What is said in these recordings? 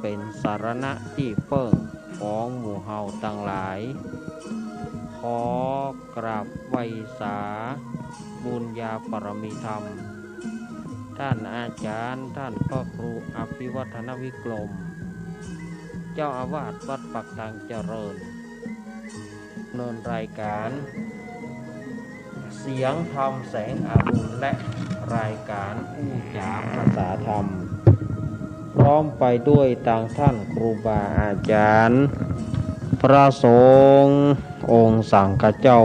เป็นสารณะที่เปิ้งของหมู่เฮาทั้งหลายขอกราบไหว้สาบุญญาปรมีธรรมท่านอาจารย์ท่านพระครูอภิวัฒนวิกรมเจ้าอาวาสวัดปักทางเจริญดำเนินรายการเสียงธรรมแสงอรุณและรายการอู้จาภาษาธรรมพร้อมไปด้วยต่างท่านครูบาอาจารย์พระสงฆ์องค์สังฆเจ้า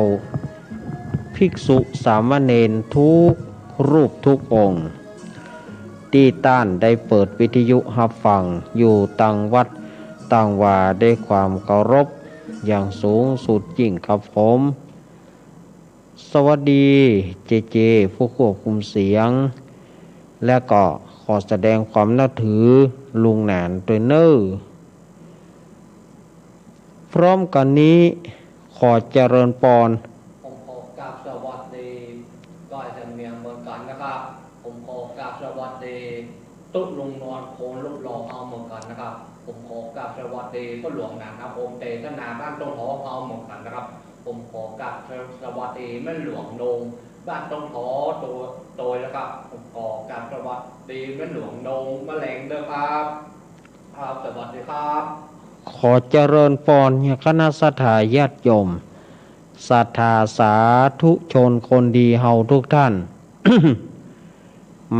ภิกษุสามเณรทุกรูปทุกองค์ที่ต้านได้เปิดวิทยุรับฟังอยู่ต่างวัดต่างว่าด้วยความเคารพอย่างสูงสุดยิ่งครับผมสวัสดีเจผู้ควบคุมเสียงและก็ขอแสดงความนับถือลุงหนานตัวเนอพร้อมกันนี้ขอเจริญพรผมขอกราบสวัสดีก้อยเสมียงเมืองกันนะครับผมขอกราบสวัสดีตุ๊ลุงนวลโคนลูกหล่อเอาเมืองกันนะครับผมขอกราบสวัสดีก็หลวงนางโอมเตชนาบ้านต้นหอเอาเมืองกันนะครับผมขอกราบสวัสดีแม่หลวงโดงบ้านต้นหอโดยนะครับผมขอกราบสวัสดีแม่หลวงโดงแมลงเด้อครับครับสวัสดีครับขอเจริญพรคณะสัตยาติโยมศรัทธาสาธุชนคนดีเฮาทุกท่าน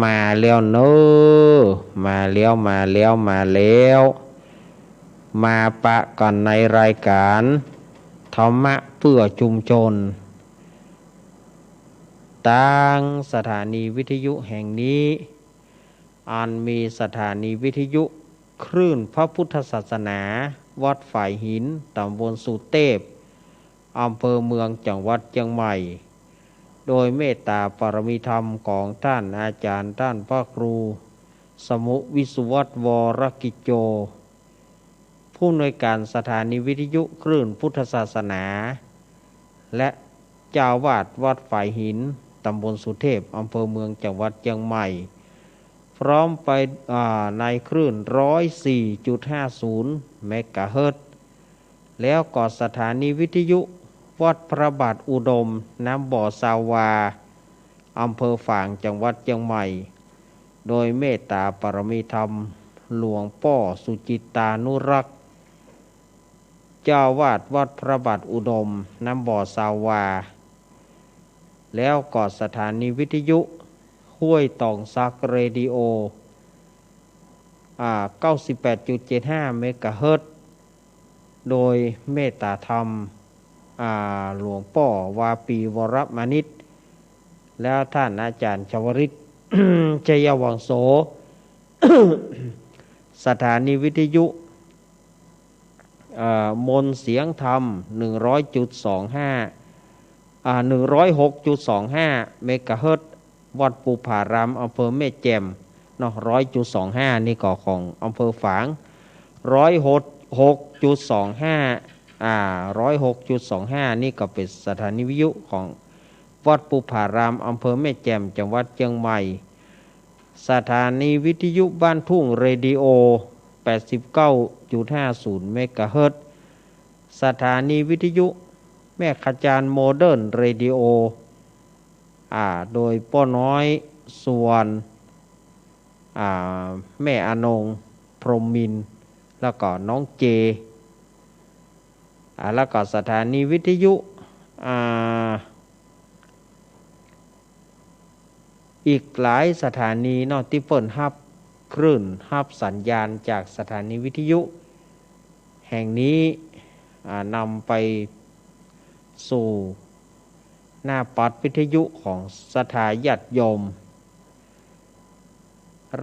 มาแล้วเนอมาแล้วมาปะกันในรายการธรรมะเพื่อชุมชนตั้งสถานีวิทยุแห่งนี้อันมีสถานีวิทยุคลื่นพระพุทธศาสนาวัดฝ่ายหินตำบลสุเทพอำเภอเมืองจังหวัดเชียงใหม่โดยเมตตาปรมีธรรมของท่านอาจารย์ท่านพระครูสมุวิสุวัตวรกิจโจผู้อำนวยการสถานีวิทยุคลื่นพุทธศาสนาและเจ้าวาดวัดฝ่ายหินตำบลสุเทพอำเภอเมืองจังหวัดเชียงใหม่พร้อมไปในคลื่น 104.50 เมกะเฮิรตซ์แล้วก็สถานีวิทยุวัดพระบาทอุดมน้ำบ่อสาวาอำเภอฝางจังหวัดเชียงใหม่โดยเมตตาปรมีธรรมหลวงพ่อสุจิตานุรักษ์เจ้าวาดวัดพระบาทอุดมน้ำบ่อสาวาแล้วก็สถานีวิทยุห้วยตองซักเรดิโอ98.75 เมกะเฮิรตซ์โดยเมตตาธรรมหลวงพ่อวาปีวรมานิชแล้วท่านอาจารย์ชวริต ชัยวังโส สถานีวิทยุมนเสียงธรรม 106.25 เมกะเฮิรตซ์วัดปูผารามอำเภอแม่แจ่มเนาะ 100.25 นี่ก็ของอำเภอฝาง 106.25 นี่ก็เป็นสถานีวิทยุของวัดปูผารามอำเภอแม่แจ่มจังหวัดเชียงใหม่สถานีวิทยุบ้านทุ่งเรดิโอ 89.50 เมกะเฮิรตซ์สถานีวิทยุแม่ขจารโมเดิร์นเรดิโอโดยป้อน้อยส่วนแม่อนงพรหมมินทร์แล้วก็น้องเจแล้วก็สถานีวิทยุอีกหลายสถานีเนาะที่เปิดรับคลื่นรับสัญญาณจากสถานีวิทยุแห่งนี้นำไปสู่หน้าปัดวิทยุของสถาญาติโยม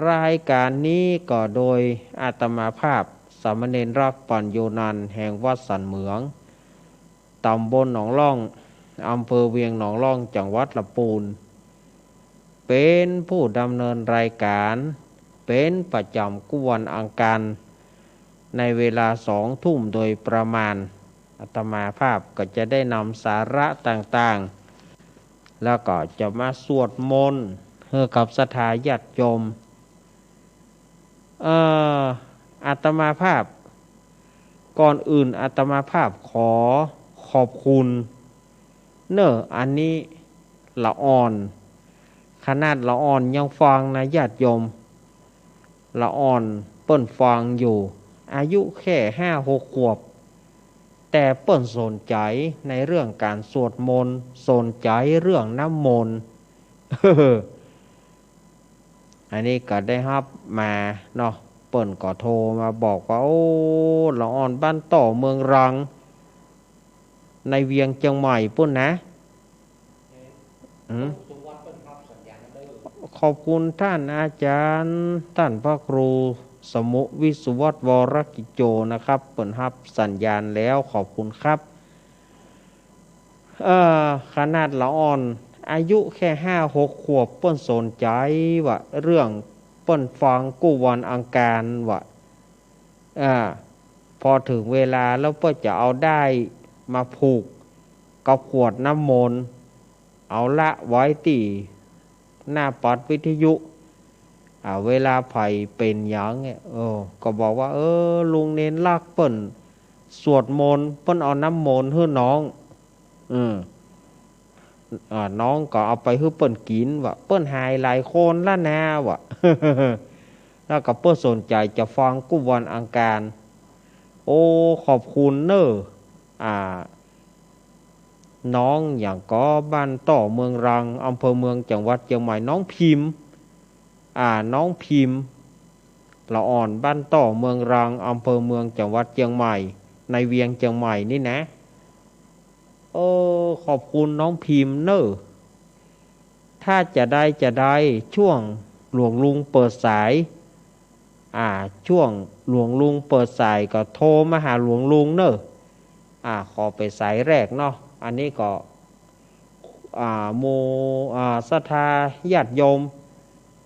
รายการนี้ก็โดยอาตมาภาพสามเณรรักปัญโยนันท์แห่งวัดสันเหมืองตำบลหนองล่องอำเภอเวียงหนองล่องจังหวัดลำพูนเป็นผู้ดำเนินรายการเป็นประจำกุวันอังคารในเวลา20:00 นโดยประมาณอาตมาภาพก็จะได้นำสาระต่างๆแล้วก็จะมาสวดมนต์ให้กับศรัทธาญาติโยมอา อาตมาภาพก่อนอื่นอาตมาภาพขอขอบคุณอันนี้ละอ่อนขนาดละอ่อนยังฟังนะญาติโยมละอ่อนเปิ้นฟังอยู่อายุแค่5-6 ขวบแต่เปิ้นสนใจในเรื่องการสวดมนต์สนใจเรื่องน้ำมนต์ อันนี้ก็ได้รับมาเนาะเปิ้นก็โทรมาบอกว่าโอ้ละอ่อนบ้านต่อเมืองรังในเวียงเชียงใหม่ปุ่นนะขอบคุณท่านอาจารย์ท่านพระครูสมุวิสุวัตวรกิจโจนะครับเปิ้นรับสัญญาณแล้วขอบคุณครับขนาดละอ่อนอายุแค่5-6 ขวบเปิ้นสนใจว่าเรื่องเปิ้นฟังกู้วันอังการว่าพอถึงเวลาแล้วเปิ้นจะเอาได้มาผูกกับขวดน้ำมนต์เอาละไว้ที่หน้าปัดวิทยุเวลาไผเป็นหยังเนี่ยก็บอกว่าลุงเน้นลักเปิ้นสวดมนต์เปิ้นเอาน้ำมนต์ให้น้องน้องก็เอาไปให้เปิ้นกินว่าเปิ้นหายหลายคนละนะว่ะ แล้วก็เปิ้นสนใจจะฟังกู้วันอังการโอ้ขอบคุณน้องอย่างก็บ้านต่อเมืองรังอำเภอเมืองจังหวัดเชียงใหม่น้องพิมพ์น้องพิมพ์ละอ่อนบ้านต่อเมืองรังอำเภอเมืองจังหวัดเชียงใหม่ในเวียงเชียงใหม่นี่นะขอบคุณน้องพิมพ์ถ้าจะได้ช่วงหลวงลุงเปิดสายช่วงหลวงลุงเปิดสายก็โทรมาหาหลวงลุงขอไปสายแรกเนาะอันนี้ก็โมศรัทธาญาติโยม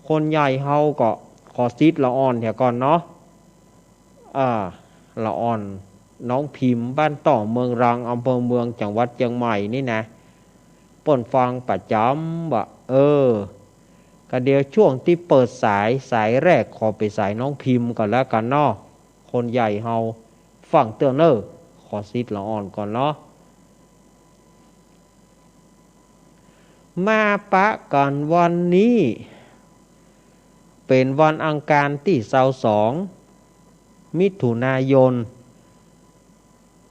คนใหญ่เฮาก็ขอซิดละอ่อนเดี๋ยวก่อนเนาะละอ่อนน้องพิมพ์บ้านต่อเมืองรังอำเภอเมืองจังหวัดเชียงใหม่นี่นะเปิ้นฟังประจำว่าก็เดี๋ยวช่วงที่เปิดสายแรกขอไปสายน้องพิมพ์ก่อนแล้วกันเนาะคนใหญ่เฮาฟังเตือนขอซิดละอ่อนก่อนเนาะมาปะกันวันนี้เป็นวันอังคารที่22 มิถุนายน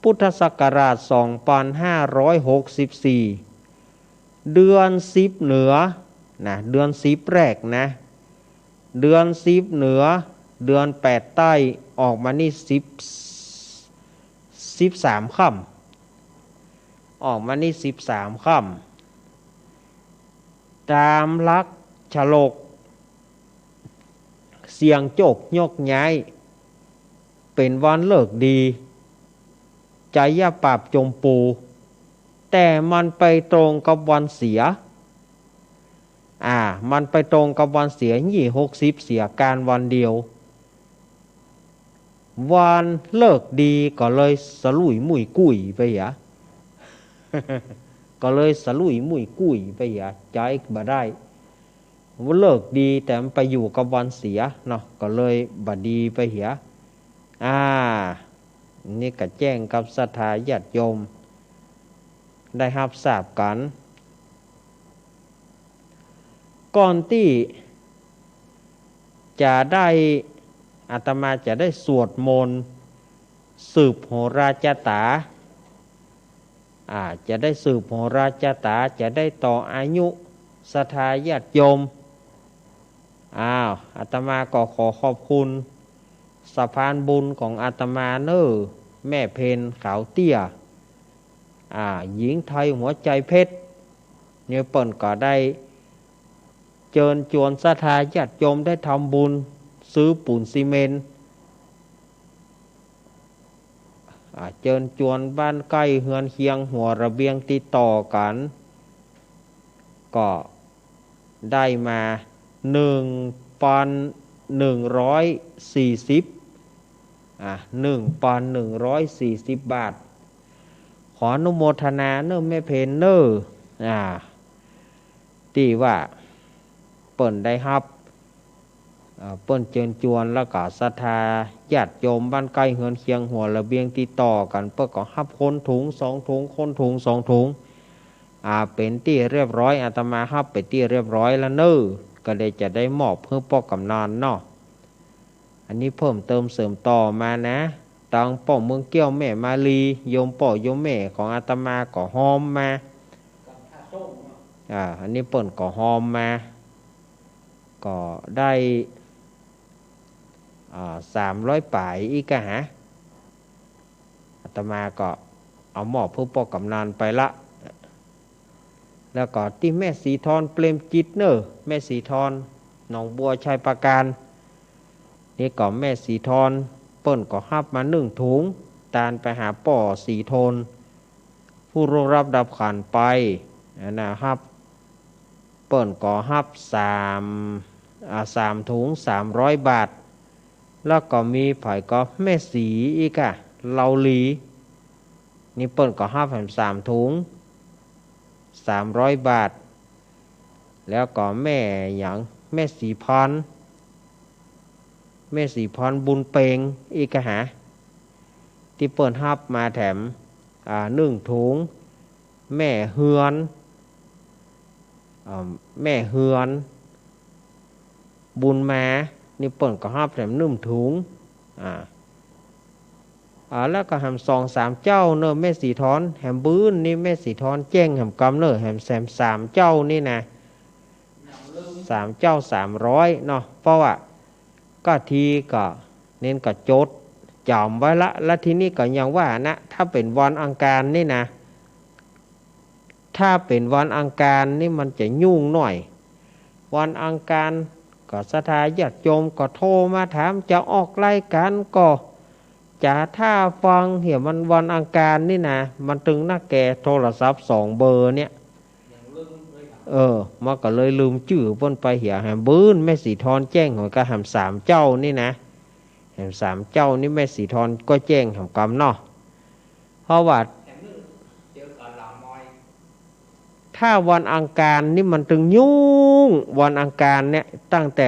พุทธศักราช2564เดือน10เหนือนะเดือน10แรกนะเดือน10เหนือเดือน8ใต้ออกมานี่13ค่ำออกมานี่13ค่ำตามลักฉลกเสียงโจกยกย้ายเป็นวันเลิกดีใจอย่าปราบจมปูแต่มันไปตรงกับวันเสียมันไปตรงกับวันเสีย60เสียการวันเดียววันเลิกดีก็เลยสลุยมุยกุ้ยไปก็เลยสลุยมุยกุ้ยไปใจบ่ได้ว่าเลิกดีแต่มันไปอยู่กับวันเสียเนาะก็เลยบ่ดีไปนี่ก็แจ้งกับศรัทธาญาติโยมได้รับทราบกันก่อนที่จะได้อาตมาจะได้สวดมนต์สืบโหราจตาจะได้สืบโหราจตาจะได้ต่ออายุศรัทธาญาติโยมอาตมาก็ขอขอบคุณสะพานบุญของอาตมาแม่เพนขาวเตี้ยหญิงไทยหัวใจเพชรเนี่ยเปิ่นก็ได้เชิญชวนศรัทธาญาติโยมได้ทำบุญซื้อปูนซีเมนต์เชิญชวนบ้านใกล้เฮือนเคียงหัวระเบียงติดต่อกันก็ได้มา1,140 1,140 บาทขออนุโมทนาแม่เพนที่ว่าเปิ่นได้รับ เปิ้นเจิญจวนแล้วก็ศรัทธาญาติโยมบ้านใกล้เฮือนเคียงหัวระเบียงติดต่อกันเปิ้นก็รับคนถุง2ถุงคนถุง2ถุงเป็นที่เรียบร้อยอาตมารับไปที่เรียบร้อยแล้วเน้อก็เลยจะได้มอบเพื่อป้อกำนันเนาะอันนี้เพิ่มเติมเสริมต่อมานะตังป่อเมืองเกี้ยวแม่มาลีโยมป่อโยมแม่ของอาตมาก็หอมมาอันนี้เปิ้นก็หอมมาก็ได้300 ป่ายอีกะฮะอาตมาก็เอาหมอบเพื่อป้อกำนันไปละแล้วก็ที่แม่สีทอนเปรมจิตเนอแม่สีทอนหนองบัวชัยปราการนี่ก็แม่สีทอนเปิ้นก็ฮับมา1ถุงตานไปหาป่อสีทนผู้ร่วงรับดับขันไปนะครับเปิ้นก็ฮับ3ถุง300 บาทแล้วก็มีไผก็แม่สีอีกอะเหลาหลีนี่เปิ้นก็ฮับแถม3ถุง300 บาทแล้วก็แม่หยังแม่สีพรบุญเปงอีกหาที่เปิ้นฮับมาแถม1ถุงแม่เฮือนบุญมานี่เปิ้นก็ฮับแถม1ถุงแล้วก็แหม2-3 เจ้าเนอะแม่สีทอนแหมบื้นนี่แม่สีทอนแจ้งแหมกำเนอะแหม3 เจ้านี่นะ3 เจ้า300เนาะเพราะว่าก็ทีก็เน้นก็จดจำไว้ละแล้วทีนี้ก็ยังว่านะถ้าเป็นวันอังคารนี่นะถ้าเป็นวันอังคารนี่มันจะยุ่งหน่อยวันอังคารก็ศรัทธาญาติโยมก็โทรมาถามจะออกรายการก็จะถ้าฟังเหี่ยมันวันอังคารนี่นะมันถึงหน้าแก่โทรศัพท์2 เบอร์เนี่ยมันก็เลยลืมชื่อเพิ่นไปเหี่ยแหมบื้นแม่สีทอนแจ้งหอยก็แหม3 เจ้านี่นะแหม3 เจ้านี่แม่สีทอนก็แจ้งแหมกำเนาะเพราะว่าถ้าวันอังคารนี่มันถึงยุ่งวันอังคารเนี่ยตั้งแต่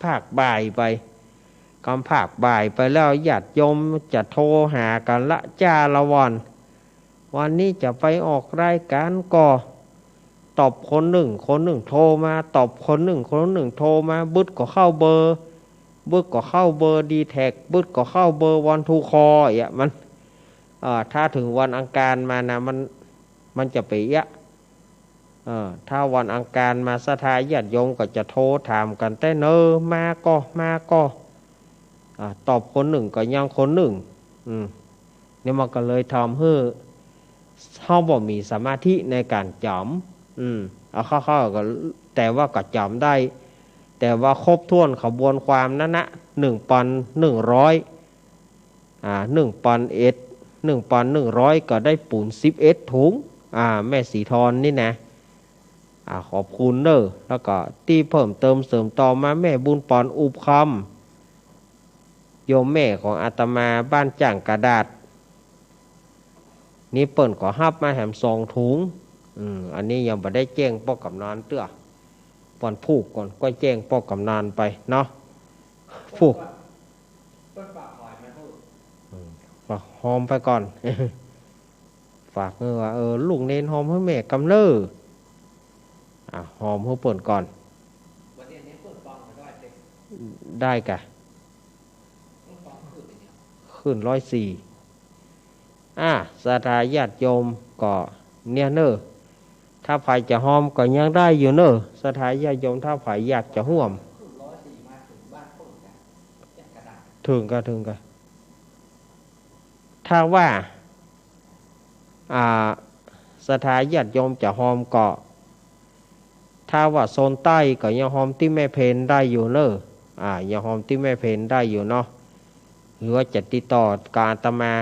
ภาคบ่ายไปกำภาคบ่ายไปแล้วญาติโยมจะโทรหากันละจ้าละวันนี้จะไปออกรายการก็ตอบคนหนึ่งโทรมาตอบคนหนึ่งโทรมาบึดก็เข้าเบอร์ดีแท็กบึดก็เข้าเบอร์วันทูคอมันถ้าถึงวันอังคารมานะมันจะไปถ้าวันอังคารมาศรัทธาญาติโยมก็จะโทรถามกันแต่เนอมาก็ตอบคนหนึ่งก็ยังคนหนึ่งนี่มันก็เลยทำให้เขาบ่มีสมาธิในการจำเข้าก็แต่ว่าก็จำได้แต่ว่าครบถ้วนขบวนความนั้นนะ1,100ก็ได้ปูน11 ถุงแม่สีทอนนี่นะขอบคุณเนอะแล้วก็ที่เพิ่มเติมเสริมต่อมาแม่บุญปอนอุบคำโยมแม่ของอาตมาบ้านจ่างกระดาษนี่เปิ้นก็ฮับมาแถม2 ถุงอันนี้ยังไม่ได้แจ้งป้อกำนันเตื้อปอนผูกก่อนก็แจ้งป้อกำนันไปเนาะผูกฝากหอมไปก่อน ฝากว่าลูกเน้นหอมให้แม่กำเนิดหอมให้เปิ่นก่อนได้กะขึ้น104ศรัทธาญาติโยมก็เนี่ยเนอะถ้าไผจะหอมก็ยังได้อยู่เนอะศรัทธาญาติโยมถ้าไผอยากจะห่วมถึงก็ถ้าว่าศรัทธาญาติโยมจะหอมก็ถ้าว่าโซนใต้ก็ยังหอมที่แม่เพนได้อยู่เนอะยังหอมที่แม่เพนได้อยู่เนาะหรือว่าจะติดต่อการอาตมา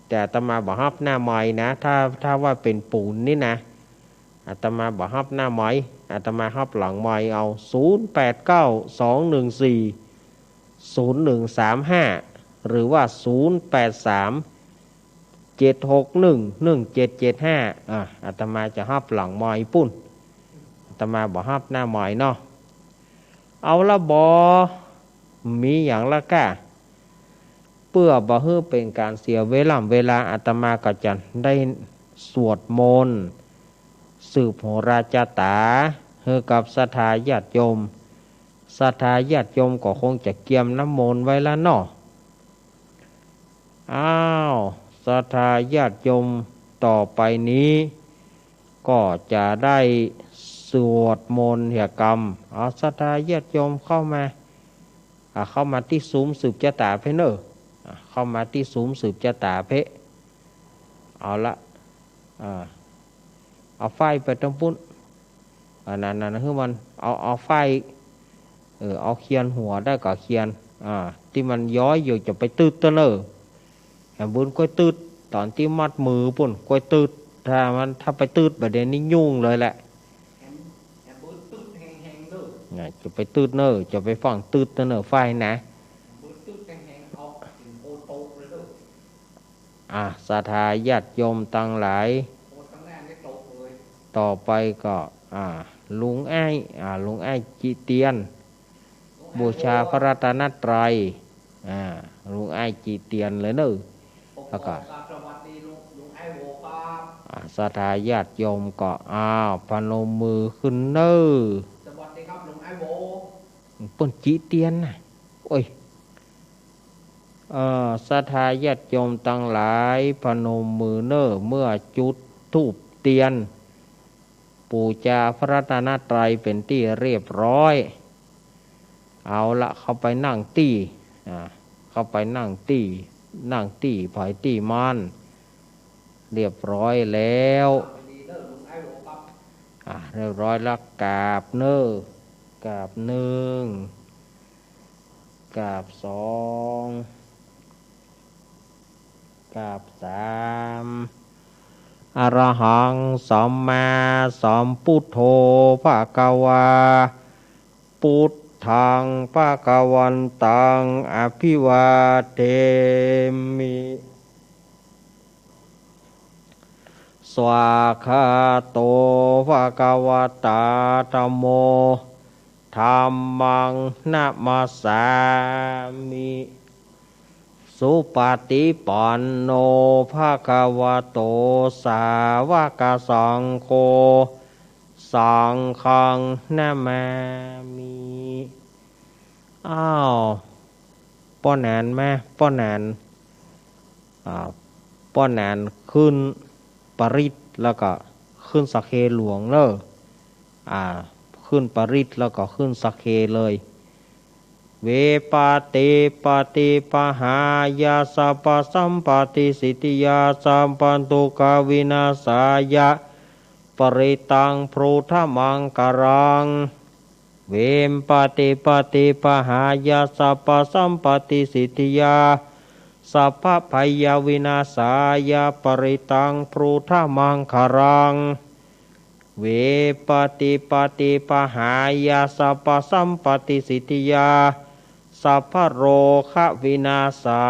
แต่อาตมาบอกฮับหน้าไม้นะถ้าว่าเป็นปูนนี่นะอาตมาบอกฮับหน้าไม้อาตมาฮับหลังไม้เอา0892140135หรือว่า0837611775อาตมาจะฮับหลังไม้ปุ้นอาตมาบอกฮับหน้าไม้เนาะ เอาละบอมีอย่างละก้าเพื่อบ่ให้เป็นการเสียเวลาอาตมาก็จะได้สวดมนต์สืบโหราจาตาให้กับศรัทธาญาติโยมศรัทธาญาติโยมก็คงจะเกียมน้ำมนต์ไว้ละเนาะอ้าวศรัทธาญาติโยมต่อไปนี้ก็จะได้สวดมนต์เหียกรรมเอาศรัทธาญาติโยมเข้ามาที่ซุ้มสืบจาตาเพเนอเข้ามาที่ซุ้มสืบจาตาเพเอาละเอาไฟไปตรงปุ้นนั่นคือมันเอาไฟเอาเคียนหัวได้ก็เคียนที่มันย้อยอยู่จะไปตืดตัวเนอแหมบุญก้อยตืดตอนที่มัดมือปุ่นก้อยตืดถ้าไปตืดประเด็นนี้ยุ่งเลยแหละจะไปตืดเนอจะไปฟังตืดเนอไฟนะศรัทธาญาติโยมตั้งหลายต่อไปก็ลุงไอ้จิเตียนบูชาพระรัตนตรัยลุงไอ้จิเตียนเลยเนอแล้วก็ศรัทธาญาติโยมก็พนมมือขึ้นเนอสวัสดีครับลุงไอ้โบปุ่นจิเตียนนะโอ้ยศรัทธาญาติโยมตั้งหลายพนมมือเนอเมื่อจุดธูปเตียนปูชาพระรัตนตรัยเป็นที่เรียบร้อยเอาละเข้าไปนั่งตี้เข้าไปนั่งตี้ไผ่ตี้มานเรียบร้อยแล้วเรียบร้อยแล้วกราบเนอกราบหนึ่งกราบสองกราบสามอรหังสัมมาสัมพุทโธภควาพุทธังภควันตังอภิวาเทมิสวากขาโตภควตาธัมโมธัมมังนะมัสสามิสุปฏิปันโนภควโตสาวกสังโฆสังฆังนะมามิป้อนแหนแม่ป้อนแหนขึ้นปริตแล้วก็ขึ้นสักเคหลวงเนอะขึ้นปริตแล้วก็ขึ้นสักเคเลยเวปาติปฏิปหายาสัพพสัมปติสิทธิยาสัมปันตุกาวินาสายะปริตังพรูธมังกรังเวมปฏิปหายาสัพพสัมปติสิทธิยาสัพพพยาวินาสายะปริตังพรูธมังกรังเวปฏิปหายาสัพพสัมปติสิทธิยาสัพพโรคะวินาสา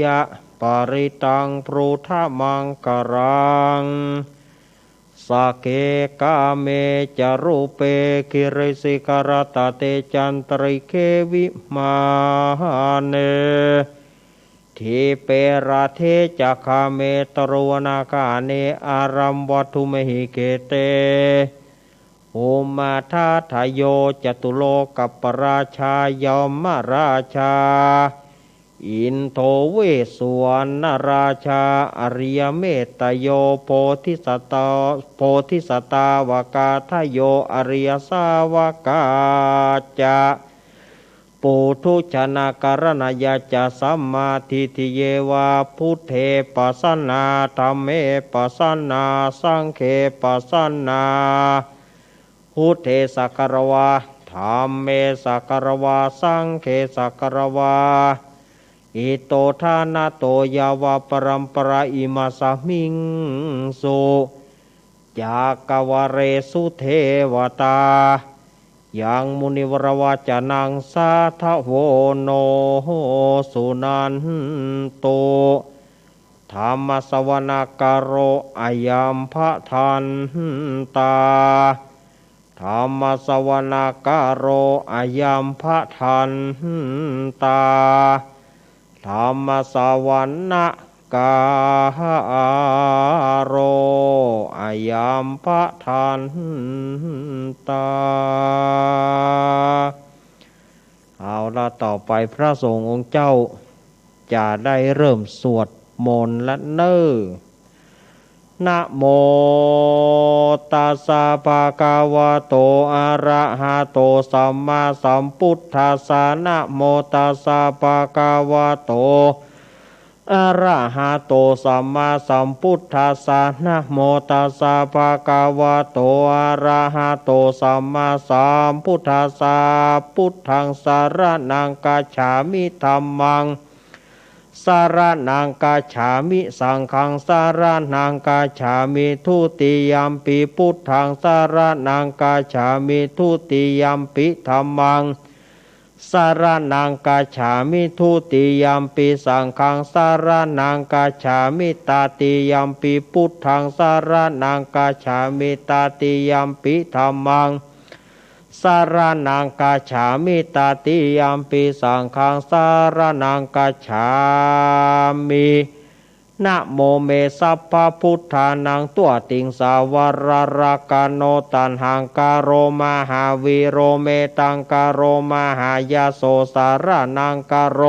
ยะปริตังพรูธมังกรังสักเกกาเมจารุเปกิริสิกรตเตจันตริเควิมาเนทีเปราเทจักขเมตรวนากาเนอารัมวัตุมหิเกเตโอมาทาทายโยจตุโลกัปปราชายมราชาอินโทเวสุวรรณราชาอริยเมตโยโพธิสัตตาวกาทโยอริยสาวกาจะปุถุชนะการณยาจะสัมมาทิฏฐิเยวาพุทเทปัสสนาธัมเมปัสสนาสังเขปัสสนาพุทเทสักการวาธัมเมสักการวาสังเขสักการวาอิโตทานาโตยาวาปรัมปราอิมาสมิงสุจากวเรสุเทวตายังมุนิวรวาจานังสาทโวโนสุนันโตธรรมสวนากโรอายัมภะทันตา ธรรมสวนากาโรอายัมภะทันตาธรรมสวนกาโรอายัมภะทันตาเอาละต่อไปพระสงฆ์องค์เจ้าจะได้เริ่มสวดมนต์และเน้อนะโมตัสสะภะคะวะโตอะระหะโตสัมมาสัมพุทธัสสะนะโมตัสสะภะคะวะโตอะระหะโตสัมมาสัมพุทธัสสะนะโมตัสสะภะคะวะโตอะระหะโตสัมมาสัมพุทธัสสะพุทธังสรณังคัจฉามิธัมมังสารนังกัจฉามิสังฆังสารนังกัจฉามิทุติยัมปิพุทธังสารนังกัจฉามิทุติยัมปิธัมมังสารนังกัจฉามิทุติยัมปิสังฆังสารนังกัจฉามิตติยัมปิพุทธังสารนังกัจฉามิตติยัมปิธัมมังสารนังกัจฉามิตติยัมปิสังฆังสารนังกัจฉามินะโมเมสัพพะพุทธานังตัวติงสาวรรากาโนตันหังกาโรมหาวีโรเมตังกาโรมหายาโสสารนังกาโร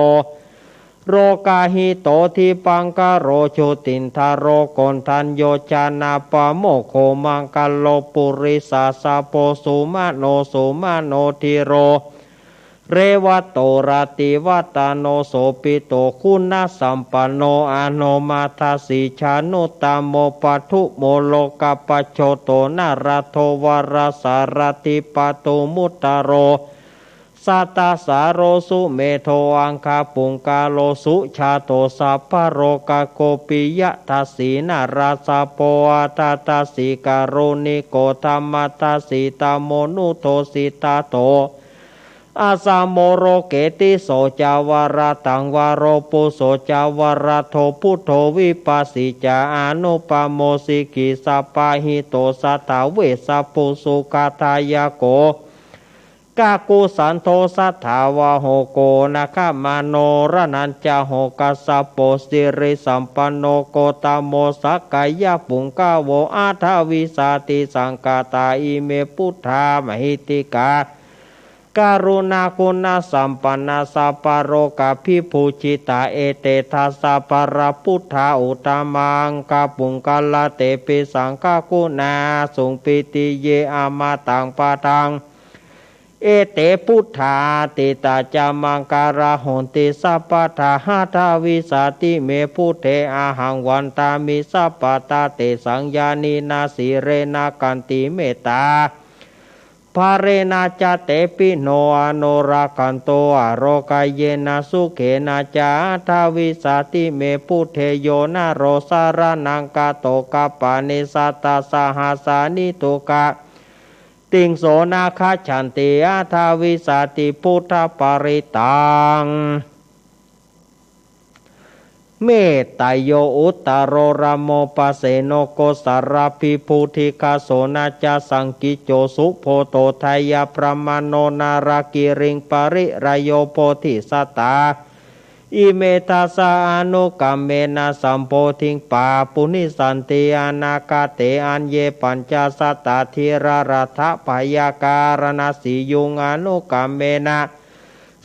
โรกาหิโตทิปังกโรโชตินทาโรโกนทันโยจานาปะโมโคมังกัลโลปุริสาสาโปสุมาโนทิโรเรวัตโตราติวัตโนโสปิโตคุณสัมปันโนอโนมาทัสสิชานุตามโมปัทุโมโลกปโชโตนาราโทวรสารติปตุมุตตโรสัตตาสาโรสุเมโทอังคาปุงกาโลสุชาโตสัพพโรกาโกปิยะทัสสีนาราสาโปอาตาตาสิการุณิโกธรรมทัสสิตาโมนุโทสิตาโตอาสามโมโรเกติโสจาวรตังวโรปุโสจาวรโทพุทโธวิปัสสิจาอนุปโมสิกิสัพพะหิโตสัตตเวสปุสุกาทายโกกากุสันโทสัทธาวะโหโกนะคามโนรนัญจโหกัสสะโปสิริสัมปันโนโกตโมสักกายะปุงกาโวอาทาวิสาติสังกาตาอิเมพุทธามหิติกาการุณาคุณสัมปันนาสัพพโรกาภิภูจิตาเอเตทัสสะปรพุทธาอุตมังกาปุงกัลละเตปิสังฆกุณาสุงปิติเยอามาตังปะตังเอเตพุทธาติตาจามังการะหนติสัพพทาหาทาวิสาติเมพุทเทอาหังวันตามิสัพพตาเตสังญานีนาสีเรนากันติเมตตาภาเรนาจาเตปิโนอโนราคันโตอโรกายเยนะสุเขนะจาทาวิสาติเมพุทเทโยนะโรสารนังกาโตกาปานิสัตตาสหัสานิตุกะติงโสนาคาฉันติอาทาวิสาติพุทธปริตังเมตตาโยอุตตโรรามโมปเสโนโกสารพิภูธิคาโสนาจาสังกิโจสุโพโตไทยพระมโนนารากิริงปริรายโยโพธิสัตตาอิเมตาสาอนุกัมเมนะสัมโพธิงปาปุณิสันติอนาคาเตอันเยปัญจสัตตาธิรารัฐพยาการณสียุงอนุกัมเมนะ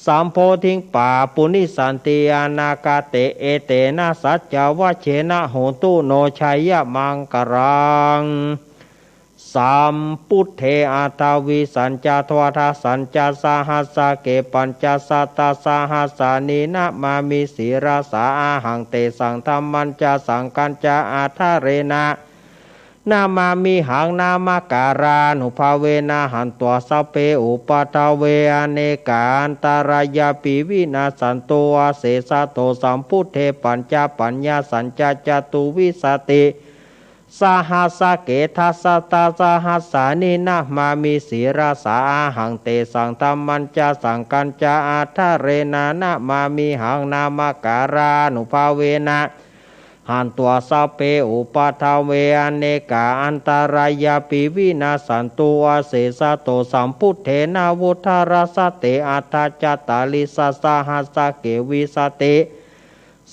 สัมโพธิงปาปุณิสันติอนาคาเตเอเตนะสัจจวัชเชนะโหตุโนชัยมังกรังสัมพุทเทอาตาวิสัญจทวทัสสัญจสหัสสะเกปัญจสัตตาสหัสสานินะมามิสีราสาอาหังเตสังธรรมันจสังกัญจอาทาเรนะนามามิหังนามการานุภาเวนะหันตัวสเปอุปทาเวอเนกาอันตรายาปิวินาสันตุวเสสะโตสัมพุทเทปัญจปัญญาสัญจจตุวิสติสหัสสะเกทัสสะตาสหัสสานินะมามิสีราสาอาหังเตสังธรรมันจสังกัญจอาทาเรนะนะมามิหังนามการานุภาเวนะ หันตัวสัพเพอุปาทเวอเนกาอันตรายาปิวินาสันตุวเสสะโตสัมพุทเถนาวุธารสเตอัตถจตาลิสสหัสเกวิสติ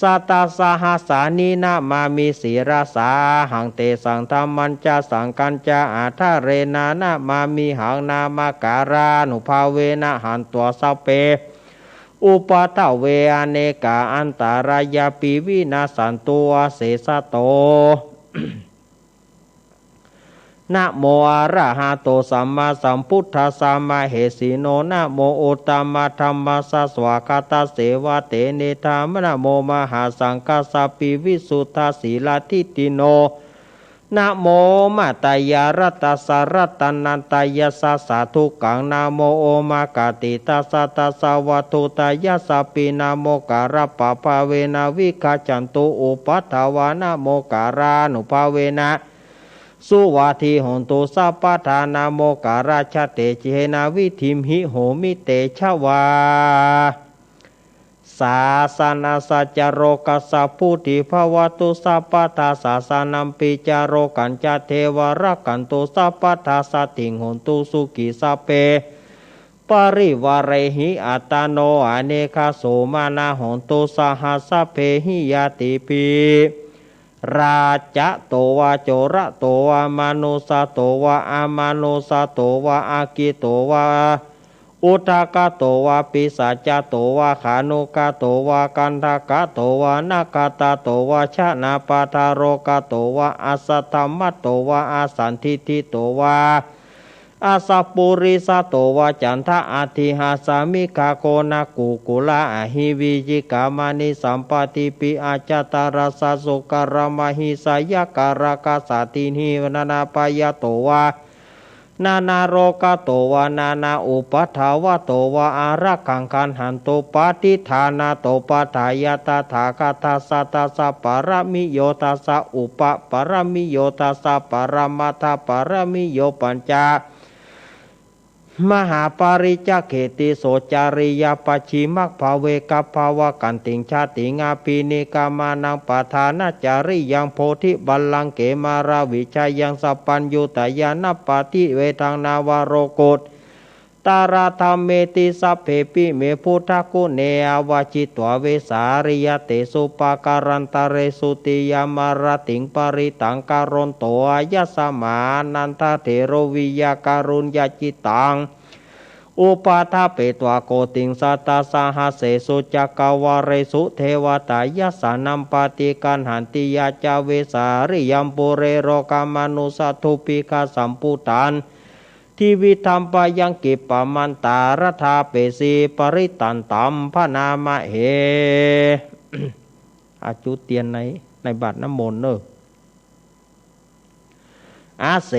สัตตาสหัสานินามามิสีราสาหังเตสังธรรมันจะสังกันจะอาทาเรนานามามิหังนามการานุภาเวนะหันตัวสัพเพอุปาทเวอเนกาอันตรายาปิวินาสันตุวเสสะโต นะโมอะระหะโตสัมมาสัมพุทธัสสะมะเหสีโนนะโมอุตตมะธัมมัสสะสวากาตเสวะเตเนธามนะโมมหาสังฆัสสะปิวิสุทธาสีลาทิติโนนะโมมาตายารัตสารัตนันตายาสสาธุกังนะโมโอมากาติตัสสะตัสสะวัตถุตายาสปินะโมการะปะภาเวนะวิกาจันตุอุปัฏฐาวานะโมการานุภาเวนะสุวาทีหนตุสัพพทานาโมการาชเตเจนะวิธิมหิโหมิเตชวาสาสนาสัจจโรกัสสะพุทธิภวตุสัพพทาสาสนัมปิจโรกันจเทวรักกันตุสัพพทาสติงหนตุสุขิสัพเพปริวาเรหิอัตโนอเนคาโสมานาหนตุสหัสสะเพหิยติปิราจะโตวาโจระโตวามนุสโตวาอามานุสโตวาอากิโตวาอุทากาโตวาปิสัจจโตวาขานุกาโตวากันทากาโตวานาคาตาโตวาชนะปาทาโรกาโตวาอาสัทธรรมโตวาอาสันทิทิโตวาอาสัพปุริสโตวาจันทะอาทิหาสามิคาโคนากุกุลาอหิวิจิกามานิสัมปติปิอาจตารสะสุการมหิสายการากาสตินิวนานาปายโตวานานาโรกโตวานานาอุปัฏฐาวะโตวาอารักขังคันหันโตปาติฐานาโตปัฏฐายตถาคตาสัตตสะปรมิโยตัสสะอุปปรมิโยตัสสะปรมัตถปรมิโยปัญจมหาปาริจเขติโสจาริยปัจฉิมักภาเวกัปภาวะกันติงชาติงาปีนิกามานังปทานาจาริยังโพธิบัลลังเกมาราวิชัยยังสัพพัญยุตยานัปปติเวทังนาวโรโกตตาราธรรมเมติสัพเพปิเมพุทธกุเนอวาจิตวเวสาริยเตสุปาการันตเรสุติยามารติงปริตังการนโตอายสมานันทเถโรวิยาการุญญาจิตังอุปาทาเปตวะโกติงสัตตาสหัสเสสุจักวาเรสุเทวตายสานัมปติกันหันติยาจาเวสาริยัมปุเรโรกามานุสัตถุปิกาสัมปุตันทีวิธรรมปยังกิปมันตารธาเปสีปริตันตัมพนามะเห อาจุเตียนในบาทน้ำมนต์เนอะอาเส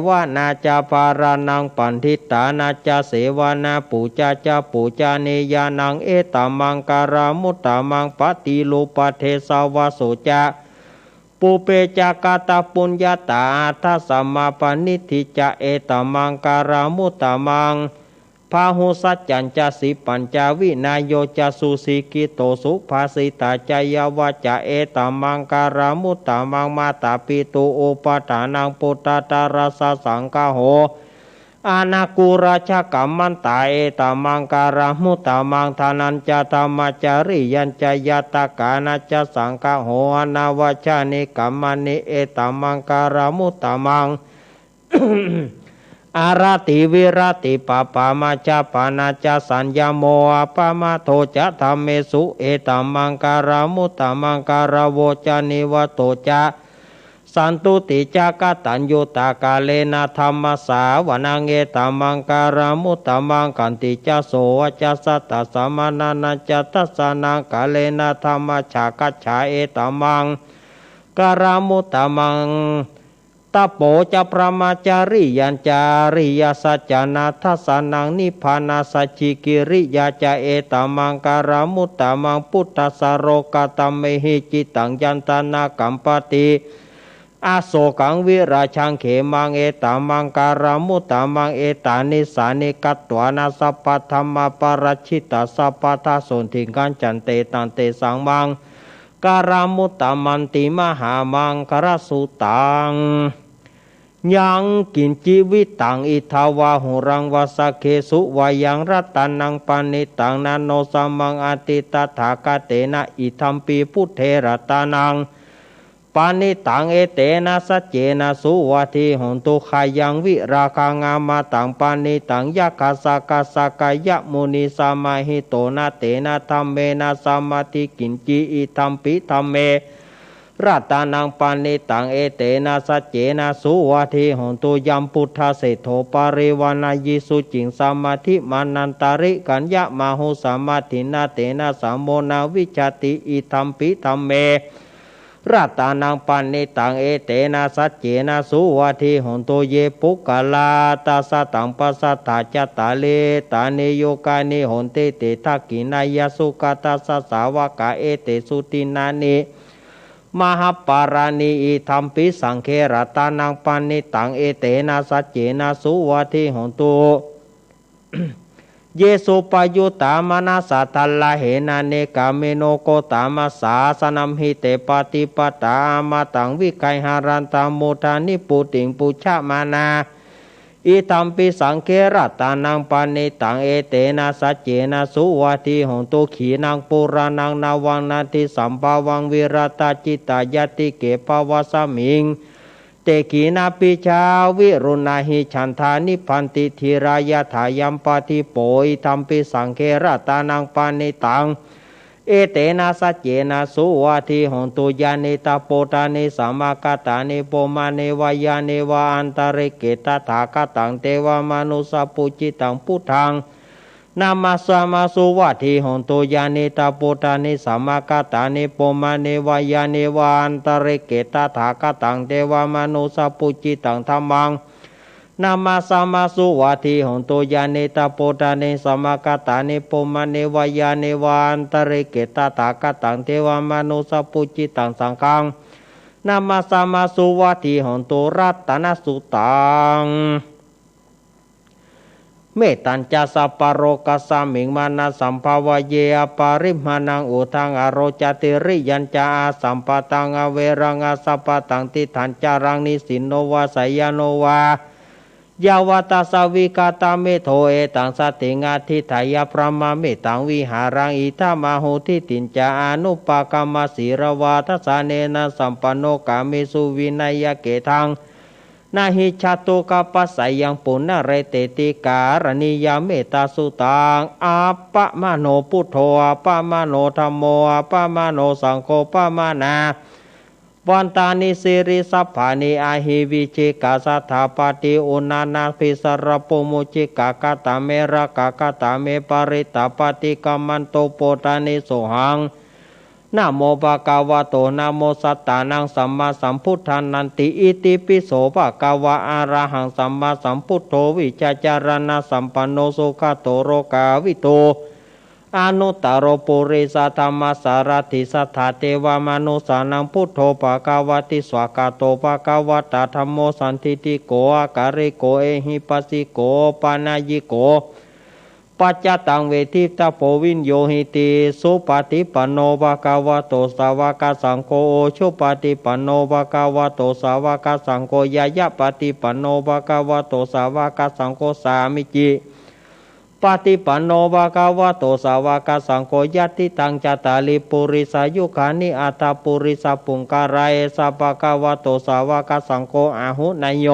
วนาจาภารานังปันทิตานาจาเสวนาปูจาจาปูจาเนยานังเอตามังการามุตตามังปฏิลูปเทสาวาโสจาปูเปจากาตาปุญญาตาทัสสมาปนิธิจะเอตามังการามุตตามังพาหุสัจจัญจสิปัญจวินายโยจะสุสิกิโตสุภาสิตาจายาวจะเอตมังการามุตตมังมาตาปิตุอุปทานังปุตตตารสสังฆโหอานากุราชกัมมันตาเอตมังการามุตตมังทานันจะธรรมจาริยัญจยตกานาจะสังฆโหอนาวชานิกัมมันิเอตมังการามุตตมัง อารติวิรติปปามาจาปานาจาสัญญโมอปามาโทจะธรรมเมสุเอตัมมังการามุตตมังการาโวจานิวโตจะสันตุติจากตัญญูตากาเลนะธรรมสาวนังเอตัมมังการามุตตมังกันติจะโสวจะสัตตสมานานัจตัสสนังกาเลนะธรรมฉากัจฉาเอตัมมังการามุตตมังตโปจะพระมาจาริยัญจาริยสัจจนาทัสสนังนิพพานาสัจจิกิริยาจะเอตมังการามุตตมังพุทธสโรกตัมเมหิจิตังยันตนากัมปติอาโศกังวิราชังเขมังเอตมังการามุตตมังเอตานิสานิกัตตวานาสัพพธรรมปรชิตาสัพพทาสนทิงกันจันเตตันเตสังมัง การามุตตมันติมหามังครสุตังยังกินจีวิตังอิทาวาหุรังวาสเคสุวายังรัตนังปานิตังนันโนสัมมังอติตถาคเตนะอิทัมปีพุทเทรัตนังปานิตังเอเตนะสัจเจนะสุวัติหนตุขายังวิราคางามาตังปานิตังยักขสากสากายะมุนิสามาหิโตนะเตนะธัมเมนะสมาธิกินจีอิทัมปิธัมเมรัตนังปานิตังเอเตนะสัจเจนะสุวัติหนตุยัมพุทธเศโธปาริวานายิสุจิงสมาธิมานันตาริกัญญะมาหุสมาธินาเตนะสามโมนาวิจติอิทัมปิธัมเมรัตนังปันนิตังเอเตนะสัจเจนะสุวัติหนโตเยปุกลาตาสตังปัสสัทธาจตาเลตาเนโยกานิหนเตเตทักขินายสุกตัสสาวกาเอเตสุตินานิมหาปาราณีอิทัมปิสังเครัตนังปันนิตังเอเตนะสัจเจนะสุวัติหนโตเยสุปยุตตามนาสัตลาเหนาเนกาเมโนโกตามาสาสนัมหิเตปฏิปตามาตังวิไกหารันตามโมทานิปุติงปุชะมานาอิทัมปิสังเครัตานังปานิตังเอเตนะสัจเจนะสุวัติหนตุขีนังปุรานังนาวังนาทิสัมภาวังวิรตาจิตายติเกปวสมิงเตกีนาปิชาวิรุณาหิฉันทานิพันติธีรายถายัมปติโปอิทัมปิสังเครัตานังปานิตังเอเตนะสัจเจนะสุวัติหนตุญาณิตาโปตานิสัมมากัตตานิโปมาเนวายาเนวาอันตริเกตถาคตังเทวมนุสปุจิตังพุทธังนามาสมาสุวัติหนตุญาณิตาโปตานิสัมมากัตตานิโปมาเนวายาเนวาอันตริเกตถาคตังเทวมนุสปุจิตังธัมมังนามาสมาสุวัติหนตุญาณิตาโปตานิสัมมากัตตานิโปมาเนวายาเนวาอันตริเกตถาคตังเทวมนุสปุจิตังสังฆังนามาสมาสุวัติหนตุรัตนสุตังเมตัญจสัพพโรกัสสมิงมานะสัมภาวะเยอปาริมานังอุทังอโรจติริยัญจาสัมปตังอเวรังอสัพพตังติทัญจารังนิสินโนวาสยโนวายาวตาสวิกาตาเมโทเอตังสติงาทิทายพระมาเมตังวิหารังอิทามาหุทิตินจาอนุปากามสีรวาทัสสาเนนะสัมปันโนกามิสุวินัยเกทังนาหิชัตุกาปัสสยังปุณเรเตติการณิยาเมตาสุตังอาปะมโนพุทโธอาปะมโนธัมโมอาปะมโนสังโฆปะมานาวันตานิสิริสัพพานิอาหิวิจิกาสัทธาปฏิอุณานาภิสรปุมุจิกากตาเมระกากตาเมปริตาปฏิกัมมันโตโปตานิโสหังนะโมภะคะวะโตนะโมสัตตานังสัมมาสัมพุทธานันติอิติปิโสภะคะวะอะระหังสัมมาสัมพุทโธวิชาจารณะสัมปันโนสุขโตโรกาวิโตอนุตตรปุริสธรรมสารถิสัทธาเทวมนุสานังพุทโธภะคะวะติสวากาโตภะคะวะตาธัมโมสันทิติโกอาการิโกเอหิปัสสิโกปานายิโกปัจจตังเวทิตาโพวินโยหิติสุปฏิปันโนภะคะวะโตสาวกสังโฆชุปฏิปันโนภะคะวะโตสาวกสังโฆยายะปฏิปันโนภะคะวะโตสาวกสังโฆสามิจิปฏิปันโนภะคะวะโตสาวกสังโฆยัตติตังจตาลิปุริสายุขานิอัตถปุริสปุงการายสัพพะคะวะโตสาวกสังโฆอาหุนายโย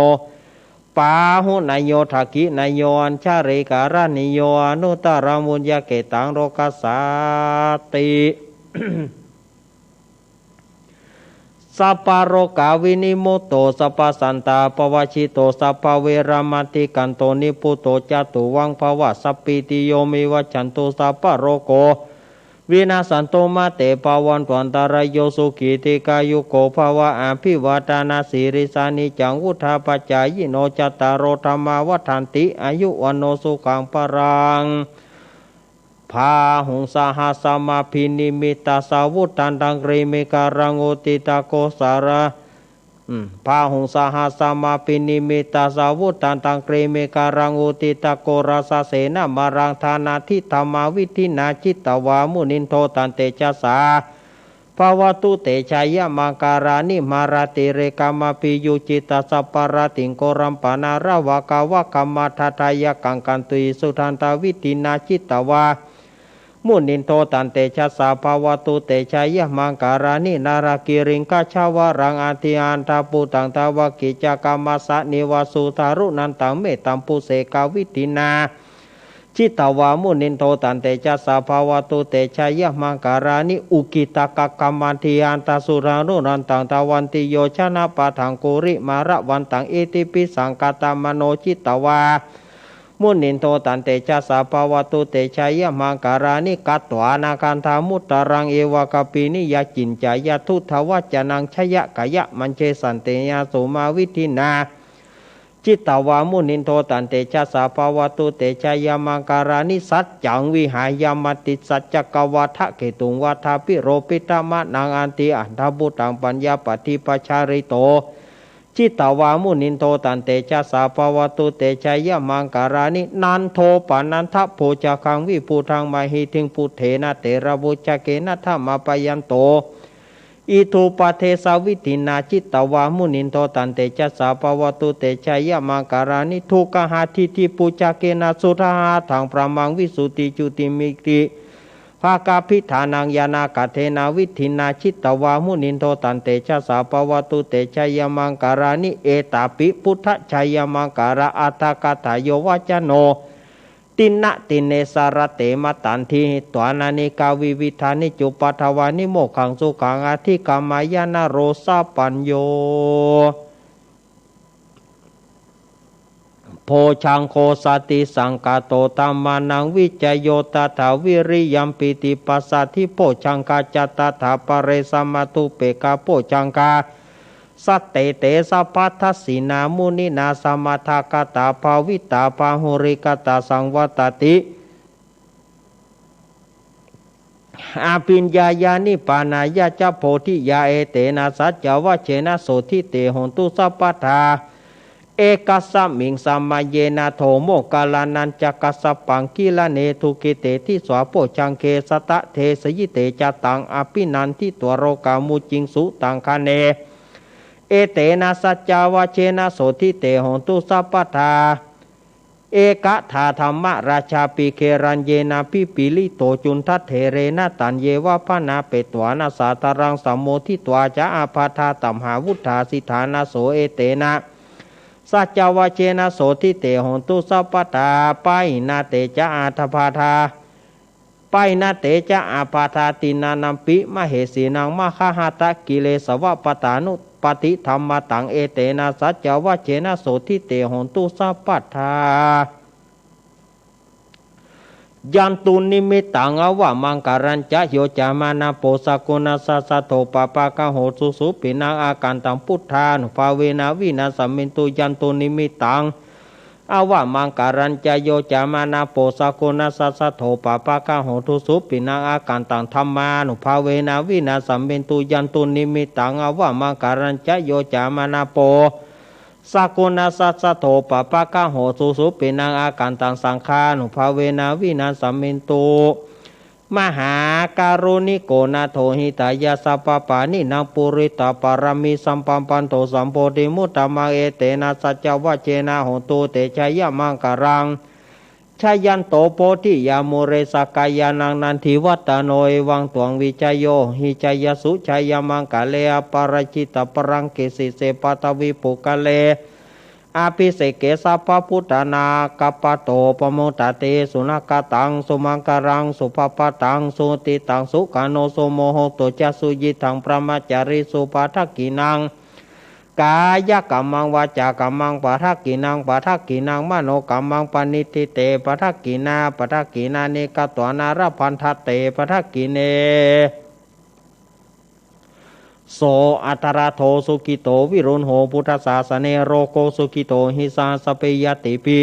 ปาหุนายโยทักขินายโยอัญชาริการานิโยอนุตตรมุญญเกตังโรกัสสาติ สัพพะโรกาวินิโมโตสัพพสันตาปวชิโตสัพพเวรมติกันโตนิพุโตจตุวังภวะสัพพิติโยมิวัจฉันตุสัพพะโรโกวินาสันโตมาเตปวันตวันตารโยสุขีติกายุโกภวะอภิวาทานาสิริสานิจังวุธาปัจจายโนจตารโรธรรมาวัฏันติอายุวันโนสุขังปรังพาหุงสหสมาพินิมิตาสาวุตันตังเรเมการังโอติตาโกสาระพาหุงสหสมาพินิมิตาสาวุตันตังเรเมการังโอติตาโกราสเสนามารังธานาทิธรรมาวิธินาจิตตวามุนินโทตันเตจสา ภาวตุเตชายะมังการานิมาราติเรกามาปิยุจิตาสัปปารติงโกรัมปานาราวากาวะกัมมาทัตายะกังกันตุยสุทันตาวิตินาจิตตวามุนินโทตันเตชะสาภาวตุเตชายะมังการานินารากิริงกาชาวารังอาทิอันทาปุตังทาวกิจกรรมสะนิวาสุทารุนันตังเมตัมปุเสกาวิตินาจิตตวามุนินโทตันเตชะสาภาวตุเตชายะมังการานิอุกิตากกัมมันทิอันตสุรานุนันตังตาวันติโยชนะปะทังกุริมาระวันตังเอติปิสังกตามโนจิตตวามุนินโทตันเตชะสาภาวตุเตชายะมังการานิกัตตวานาคันธามุตตรังเอวกปินิยจินจายะทุทวัจนังชยะกยะมันเชสันเตยะสุมาวิธินาจิตตวามุนินโทตันเตชะสาภาวตุเตชายะมังการานิสัจจังวิหายามติสัจจกวัฏเกตุงวัฏปิโรปิตมะนังอันติอันทบุตังปัญญาปฏิปชาริโตจิตตวามุนินโทตันเตชะสาภาวตุเตชายะมังการานินันโทปานันทโพจคังวิภูทังมหิทิงพุทเถนะเตระบุจเกนะธรรมปยันโตอิทูปเทสาวิตินาจิตตวามุนินโทตันเตชะสาภาวตุเตชายะมังการานิทุกหาทิทิปุจเกนะสุทหาทังพระมังวิสุติจุติมิติภากาพิธานังยานากาเทนาวิธินาจิตตวามุนินโทตันเตชะสาภาวตุเตชายะมังการานิเอตาปิพุทธชัยมังการะอัตถกถาโยวจโนตินะติเนสารเตมตันทีตวานานิกาวิวิธานิจุปัทวานิโมขังสุขังอธิกามายานาโรสาปัญโยโพชังโคสติสังกาโตตัมมานังวิจโยตถาวิริยัมปิติปัสสธิโพชังกาจัตตถาปเรสมาตุเปกาโพชังกาสัตเตเตสัพพัทธสีนามุนินาสมัทากตาภาวิตาปาหุริกตาสังวัตติอาปิญญาญานิปานายาจะโพธิยาเอเตนะสัจจวะเชนะโสทิเตหนตุสัพพทาเอกัสสมิงสัมมาเยนะโทโมกาลานันจักกัสสปังกิลเนทุกิเตทิสวาโพชังเคสตะเทสยิเตจตังอภินันทิตัวโรกามุจิงสุตังคเนเอเตนะสัจจาวะเชนะโสทิเตหนตุสัพพทาเอกะธาธรรมราชาปิเครัญเยนะพิปิลิโตจุนทัตเถเรนะตันเยวะพนาเปตวานาสาตารังสัมโมทิตวาจะอาภาธาตัมหาวุฒาสิธานาโสเอเตนะสัจจาวะเชนะโสทิเตหนตุสัพพทาปายนาเตจะอาทภาธาปายนาเตจะอาภาธาตินานัมปิมเหสีนังมหาหตะกิเลสวะปตานุปฏิธรรมตังเอเตนะสัจจวะเชนะโสทิเตหนตุสัพพทายันตุนิมิตังอวะมังการัญจะโยจามานาโปสกุณาสัสโตปปะกะโหสุสุปินังอาการตังพุทธานุภาเวนะวินาสัมมินตุยันตุนิมิตังอวะมังการัญจะโยจามานาโปสกุณาสัสโตปปะกะโหทุสุปินังอาการตังธรรมานุภาเวนะวินาสัมมินตุยันตุนิมิตังอวะมังการัญจะโยจามานาโปสกุณาสัสโตปปะกะโหสุสุปินังอาการตังสังฆานุภาเวนะวินาสัมมินตุมหาการุณิโกนาโทหิตายาสัพปานินางปุริตาปารมีสัมปัมปันโตสัมโพธิมุตตมังเอเตนะสัจจวะเจนะโหตุเตชยมังการังชายันโตโพธิยามุเรสกายานังนันทิวัตโนเอวังตวงวิจโยหิจยสุชยมังกะเลอปารจิตปรังเกสิเสปตวิปุกะเลอาภิเสเกสัพพพุทธนากัปปะโตปโมตเตสุนักตังสุมังการังสุภปตังสุติตังสุกาโนโสโมโหตุจสุยิทังพระมจาริสุปัฏกินังกายกัมมังวาจากัมมังปัฏกินังปัฏกินังมโนกัมมังปณิทิเตปัฏกินาปัฏกินาเนกตวานารพันธเตปัฏกิเนโสอัตราโทสุกิโตวิรุณโหพุทธศาสเนโรโกสุกิโตหิสาสเปยติปิ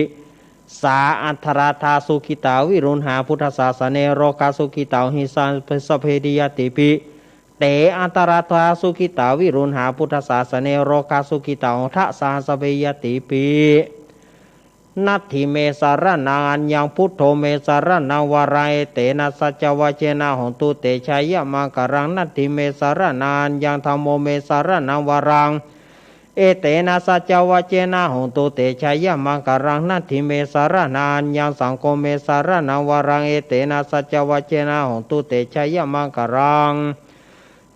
สาอัตราธาสุกิตาวิรุณหาพุทธศาสเนโรกาสุกิตาหิสาสเปยติปิเตอัตราธาสุกิตาวิรุณหาพุทธศาสเนโรกาสุกิตาทะสาสเปยติปิ นัตถิเมสารนังอัญญังพุทโธเมสารนังวาราเตนะสัจวะเจนะหนตุเตชัยยะมังการังนัตถิเมสารนังอัญญังธัมโมเมสารนังวารังเอเตนะสัจวะเจนะหนตุเตชัยยะมังการังนัตถิเมสารนังอัญญังสังโฆเมสารนังวารังเอเตนะสัจวะเจนะหนตุเตชัยยะมังการัง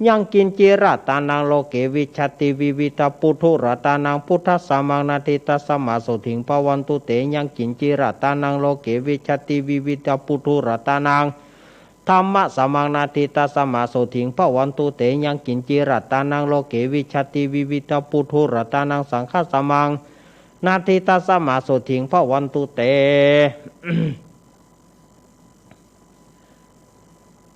ยังกินจิระตานังโลเกวิชติวิวิตาปุถุรตานังพุทธสามังนาทิตัสสมาโสถิงภวันตุเตยังกินจิระตานังโลเกวิชติวิวิตาปุถุรตานังธรรมะสามังนาทิตัสสมาโสถิงภวันตุเตยังกินจิระตานังโลเกวิชติวิวิตาปุถุรตานังสังฆสามังนาทิตัสสมาโสถิงภวันตุเต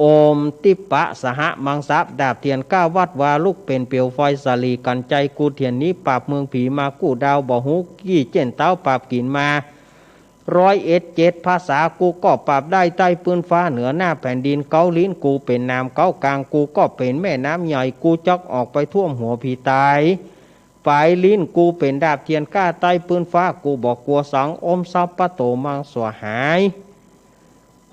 โอมติปะสหมังสับดาบเทียนก้าวัดวาลุกเป็นเปียวไฟสาลีกันใจกูเทียนนี้ปราบเมืองผีมากู้ดาวบ่หูกี้เจนเต้าปราบกินมา101ภาษากูก็ปราบได้ใต้ปืนฟ้าเหนือหน้าแผ่นดินเกาลิ้นกูเป็นน้ำเกากลางกูก็เป็นแม่น้ำใหญ่กูจักออกไปท่วมหัวผีตายปลายลิ้นกูเป็นดาบเทียนก้าใต้ปืนฟ้ากูบอกกลัวสังอมซับปะโตมังสวหาย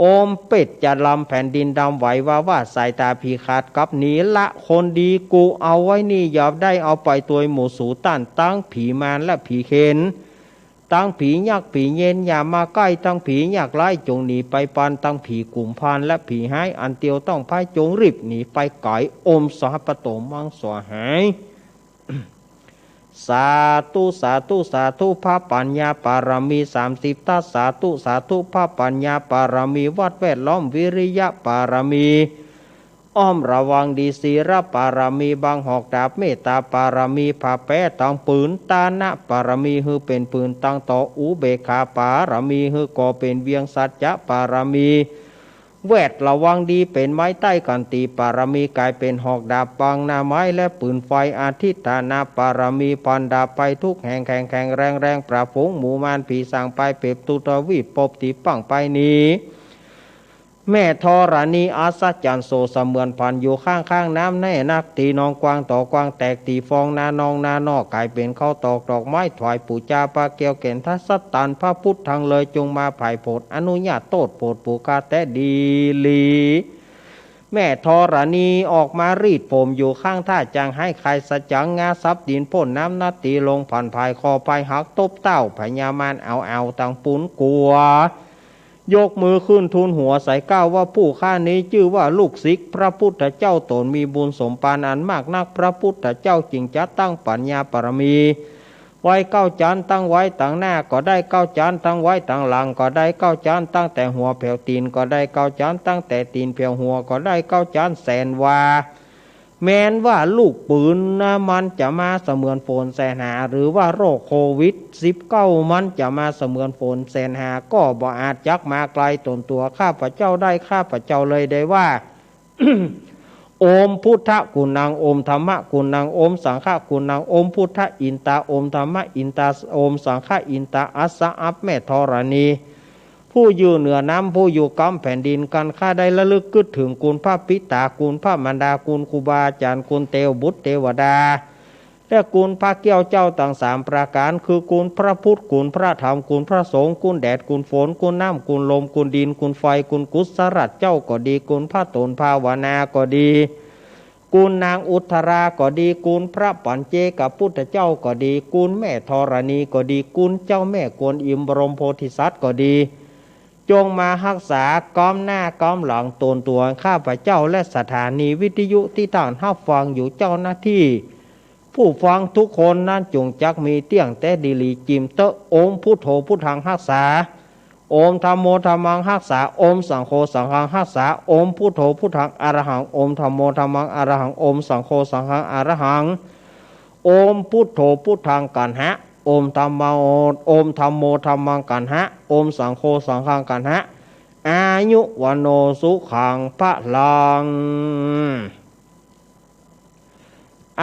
โอมเป็ดจะลำแผ่นดินดำไหวว่าสายตาผีขาดกับหนีละคนดีกูเอาไว้นี่อย่าได้เอาไปตัวหมูสูต้านตั้งผีมารและผีเข็นตั้งผียักษ์ผีเย็นอย่ามาใกล้ตั้งผียักษ์ไล่จงหนีไปปานตั้งผีกลุ่มพานและผีหายอันเตียวต้องพายจงรีบหนีไปไก่โอมสหปโตมังสวหายสาธุสาธุสาธุพระปัญญาปารมี30ทัศสาธุสาธุพระปัญญาปารมีวัดแวดล้อมวิริยะปารมีอ้อมระวังดีศีลปารมีบางหอกดาบเมตตาปารมีผ่าแป้ตังปืนตานะปารมีฮือเป็นปืนตังต่ออุเบกขาปารมีฮือก่อเป็นเวียงสัจจะปารมีแวดระวังดีเป็นไม้ใต้กันตีปารมีกลายเป็นหอกดาบปังหน้าไม้และปืนไฟอาทิตฐานาปารมีพันดาบไปทุกแห่งแข่งแข่งแรงแรงปราบฝูงหมู่มารผีสางไปเปรบตุตวีปบตีปังไปนี้แม่ธรณีอาสัจจันโซเสมือนพันอยู่ข้างน้ำแน่นักตีนองกวางต่อกวางแตกตีฟองนานองนานอกกลายเป็นข้าวตอกดอกไม้ถวายปู่จาปาเกียวเก่นทัศตันพระพุทธทางเลยจงมาไผ่โพดอนุญาตโตดโปรดปู่กาแต่ดีลีแม่ธรณีออกมารีดผมอยู่ข้างท่าจังให้ใครสะจังงาซับดินพ่นน้ำนาตีลงผ่านภายคอไปหักตบเต้าพญามารเอาตังปุนกลัวยกมือขึ้นทูลหัวใส่ก้าวว่าผู้ข้านี้ชื่อว่าลูกศิษย์พระพุทธเจ้าตนมีบุญสมปานอันมากนักพระพุทธเจ้าจึงจะตั้งปัญญาปรมีไว้9 จานตั้งไว้ตั้งหน้าก็ได้9 จานตั้งไว้ตั้งหลังก็ได้9 จานตั้งแต่หัวแผ่วตีนก็ได้9 จานตั้งแต่ตีนแผ่วหัวก็ได้9 จานแสนวาแม้นว่าลูกปืนนะมันจะมาเสมือนฝนแสนหาหรือว่าโรคโควิด19มันจะมาเสมือนฝนแสนหาก็บ่อาจจักมาไกลตนตัวข้าพเจ้าได้ข้าพเจ้าเลยได้ว่า โอมพุทธกุณังโอมธรรมะกุณังโอมสังฆกุณังโอมพุทธอินตาโอมธรรมะอินตาโอมสังฆอินตาอัสสะอัปแม่ธรณีผู้อยู่เหนือน้ำผู้อยู่กำแผ่นดินกันข้าได้ระลึกกึศถึงคุณพระปิตาคุณพระมารดาคุณครูบาอาจารย์คุณเทวบุตรเทวดาและคุณพระเกี้ยวเจ้าต่าง3ประการคือคุณพระพุทธคุณพระธรรมคุณพระสงฆ์คุณแดดคุณฝนคุณน้ำคุณลมคุณดินคุณไฟคุณกุศลเจ้าก็ดีคุณพระตนภาวนาก็ดีกุณนางอุทราก็ดีกุณพระปัญเจกับพุทธเจ้าก็ดีกุณแม่ธรณีก็ดีกุณเจ้าแม่กวนอิมบรมโพธิสัตว์ก็ดีจงมารักษาก้อมหน้าก้อมหลังตนตัวข้าพเจ้าและสถานีวิทยุที่ท่านรับฟังอยู่เจ้าหน้าที่ผู้ฟังทุกคนนั้นจงจักมีเตี้ยงแต่ดีลีจิมเตอโอมพุทโธพุทธังรักษาโอมธัมโมธัมมังรักษาโอมสังโฆสังฆังรักษาโอมพุทโธพุทธังอรหังโอมธัมโมธัมมังอรหังโอมสังโฆสังฆังอรหังโอมพุทโธพุทธังกันหะโอมธัมโมโอมธัมโมธัมมังกันหะโอมสังโฆสังฆังกันหะอายุวโนสุขังพระลัง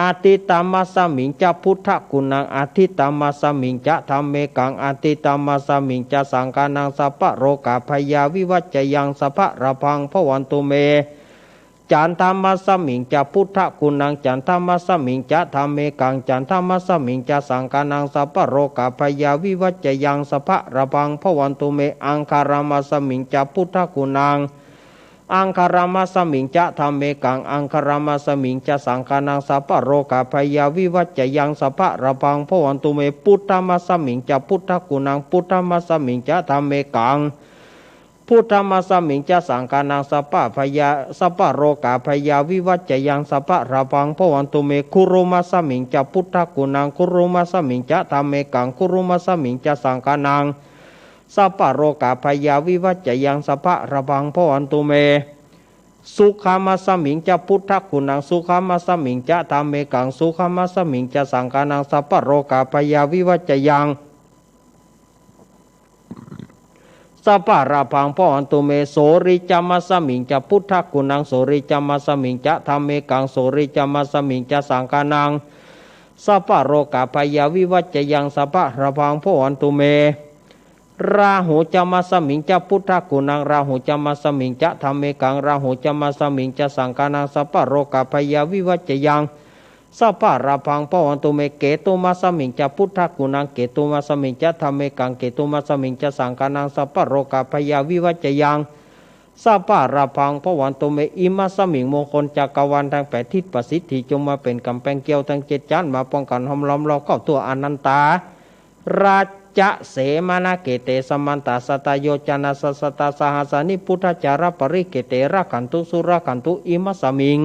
อาทิตามัสสมิงจะพุทธกุณังอาทิตามัสสมิงจะธัมเมกังอาทิตามัสสมิงจะสังฆานังสัพพะโรกาพยาวิวัจจยังสัพพะระพังพวันตุเม จันทามัสสมิงจะพุทธกุณังจันทามัสสมิงจะธรรมเมกังจันทามัสสมิงจะสังฆานังสัพพะโรกาพยาวิวัจจยังสัพพะระพังพวันตุเมอังคารามัสสมิงจะพุทธกุณังอังคารามัสสมิงจะธรรมเมกังอังคารามัสสมิงจะสังฆานังสัพพะโรกาพยาวิวัจจยังสัพพะระพังพวันตุเมพุทธมัสสมิงจะพุทธกุณังพุทธมัสสมิงจะธรรมเมกังพุทธมัสสมิงจะสังฆานังสัพพะพยาสัพพะโรกาพยาวิวัจจยังสัพพะระพังพวันตุเมคุรุมัสสมิงจะพุทธกุณังคุรุมัสสมิงจะธรรมเมกังคุรุมัสสมิงจะสังฆานังสัพพะโรกาพยาวิวัจจยังสัพพะระพังพวันตุเมสุขามัสสมิงจะพุทธกุณังสุขามัสสมิงจะธรรมเมกังสุขามัสสมิงจะสังฆานังสัพพะโรกาพยาวิวัจจยังสัพพะระพังพวันตุเมโสริจามัสสมิงจะพุทธกุณังโสริจามัสสมิงจะธรรมเมกังโสริจามัสสมิงจะสังฆานังสัพพะโรกาพยาวิวัจจยังสัพพะระพังพวันตุเมราหูจามัสสมิงจะพุทธกุณังราหูจามัสสมิงจะธรรมเมกังราหูจามัสสมิงจะสังฆานังสัพพะโรกาพยาวิวัจจยังสัพพะระพังพวันตุเมเกตุมัสสมิงจะพุทธกุณังเกตุมัสสมิงจะธรรมเมกังเกตุมัสสมิงจะสังฆานังสัพพะโรกาพยาวิวัจจยังสัพพะระพังพวันตุเมอิมัสสมิงมงคลจักรวาลทั้ง8ทิศประสิทธิจงมาเป็นกำแพงเกี่ยวทั้ง7ชั้นมาป้องกันห้อมล้อมเราเข้าตัวอนันตาราจะเสมานาเกเตสมันตาสตโยจนะสัสตาสหัสานิพุทธจารปริเกเตระขันตุสุรขันตุอิมัสสมิง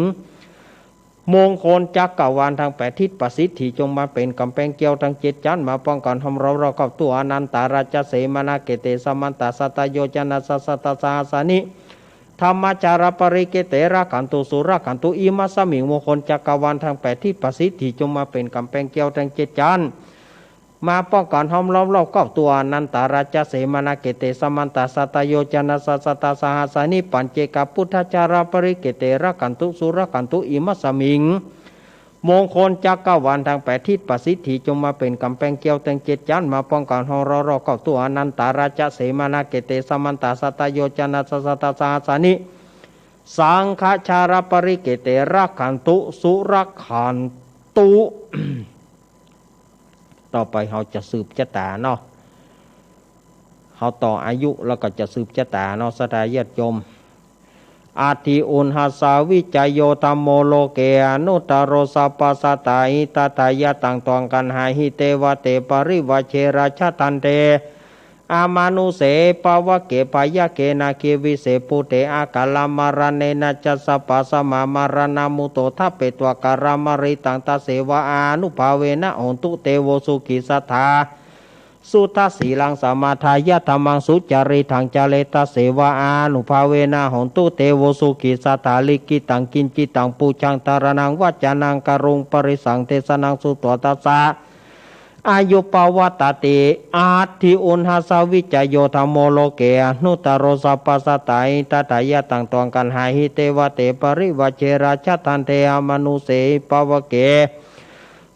มงคลจักรวาลทั้ง8ทิศประสิทธิจงมาเป็นกำแพงเกี่ยวทั้ง7ชั้นมาป้องกันห้อมเราเข้าตัวอนันตาราจะเสมานาเกเตสมันตาสตโยจนะสัสตาสหัสานิธรรมจารปริเกเตระขันตุสุรขันตุอิมัสสมิงมงคลจักรวาลทั้ง8ทิศประสิทธิจงมาเป็นกำแพงเกี่ยวทั้ง7ชั้นมาป้องกันห้อมล้อมรอบครอบตัวอนันตาราชเสมานาเกเตสมันตาสัตโยจนะสัสตาสหัสานิปัญเจกพุทธจารปริเกเตระกันตุสุรกันตุอิมัสสมิงมงคลจักรวาลทาง8ทิศประสิทธิจงมาเป็นกำแพงเกี่ยวทั้ง7ชั้นมาป้องกันห้อมล้อมรอบครอบตัวอนันตาราชเสมานาเกเตสมันตาสัตโยจนะสัสตาสหัสานิสังฆชารปริเกเตระกันตุสุรกันตุ ต่อไปเราจะสืบชะตาเนาะเราต่ออายุแล้วก็จะสืบชะตาเนาะสดาญาติโยมอาทิอุณหาสาวิจโยธรรมโมโลเกอนุตตโรสัพพสัตตาหิตตายะตังตวงกันหาหิเตวะเตปริวเชราชทันเตอามานุเสปวะเกปายะเกนาเกวิเสปุเตอากาลามารเนนะจัสสะปัสสมามารณามุโตทัพเปตวะการามริตังตาเสวะอานุภาเวนะโหนตุเตโวสุขิสัทธาสุทัสสีลังสมาทายะธรรมังสุจาริทังจาเลตาเสวะอานุภาเวนะโหนตุเตโวสุขิสัทธาลิกิตังกินจิตังปูชังตารนังวัจจานังกรุงปริสังเทสนังสุตวตัสสะอายุปวัตติอาทิอุณหาสวิจโยธรรมโมโลเกอนุตตโรสัพพสัตตาหิตตายะตังตวงกันหาหิเตวะเตปริวเชราชทันเทอมนุเสปวะเก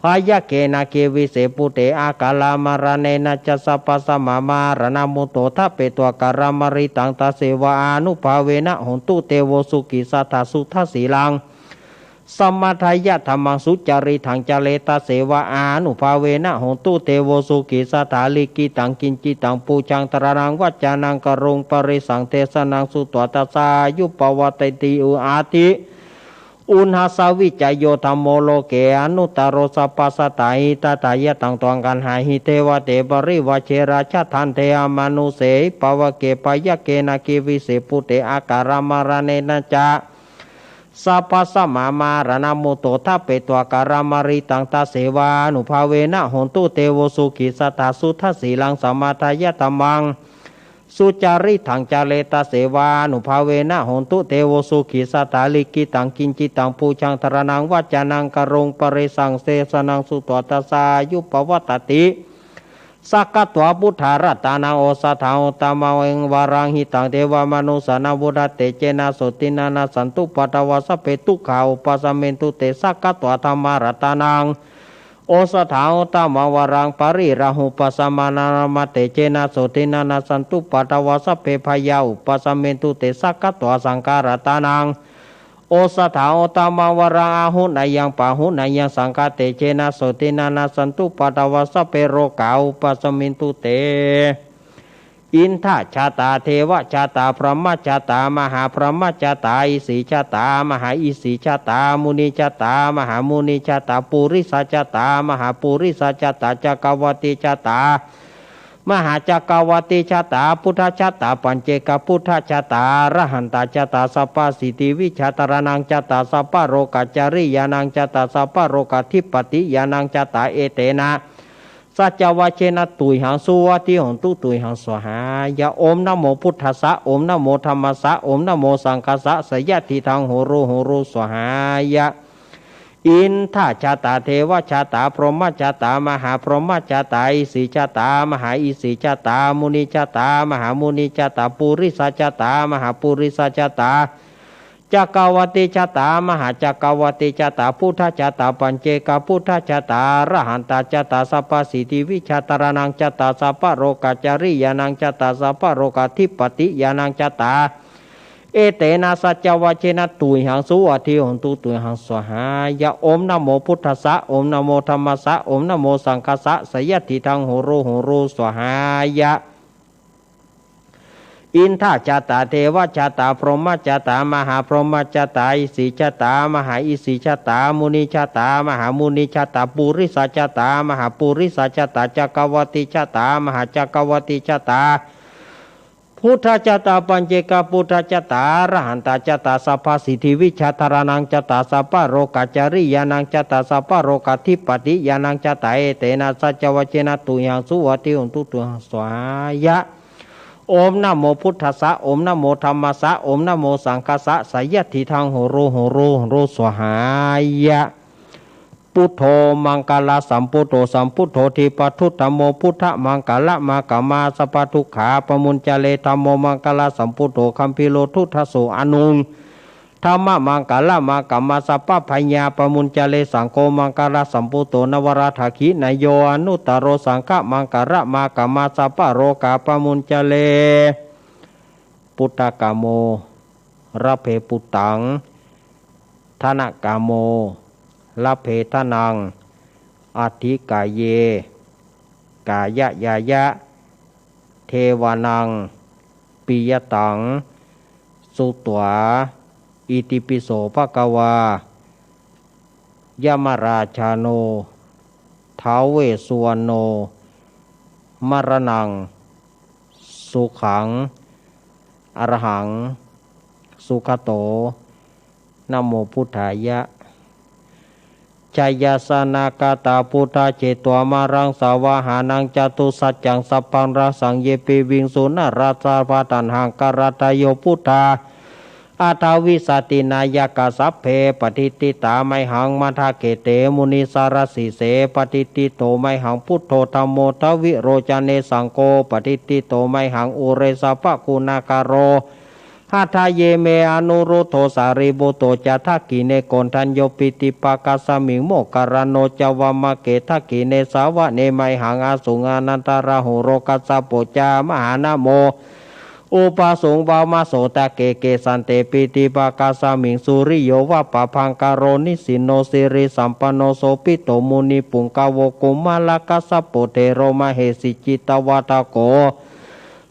พายะเกนาเกวิเสปุเตอากาลามารเนนะจัสสะปัสสมามารณามุโตทัพเปตวะการามริตังตาเสวะอานุภาเวนะโหนตุเตโวสุกิสัทธาสุทัสสีลังสมัทายะธรรมังสุจาริทังจาเลตาเสวะอานุภาเวนะโหนตุเตโวสุกิสัทธาลิกิตังกินจิตังปูชังตระนังวัจจานังกรุงปริสังเทสนังสุตวตัสสายุปวัตติอุอาติอุณหาสวิจโยธรรมโมโลเกอนุตตโรสัพพสัตตาหิตตายะตังตวงกันหาหิเทวะเตปริวเชราชทันเทอมนุเสปวะเกปายะเกนาเกวิเสปุเตอาการามารเนนะจะสัพพสมามารณามุโตทัพเปตวะการามริตังตาเสวานุภาเวนะโหนตุเตโวสุขิสัทธาสุทัสสีลังสมาทายะธรรมังสุจาริทังจาเลตาเสวานุภาเวนะโหนตุเตโวสุขิสัทธาลิกิตังกินจิตังปูชังตระนังวัจจานังกรุงปริสังเสสนังสุตวตัสสายุปวัตติสักกตวะพุทธารัตานาโอสัทธาโอตมะเวงวารังหิตังเทวมนุสานาบุรัตเตเจนะโสตินานาสันตุปัตวะสเปตุขาอุปสัมเมนตุเตสักกตวะธรรมารัตานังโอสัทธาโอตมะวารังปริราหุปสัมมานารมะเตเจนะโสตินานาสันตุปัตวะสเปพยาอุปสัมเมนตุเตสักกตวะสังฆารัตานังโอ สถาโอตามาวราอาหุนายังปาหุนายังสังฆเตเจนะโสตินานาสันตุปตวะสเปโรกาอุปสมินตุเตอินทชาตาเทวชาตาพรหมชาตามหาพรหมชาตาอิสีชาตามหาอิสีชาตามุนีชาตามหามุนีชาตาปุริสชาตามหาปุริสชาตาจักรวติชาตามหาจักรวติชาตาพุทธชาตาปัญเจกพุทธชาตาระหันตชาตาสัพพสิทธิวิชาตระนังชาตาสัพพโรกัจจริยานังชาตาสัพพโรกัทิปติยานังชาตาเอเตนะสัจวะเชนะตุยหังสุวัติหงตุตุยหังสหายะโอมนะโมพุทธัสสะโอมนะโมธัมมัสสะโอมนะโมสังฆัสสะสยะทิทังโหรุสหายะอินทชาตาเทวชาตาพรหมชาตามหาพรหมชาตาอิสีชาตามหาอิสีชาตามุนีชาตามหามุนีชาตาปุริสชาตามหาปุริสชาตาจักรวติชาตามหาจักรวติชาตาพุทธชาตาปัญเจกพุทธชาตาระหันตชาตาสัพพสิทธิวิชาตระนังชาตาสัพพโรกัจจริยานังชาตาสัพพโรกัทิปติยานังชาตาเอเตนะสัจวะเชนะตุยหังสุวัติหงตุตุยหังสหายะโอมนะโมพุทธัสสะโอมนะโมธัมมัสสะโอมนะโมสังฆัสสะสยะทิทังโหรุสหายะอินทชาตาเทวชาตาพรหมชาตามหาพรหมชาตาอิสีชาตามหาอิสีชาตามุนีชาตามหามุนีชาตาปุริสชาตามหาปุริสชาตาจักรวติชาตามหาจักรวติชาตาพุทธชาตาปัญเจกพุทธชาตาระหันตชาตาสัพพสิทธิวิชาตระนังชาตาสัพพโรกัจจริยานังชาตาสัพพโรกัทิปติยานังชาตาเอเตนะสัจวะเชนะตุยังสุวัติหงตุตุหังสหายะโอมนะโมพุทธัสสะโอมนะโมธัมมัสสะโอมนะโมสังฆัสสะสยะทิทังโหรุสหายะพุทโธมังกาลสัมพุทโธสัมพุทโธทิปทุตธโมพุทธมังกาละมากามาสปทุขาปมุญจเลธรรมโมมังกาลสัมพุทโธคัมภิโลทุทโสอนุงธรรมมังกาละมากามาสปพญาปมุญจเลสังโฆมังกาลสัมพุทโธนวราถขินโยอนุตตโรสังฆมังกาละมากามาสปโรกาปมุญจเลพุทธกาโมระเพปุตตังธนกาโมละเพทนังอธิกายเยกายะยายะเทวานังปิยตังสุตวาอิติปิโสภควายมราชาโนท้าวเวสสุวรรณโนมรณังสุขังอรหังสุขโตนะโมพุทธายะชายาสนากาตาพุทธเจตวมารังสาวาหานังจตุสัจจังสัพพังราสังเยปิวิงสุนาราชาภาตันหังการตโยพุทธาอาทาวิสตินายกาสัพเพปฏิติตาไมหังมัทเกเตมุนิสารสีเสปฏิติโตไมหังพุทโธธัมโมทวิโรจเนสังโฆปฏิติโตไมหังอุเรสะปะกุณาคารโรหาทาเยเมอนุรุโธสารีบุโตจะทักกิเนโกนทันโยปิติปากาสมิงโมการโนจวามะเกทักกิเนสาวะเนไมหังอาสุงานันตาราหุโรกัสสะโปจามหานะโมอุปาสงบามาโสตะเกเกสันเตปิติปากาสมิงสุริโยวะปะพังกโรนิสินโนสิริสัมปันโนโสปิโตมุนิปุงกาวกุมาลกัสสะโปเทโรมเหสิจิตวัตโก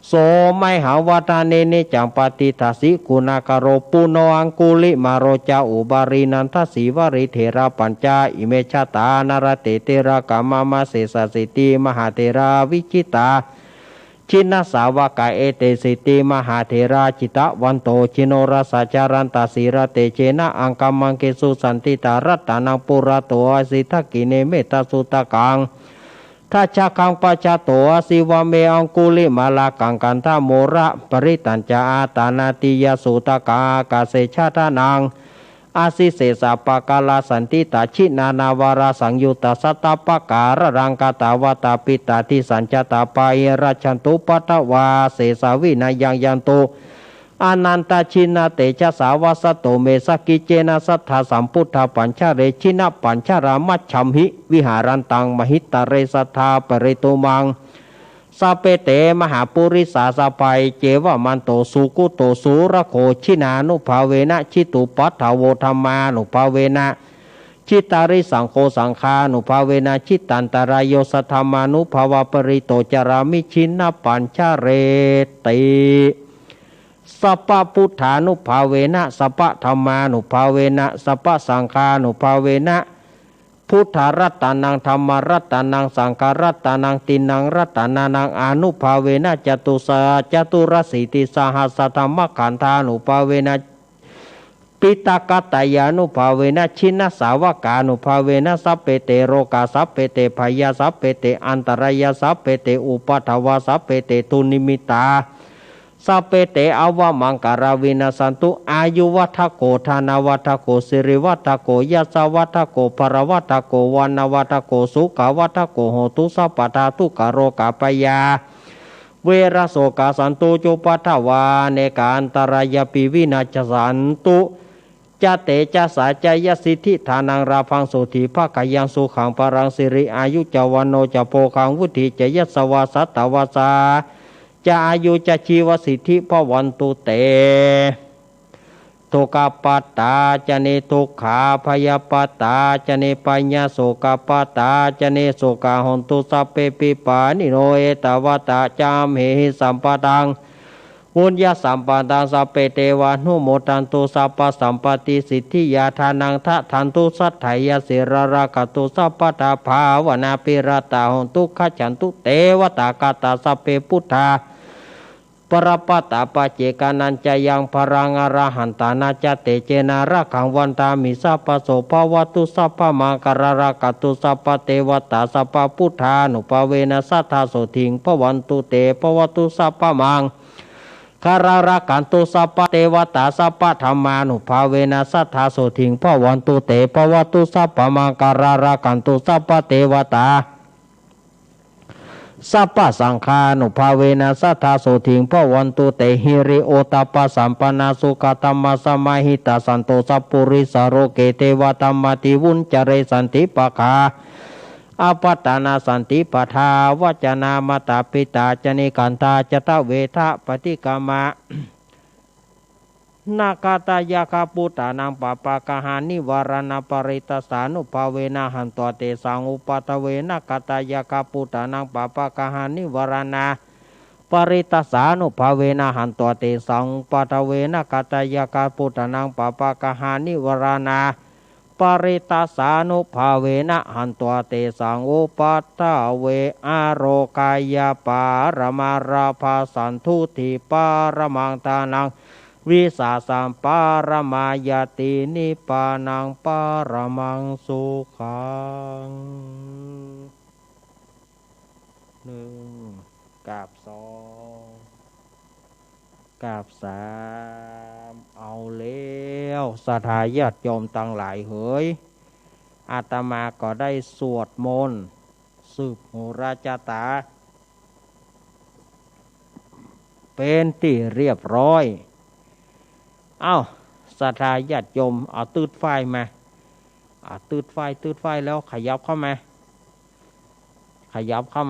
โสไมหาวาตาเนเนจังปฏิทัสสิกุณาคารปุโนอังคุลิมาโรจาอุบารินันทสีวริเถระปัญจาอิเมชาตานารเตเตระกามามาเสสสิติมหาเถราวิจิตาชินสาวกาเอเตสิติมหาเถราจิตะวันโตชิโนราสาจารันตสีระเตเจนะอังกัมมังเกสุสันติตารัตตานังปุระโตอสิทกิเนเมตสุตกังทัชฌังปัจจโตอสิวะเมอังคุลิมาลากังกันทโมระปริตัญจาตานาติยสุตกากาเสชาทานังอาสิเสสะปะกาลาสันติตาชินานาวาราสังยุตตสัตตปะการรังกตาวตาปิตาทิสัญจตาปายราชันตุปัตวาเสสาวินายังยันตุอนันตชินาเตชะสาวสโตเมสกิเจนะสัทธาสัมพุทธปัญชเรชินะปัญชรามัชชัมหิวิหารันตังมหิตเรสัทธาปริตุมัง สัพเพเตมหาปุริสาสะภัยเจวะมันโตสุกุโตสุระโคชินานุภาเวนะชิตุปัฏฐาวธรรมานุภาเวนะชิตาริสังโฆสังฆานุภาเวนะชิตันตรายโยสัทธามานุภาวะปริโตจารามิชินปัญชเรติสัพพพุทธานุภาเวนะสัพพธรรมานุภาเวนะสัพพสังฆานุภาเวนะพุทธรัตตานังธรรมรัตตานังสังฆรัตตานังตินังรัตตานังอนุภาเวนะจตุสาจตุรสิติสหัสธรรมขันธานุภาเวนะปิตากตายานุภาเวนะชินสาวกานุภาเวนะสัพเพเตโรกาสัพเพเตพยาสัพเพเตอันตรายาสัพเพเตอุปัฏฐวาสัพเพเตทุนิมิตาสัพเพเตอวะมังการาวินาสันตุอายุวัฏโกธานวัฏโกสิริวัฏโกยัสสวัฏโกปรวัฏโกวันวัฏโกสุขวัฏโกโหตุสัพพทาทุกโรกาปยาเวรโสกาสันตุจุปัฏฐวาเนกาอันตรายปิวินาศสันตุจะเตจะสาจยสิทธิฐานังราพังสุธีภาคยังสุขังปรังสิริอายุจวันโนจะโพคังวุฒิจะยัสสวาสัตตวาสาจะอายุจะชีวสิทธิพวันตุเตทุกปัตตาจะเนทุกขาพยาปัตตาจะเนปัญญาโสกปัตตาจะเนโสกาหนตุสัพเพปิปานิโนเอตวตาจามเหหิสัมปตังวุญญาสัมปตังสัพเพเทวานุโมทันตุสัพพสัมปติสิทธิยาทานังทะทันตุสัทไถยสิรรากตุสัพพตาภาวนาปิรตาหนตุขจันตุเตวตากตาสัพเพพุทธาปรปัตตาปเจกานันจยังพรังอรหันตานาจเตเจนาระขังวันตามิสัพพโสภวตุสัพพมังการรากตุสัพพเทวตาสัพพพุทธานุภเวนะสัทธาโสทิงพวันตุเตพวตุสัพพมังการรากันตุสัพพเทวตาสัพพธรรมานุภาเวนะสัทธาโสทิงพวันตุเตพวตุสัพพมังการรากันตุสัพพเทวตาสัพพสังฆานุภาเวนะสัทธาโสทิงพวันตุเตหิริโอตปะสัมปนาสุขตัมมะสมาหิตาสันโตสัพปุริสโรเกเทวตัมมติวุญจเรสันติปะคาอปัตตานาสันติปทาวจนามตาปิตาจนิกันตาจตเวทะปฏิกามะนาคาตายาคาปุตตานังปปะกหานิวารณปริตสานุภาเวนะหันตัวเตสังอุปัตเวนะกตายาคาปุตตานังปปะกหานิวารณปริตสานุภาเวนะหันตัวเตสังอุปัตเวนะกตายาคาปุตตานังปปะกหานิวารณปริตสานุภาเวนะหันตัวเตสังอุปัตเวอโรกายาปารมาราภาสันทุติปารมังตานังวิสาสัมปารมายตินิปานังปารมังสุขังหนึ่งกาบสองกาบสามเอาแล้วสถาญาติโยมตั้งหลายเฮ้ยอาตมาก็ได้สวดมนต์สืบโหราจาตาเป็นที่เรียบร้อยเอ้าศรัทธาญาติโยมเอาตืดไฟมาตืดไฟแล้วขยับเข้าม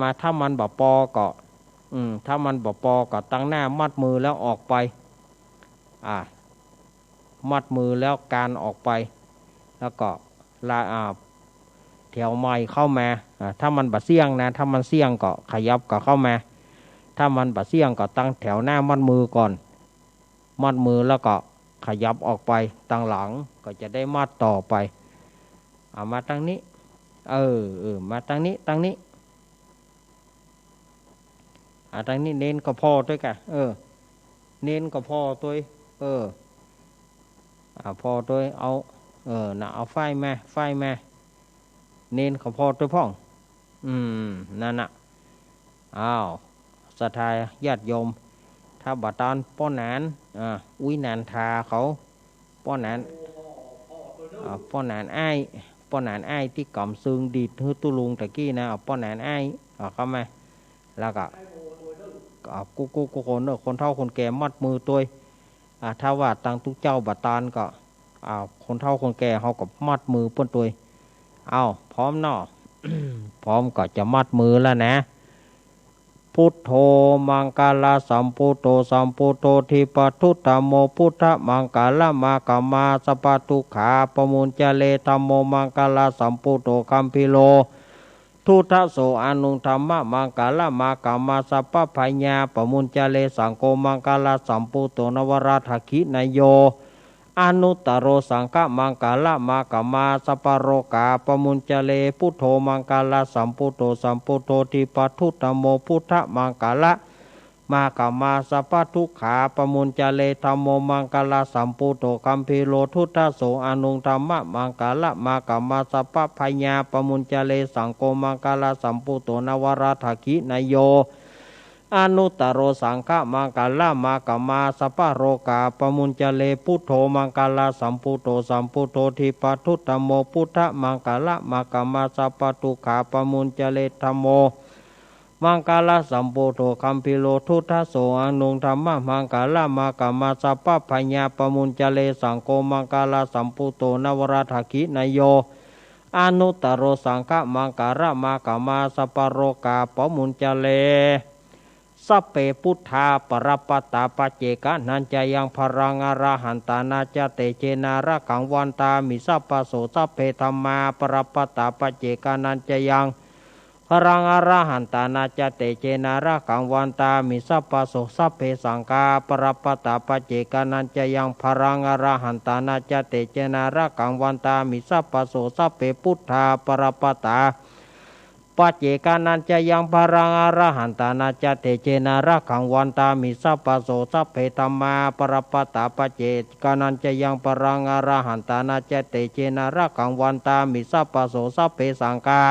าถ้ามันบ่ปอก็ถ้ามันบ่ปอก็ตั้งหน้ามัดมือแล้วออกไปมัดมือแล้วการออกไปแล้วก็แถวไม้เข้ามาถ้ามันบ่เสี่ยงนะถ้ามันเสี่ยงก็ขยับก็เข้ามาถ้ามันบ่เสี่ยงก็ตั้งแถวหน้ามัดมือก่อนมัดมือแล้วก็ขยับออกไปตั้งหลังก็จะได้มัดต่อไปเอามาตั้งนี้มาตั้งนี้ตั้งนี้เน้นก็พอด้วยกันเน้นก็พอตัวพอตัวเอาเอาไฟมาเน้นก็พอตัวพ่องนั่นน่ะอ้าวศรัทธาญาติโยมถ้าบัดตอนป้อนนานอุ้ยนานทาเขาป้อนนานอ้ายที่กำซึงดีดฮือตุลุงตะกี้นะป้อนนานอ้ายเข้ามาแล้วก็กูคนเฒ่าคนแก่มัดมือตัวถ้าว่าตังทุกเจ้าบัดตอนก็คนเฒ่าคนแก่เขาก็มัดมือป้นตัวพร้อมเนาะ พร้อมก็จะมัดมือแล้วนะ พุทโธมังกาลสัมพุทโธสัมพุทโธทิปทุตธโมพุทธมังกาลมากามาสปทุขาปมุญจเลธรรมโมมังกาลสัมพุทโธคัมพิโลทุทโสอนุธรรมะมังกาลมากามาสัพพะญาปมุญจเลสังโฆมังกาลสัมพุทโธนวราถคินายโยอนุตตโรสังฆมังกาลมากามาสัพพโรกาปมุญจเลพุทโธมังกาลสัมพุทโธสัมพุทโธทิปทุตโมพุทธมังกาลมากามาสัพพทุกขาปมุญจเลธรรมโมมังกาลสัมพุทโธคัมภีโลทุตโสอนุธรรมะมังกาลมากามาสัพพะญาปมุญจเลสังโฆมังกาลสัมพุทโธนวราถคินายโยอนุตตโรสังฆมังกาลมากามาสัพพโรกาปมุญจเลพุทโธมังกาลสัมพุทโธสัมพุทโธทิปทุตโมพุทธมังกาลมากามาสัพพทุกขาปมุญจเลธรรมโมมังกาลสัมพุทโธคัมภีโลทุทโสอนุธรรมะมังกาลมากามาสัพพะญาปมุญจเลสังโฆมังกาลสัมพุทโธนวราถคินายโยอนุตตโรสังฆมังกาลมากามาสัพพโรกาปมุญจเลสัพเพพุทธาปรปัตตาปัจเจกนันจยังพรังอรหันตานาจเตเจนาระกังวันตามิสัพพโสสัพเพธัมมาปรปัตตาปัจเจกนันจยังพรังอรหันตานาจเตเจนาระกังวันตามิสัพพโสสัพเพสังฆาปรปัตตาปัจเจกนันจยังพรังอรหันตานาจเตเจนาระกังวันตามิสัพพโสสัพเพพุทธาปรปัตตาปัจเจกานันจะยังพรังอรหันตานาจเตเจนาระขังวันตามิสัพพโสสัพเพธัมมาปรปัตตาปัจเจกานันจะยังพรังอรหันตานาจเตเจนาระขังวันตามิสัพพโสสัพเพสังฆา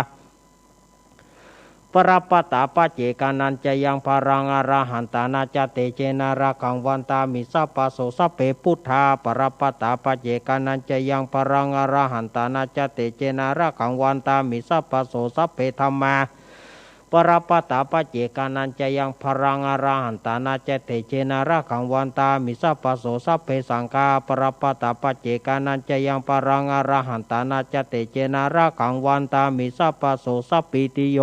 ปรปัตตาปัจเจกานันจะยังพรังอรหันตานาจเตเจนาระขังวันตามิสัพพโสสัพเพพุทธาปรปัตตาปัจเจกานันจะยังพรังอรหันตานาจเตเจนาระขังวันตามิสัพพโสสัพเพธัมมาปรปัตตาปัจเจกานันจะยังพรังอรหันตานาจเตเจนาระขังวันตามิสัพพโสสัพเพสังฆาปรปัตตาปัจเจกานันจะยังพรังอรหันตานาจเตเจนาระขังวันตามิสัพพโสสัพปิติโย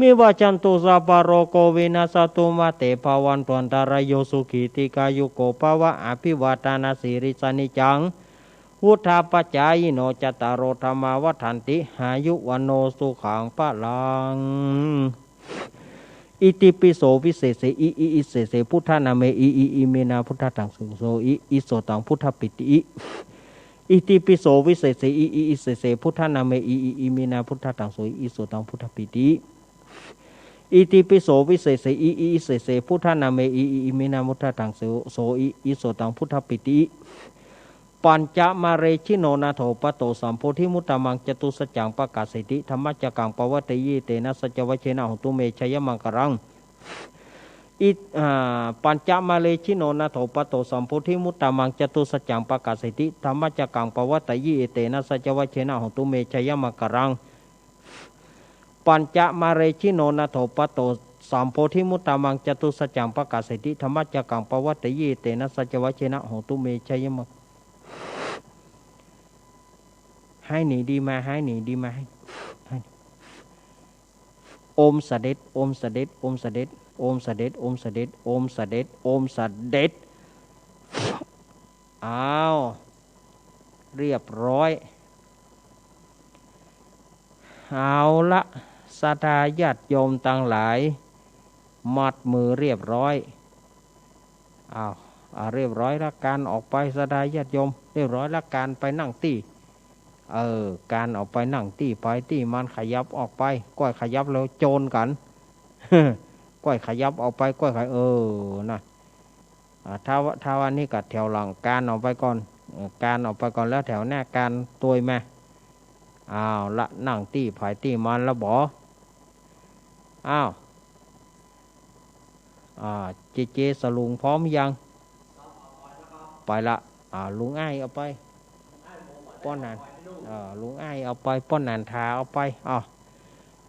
มิวาจันตุสัพพโรโควินาสตุมาเตภวันตวันตารโยสุขีติกายุโกภวะอภิวาทานาสิริสนิจังวุธาปัจจายโนจตารโรธรรมาวัฏันติหายุวันโนสุขังพะลังอิติปิโสวิเศษอิเสเสพุทธนาเมอิเมนาพุทธตังสุโสอิโสตังพุทธปิติอิติปิโสวิเศษอิเสเสพุทธนาเมอิเมนาพุทธตังสุอิโสตังพุทธปิติอิติปิโสวิเศษอิเสเสพุทธนาเมอิเมนาพุทธตังสุโสอิโสตังพุทธปิติปัญจมาเรชิโนนาโถปโตสัมโพธิมุตตมังจตุสัจจังปะกาสิติธรรมจักกังปวัตติเตนะสัจวัชเชนะหุตุเมชยมังกรังปัญจมาเรชิโนนาโถปโตสัมโพธิมุตตมังจตุสัจจังปะกาสิติธรรมจักกังปวัตติเตนะสัจวัชเชนะหุตุเมชยมังกรังปัญจมาเรชิโนนาโถปโตสัมโพธิมุตตมังจตุสัจจังปะกาสิติธรรมจักกังปวัตติเตนะสัจวัชเชนะหุตุเมชยมังให้หนีดีมาให้หนีดีมาให้โอมสเด็จโอมสเด็จโอมสเด็จโอมสเด็จโอมสเด็จโอมสเด็จโอมสเด็จอ้าวเรียบร้อยเอาละศรัทธาญาติโยมทั้งหลายมัดมือเรียบร้อยเรียบร้อยแล้วการออกไปศรัทธาญาติโยมเรียบร้อยแล้วการไปนั่งตี้การออกไปนั่งตี้ไปตี้มันขยับออกไปก้อยขยับแล้วโจรกันก้อยขยับออกไปก้อยขยับนะถ้าวันนี้กัดแถวหลังการออกไปก่อนการออกไปก่อนแล้วแถวหน้าการตัวแม่ละนั่งตี้ไปตี้มันแล้วบ่เจสลุงพร้อมยังไปละลุงอ้ายเอาไปป้อนนานลุงอ้ายเอาไปป้อนนานทาเอาไป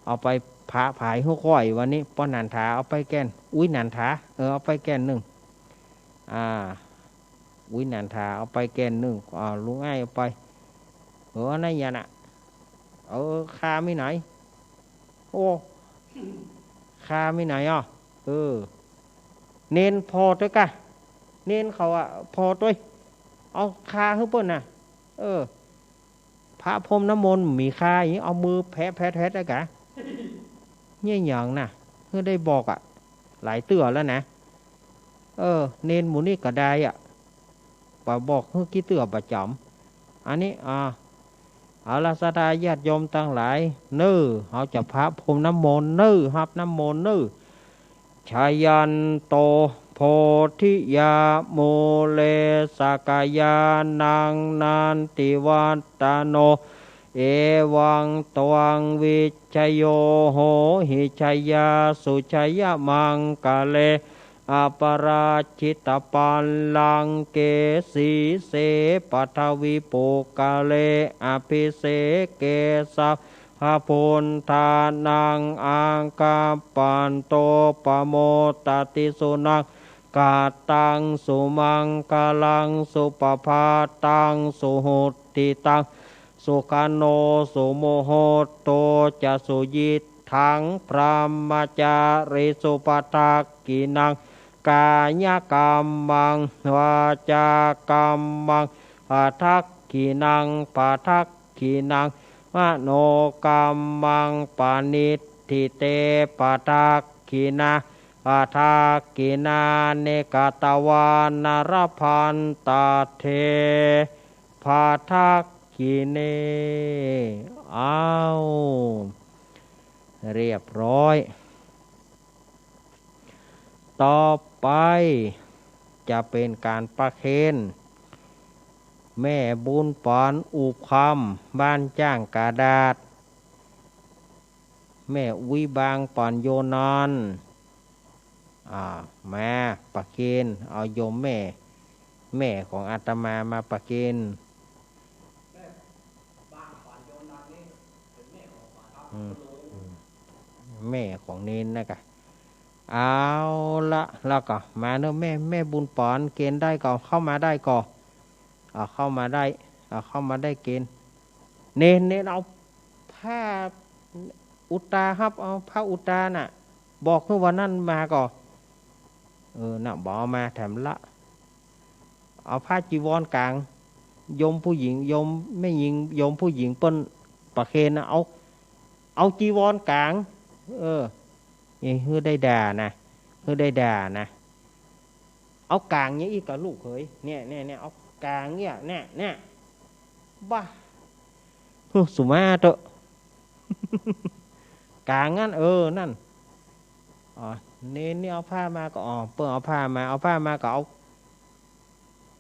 เอาไปผาผายหัวค่อยวันนี้ป้อนนานทาเอาไปแก่นอุ้ยนานทาเอาไปแก่นหนึ่งอุ้ยนานทาเอาไปแก่นหนึ่งลุงอ้ายเอาไปนั่นยันคาไม่ไหนโอ้ค คาไม่ไหนอ่ะเน้นพอด้วยกะเน้นเขาอ่ะพอด้วยเอาคาให้เปิ้นน่ะพระพรหมน้ำมนต์มีคาอย่างนี้เอามือแผลได้กะเนี่ยอย่างน่ะเพื่อได้บอกอ่ะหลายเตือแล้วนะเน้นหมูนี่ก็ได้อ่ะป่าบอกเพื่อกี่เตือประจำอันนี้เอาละสดาญาติโยมตั้งหลายเขาจะพระพรหมน้ำมนต์ฮับน้ำมนต์ชายันโตโพธิยาโมเลสกายานังนันติวัตตโนเอวังตวังวิชโยโหหิชยาสุชยมังกะเลอปราชิตปัลลังเกสีเสปัทวิปุกะเลอภิเสเกสัพพะพุนทานังอังคาปันโตปโมตติสุนังกาตังสุมังกาลังสุปภาตังสุหุติตังสุขันโนสุโมโหโตจะสุยิทังพรหมจาริสุปทักกินังกายกรรมังวาจากรรมังปัทักขินังปัทักขินังมโนกรรมังปานิทิเตปัทักขินาปัทักขินาเนกตวานารพันตาเทปัทักขิเนเรียบร้อยต่อไปจะเป็นการประเคนแม่บุญปอนอุบคำบ้านจ้างกาดาษแม่วิบางปอนโยนอนมาประเคนเอาโยมแม่ของอาตมาประเคนแม่ของเนนนะกะเอาละแล้วก็มาเนอะแม่บุญปอนเกณฑ์ได้ก่อเข้ามาได้ก่อเข้ามาได้เกณฑ์เนนเอาผ้าอุตาครับเอาผ้าอุตาน่ะบอกเมื่อวันนั้นมาก่อน่ะบอกมาแถมละเอาผ้าจีวรกลางโยมผู้หญิงโยมไม่หญิงโยมผู้หญิงเปิ้นประเคนนะเอาจีวรกลางนี่ฮือได้ด่านะเอากลางเนี้ยอีกกับลูกเขยเนี่ยเอากลางเนี่ยเนี่ยบ้าสุมาเตอะกลางงั้นนั่นเน้นนี่เอาผ้ามาก็เปิ้งเอาผ้ามาก็เ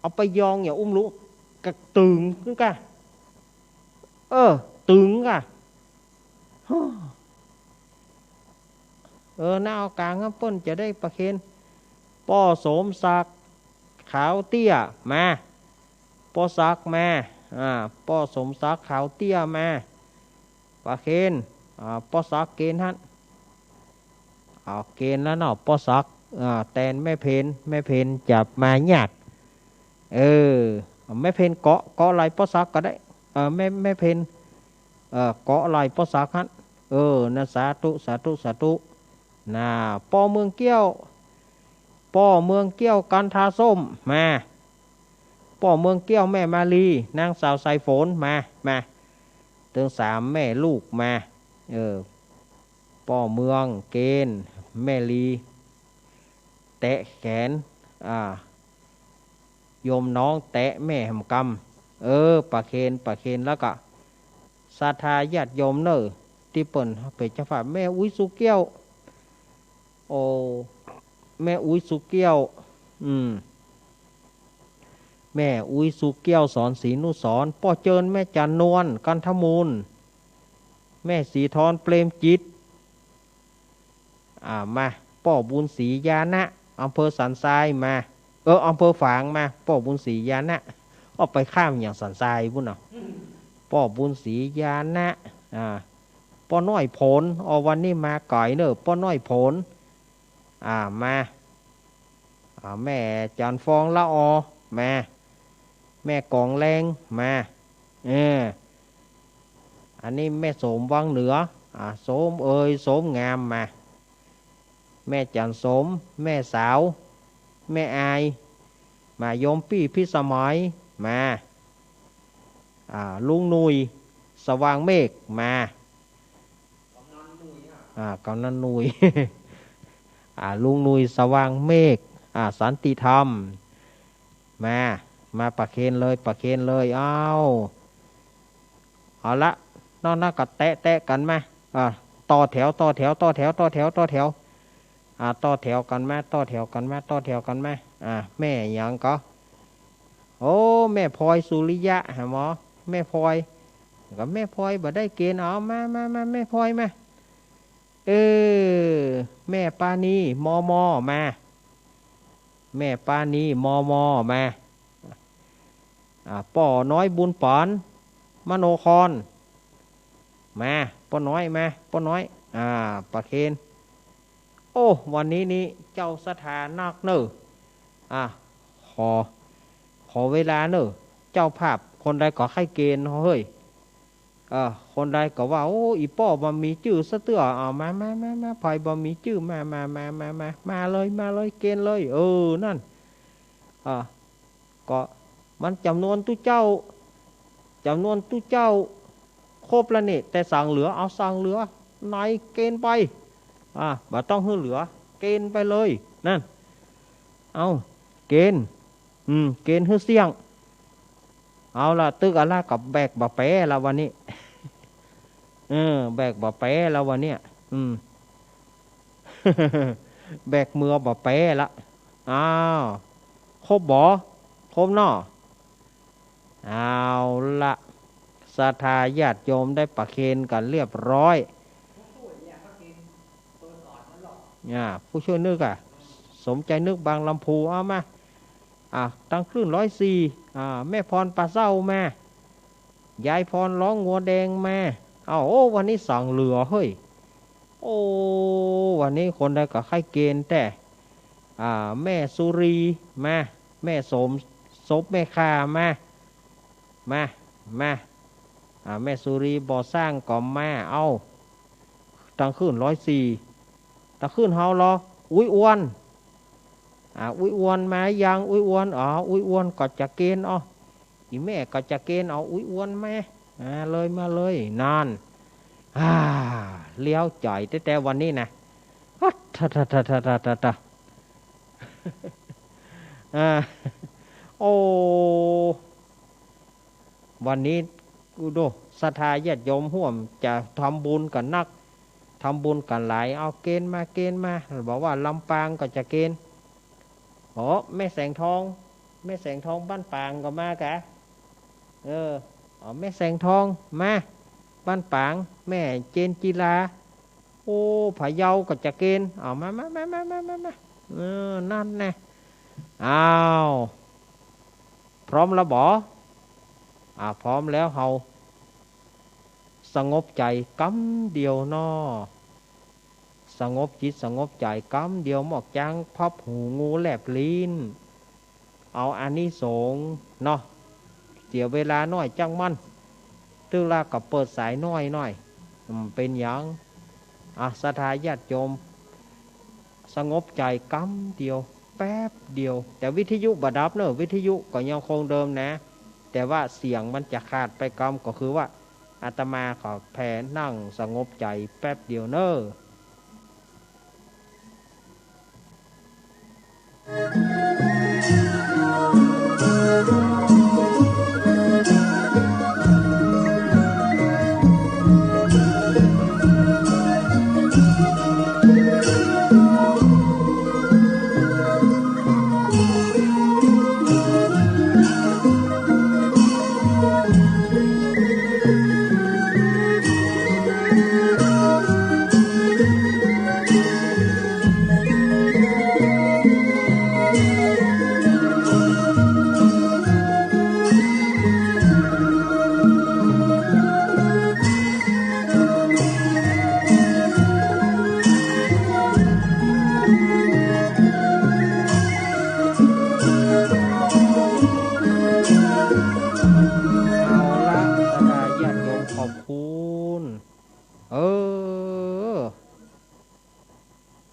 อาไปยองอย่าอุ้มลูกกระตึงขึ้นกะตึงกะน่าเอากลางครับเปิ้นจะได้ประเคนป้อโสมศักดิ์ขาวเตี้ยมาป้อศักดิ์มาป้อสมศักดิ์ขาวเตี้ยมาประเคนป้อศักดิ์เกณฑ์ท่านเกณฑ์แล้วเนาะป้อศักดิ์แตนแม่เพนจับมาหยาดแม่เพนเกาะไหลป้อศักดิ์ก็ได้แม่เพนเกาะไหลป้อศักดิ์ท่านนะสาธุน่ะป้อเมืองเกี้ยวกันทาส้มมาป้อเมืองเกี้ยวแม่มาลีนางสาวไซฝนมาถึง3แม่ลูกมาป้อเมืองเกณฑ์แม่ลีแตะแขนโยมน้องแตะแม่หำกำประเคนแล้วก็ศรัทธาญาติโยมที่เปิ่นเป็นเจ้าฝาแม่อุ้ยสุเกี้ยวแม่อุ้ยสุเกี้ยวแม่อุ้ยสุเกี้ยวสอนศรีนุสรป้อเจิญแม่จันนวลกันทมูลแม่สีทรเปรมจิตมาป้อบุญศรียานะอำเภอสันทรายมาอำเภอฝางมาป้อบุญศรียานะออกไปข้ามอย่างสันทรายพุ่นเนาะป้อบุญศรียานะป้อน้อยผลวันนี้มาก่อยป้อน้อยผลมาแม่จันฟองละมาแม่กองแรงมาอันนี้แม่โสมวังเหนือโสมโสมงามมา แม่จันสมแม่สาวแม่อายมาโยมปี้พิสมัยมาลุงนุยสว่างเมฆมากำนันนุย ลุงนุยสว่างเมฆสันติธรรมมาประเคนเลยประเคนเลยเอาละนอกนั้นก็แตะกันมาต่อแถวต่อแถวต่อแถวต่อแถวต่อแถวต่อแถวกันมาต่อแถวกันมาต่อแถวกันมาแม่ยังก็โอ้แม่พลอยสุริยะหมอแม่พลอยก็แม่พลอยบ่ได้เกณฑ์เอามาแม่พลอยมาแม่ปานีมอมาแม่ปานีมอมาป่อน้อยบุญปอนมโนครมาป่อน้อยมาป่อน้อยประเคนโอ้วันนี้นี่เจ้าสถานักเนอขอเวลาเนอเจ้าภาพคนใดก็ให้เกณฑ์เฮ้ยคนใดก็ว่าโอ้อีป้อบะมีชื่อซะเตื้อมาไผบะมีชื่อมาเลยเกณฑ์เลยนั่นก็มันจำนวนตู้เจ้าครบแล้วนี่แต่สั่งเหลือเอาสั่งเหลือนายเกณฑ์ไปบ่ต้องให้เหลือเกณฑ์ไปเลยนั่นเอาเกณฑ์เกณฑ์ให้เสี่ยงเอาละตึกอะไรกับแบกบะแปะละวันนี้แบกบะแปะละวันเนี้ยแบกมือบะแปะละครบบ่ครบเนาะเอาละศรัทธาญาติโยมได้ประเคนกันเรียบร้อยผู้ช่วยนึกสมใจนึกบางลำพูเอามาตั้งคลื่น104แม่พรปลาเศร้ามายายพรร้องงัวแดงมาโอ้วันนี้สั่งเหลือเฮ้ยโอ้วันนี้คนใดก็ให้เกณฑ์แต่แม่สุรีมาแม่สมแม่คามาแม่สุรีบ่อสร้างก่อมาเอาตั้งคลื่น104ตั้งคลื่นเฮารออุ้ยอ้วนอุ้ยอ้วนมายังอุ้ยอ้วนอุ้ยอ้วนก็จะเกณฑ์อีแม่ก็จะเกณฑ์อุ้ยอ้วนแม่เลยมาเลยนานเลี้ยวจ่อยแต่วันนี้นะทโอ้วันนี้กูดูศรัทธาญาติโยมห่วมจะทำบุญกันนักทำบุญกันหลายเอาเกณฑ์มาบอกว่าลำปางก็จะเกณฑ์แม่แสงทองบ้านปางก็มากะแม่แสงทองมาบ้านปางแม่เจนจีลาโอ้ผาเยาก็จะเกณฑ์มานั่นแน่พร้อมแล้วบ่พร้อมแล้วเฮาสงบใจกำเดียวนอสงบจิตสงบใจกำเดียวหมอกจังพับหูงูแลบลิ้นเอาอานิสงส์เนาะเสียเวลาน้อยจังมันตึกลากับเปิดสายน้อยเป็นอย่างศรัทธาญาติโยมสงบใจกำเดียวแป๊บเดียวแต่วิทยุบดับเนอะวิทยุก็ยังคงเดิมนะแต่ว่าเสียงมันจะขาดไปกำก็คือว่าอาตมาขอแผ่นั่งสงบใจแป๊บเดียวเนอะ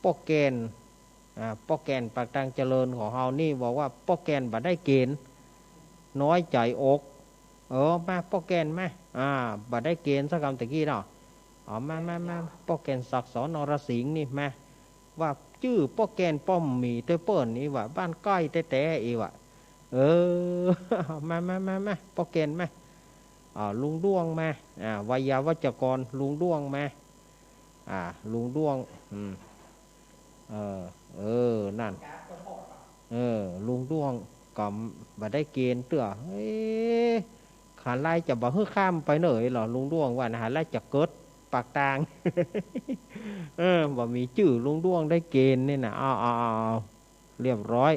ป้อแกนป้อแกนปากตังเจริญของเฮานี่บอกว่าป้อแกนบ่ได้เกณฑ์น้อยใจอกมาป้อแกนมาบ่ได้เกณฑ์สักคำตะกี้เนาะมาป้อแกนศักดิ์สอนนรสิงห์นี่มาว่าชื่อป้อแกนป้อมมีเต้เปิ้นนี่ว่าบ้านใกล้แต่อีว่ะมาป้อแกนมาลุงด้วงมาวิยาวัจกรลุงด้วงมาลุงด้วงนั่นลุงด้วงก็บ่ได้เกณฑ์เตื้อขันไล่จะบ่ฮื้อข้ามไปเหนื่อยหรอลุงด้วงว่าหันไล่จะเกิดปากตางบ่มีชื่อลุงด้วงได้เกณฑ์นี่นะเรียบร้อย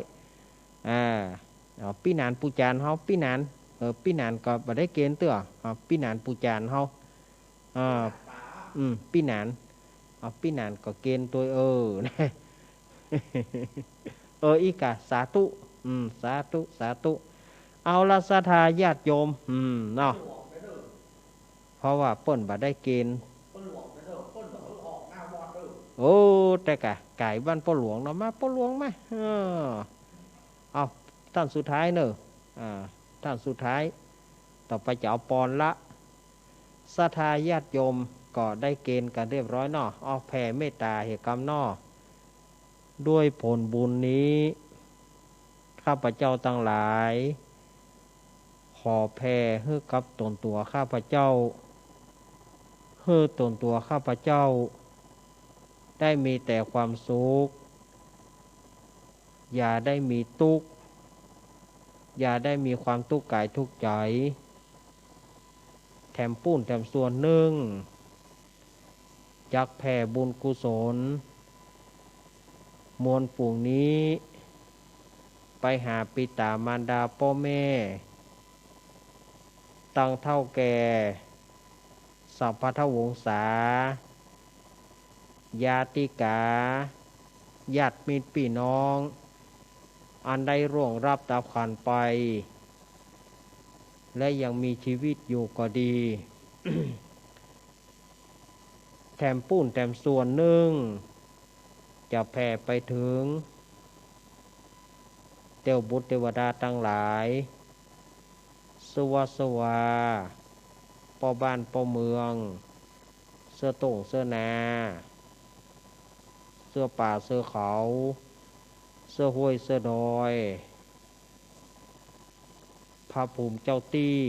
พี่นานปูจานเฮาพี่นานก็บ่ได้เกณฑ์เตื้อพี่นานปูจานเฮาพี่นานก็เกณฑ์ตัวอีกะสาธุสาธุเอาละศรัทธาญาติโยมเนาะเพราะว่าเปิ้นบ่ได้เกณฑ์แต่กะไก่บ้านพ่อหลวงเนาะมาพ่อหลวงมาเอาท่านสุดท้ายเนอะท่านสุดท้ายต่อไปจะเอาปอนละศรัทธาญาติโยมก็ได้เกณฑ์กันเรียบร้อยเนาะแผ่เมตตาเหตุกรรมเนาะด้วยผลบุญนี้ข้าพเจ้าทั้งหลายขอแผ่ให้กับตนตัวข้าพเจ้าให้ตนตัวข้าพเจ้าได้มีแต่ความสุขอย่าได้มีทุกข์อย่าได้มีความทุกข์กายทุกข์ใจแถมปุ้นแถมส่วนหนึ่งจักแผ่บุญกุศลมวลปู่นี้ไปหาปิตามารดาพ่อแม่ตั้งเท่าแก่สัพพทวงศาญาติกาญาติมิตรพี่น้องอันได้ร่วงรับตาขันไปและยังมีชีวิตอยู่ก็ดี แถมปุ้นแถมส่วนหนึ่งจะแผ่ไปถึงเทวบุตรเทวดาทั้งหลายสวาพ่อบ้านพ่อเมืองเสื้อต่งเสื้อนาเสื้อป่าเสื้อเขาเสื้อห้วยเสื้อดอยพระภูมิเจ้าตี้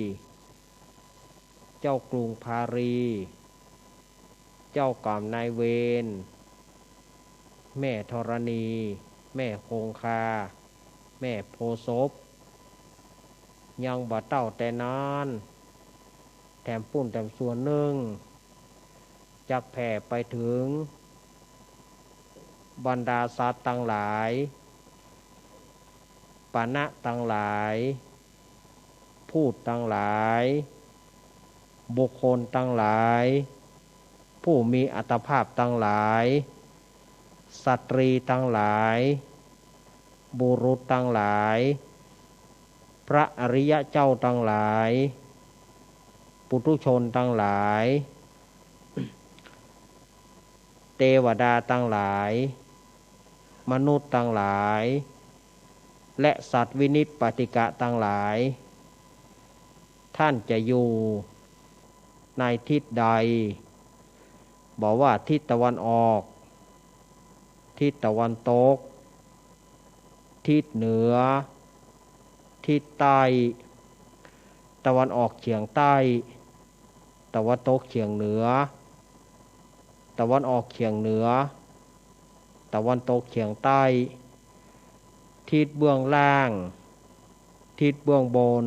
เจ้ากรุงพารีเจ้ากรรมนายเวรแม่ธรณีแม่คงคาแม่โพศพยังบ่เต้าแต่นานแถมปุ้นแถมส่วนหนึ่งจักแผ่ไปถึงบรรดาสัตว์ทั้งหลายปานะทั้งหลายพูดทั้งหลายบุคคลทั้งหลายผู้มีอัตภาพทั้งหลายสตรีทั้งหลายบุรุษทั้งหลายพระอริยเจ้าทั้งหลายปุถุชนทั้งหลายเทวดาทั้งหลายมนุษย์ทั้งหลายและสัตว์วินิจปฏิกะทั้งหลายท่านจะอยู่ในทิศใดบอกว่าทิศตะวันออกทิศตะวันตกทิศเหนือทิศใต้ตะวันออกเฉียงใต้ตะวันตกเฉียงเหนือตะวันออกเฉียงเหนือตะวันตกเฉียงใต้ทิศเบื้องล่างทิศเบื้องบน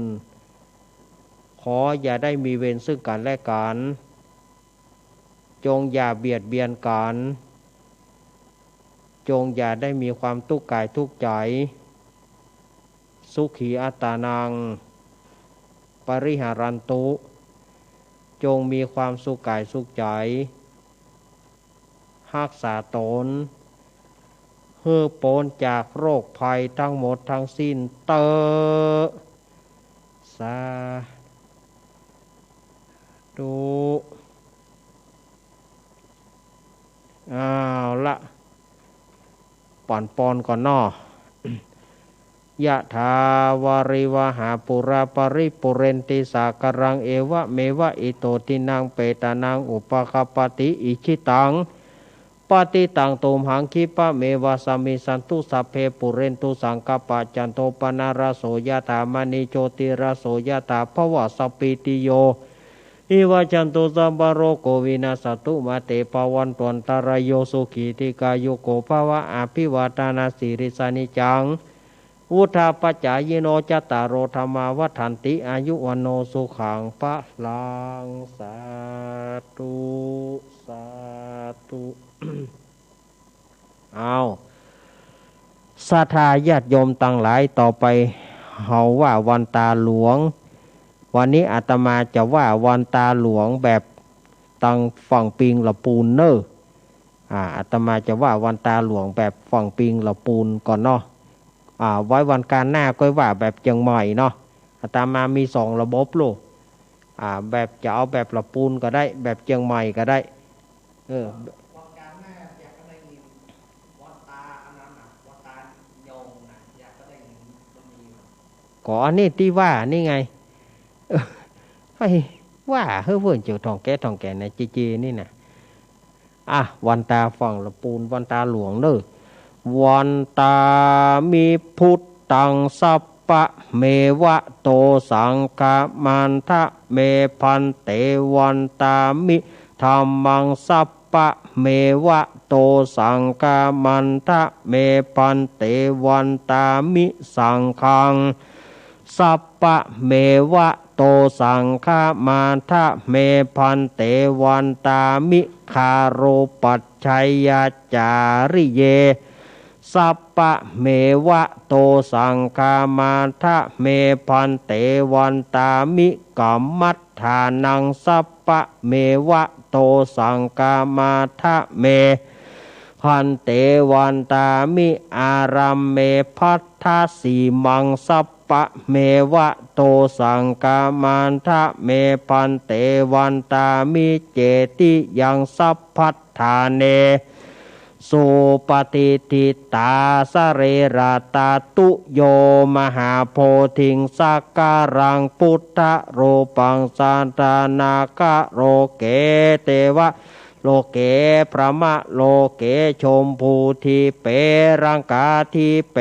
ขออย่าได้มีเวรซึ่งกันและกันจงอย่าเบียดเบียนกันจงอย่าได้มีความทุกข์กายทุกข์ใจสุขีอัตตานังปริหารันตุจงมีความสุขกายสุขใจรักษาตนเพื่อพ้นจากโรคภัยทั้งหมดทั้งสิ้นเตอสาธุเอาละ ป่อนปอนก่อนนอยะถาวาริวหาปุราปริปุเรนติสากรังเอวะเมวะอิโตตินังเปตานังอุปคปติอิชิตังปฏิตังตุมหังคิปะเมวะสมิสันตุสัพเพปุเรนตุสังกปะจันโทปนาราโสยะถามณีโชติราโสยะถาภวะสปิติโยอิวะจันตุสัมปโรโกวินาสตุมาเตปวันตวันตารโยสุขีติกายุโกภวะอภิวาทานาสิริสานิจังวุธาปัจจายโนจตารโอธรรมาวัฏันติอายุวันโนสุขังพะลังสาธุสาธุเอาศรัทธาญาติโยมต่างหลายต่อไปเฮาว่าวันตาหลวงวันนี้อาตมาจะว่าวันตาหลวงแบบตังฝั่งปิงละปูนเนออาตมาจะว่าวันตาหลวงแบบฝั่งปิงละปูนก่อนเนาะไว้วันการหน้าก็ว่าแบบเชียงใหม่เนาะอาตมามี2ระบบลูกแบบจะเอาแบบละปูนก็ได้แบบเชียงใหม่ก็ได้วันการหน้าอยากก็ได้ยินวันตาอันนั้นน่ะวันตาโยงน่ะอยากก็ได้ยินมันมีก่อนนี่ที่ว่านี่ไงไปว่าเฮ้ยเพื่อนเจียวทองแก่ในจีนี่นะวันตาฝั่งละปูนวันตาหลวงเนอวันตามีพุทธังสัพปะเมวะโตสังฆมันทะเมพันเตวันตามิธรรมังสัพปะเมวะโตสังฆมันทะเมพันเตวันตามิสังฆังสัพปะเมวะโตสังฆมันทะเมพันเตวันตามิคาโรปัจฉัยยาจาริเยสัพปะเมวะโตสังฆามาทะเมพันเตวันตามิกัมมัฏฐานังสัพปะเมวะโตสังฆามาทะเมพันเตวันตามิอารัมเมพัทธสีมังสัพปะเมวะโตสังฆามาทะเมพันเตวันตามิเจติยังสัพพัทธาเนสุปฏิทิตาสเรราตาตุโยมหาโพธิงสักการังพุทธโรปังสานตานาคโรเกเตวะโลเกพระมะโลเกชมพูทีเปรังกาทีเป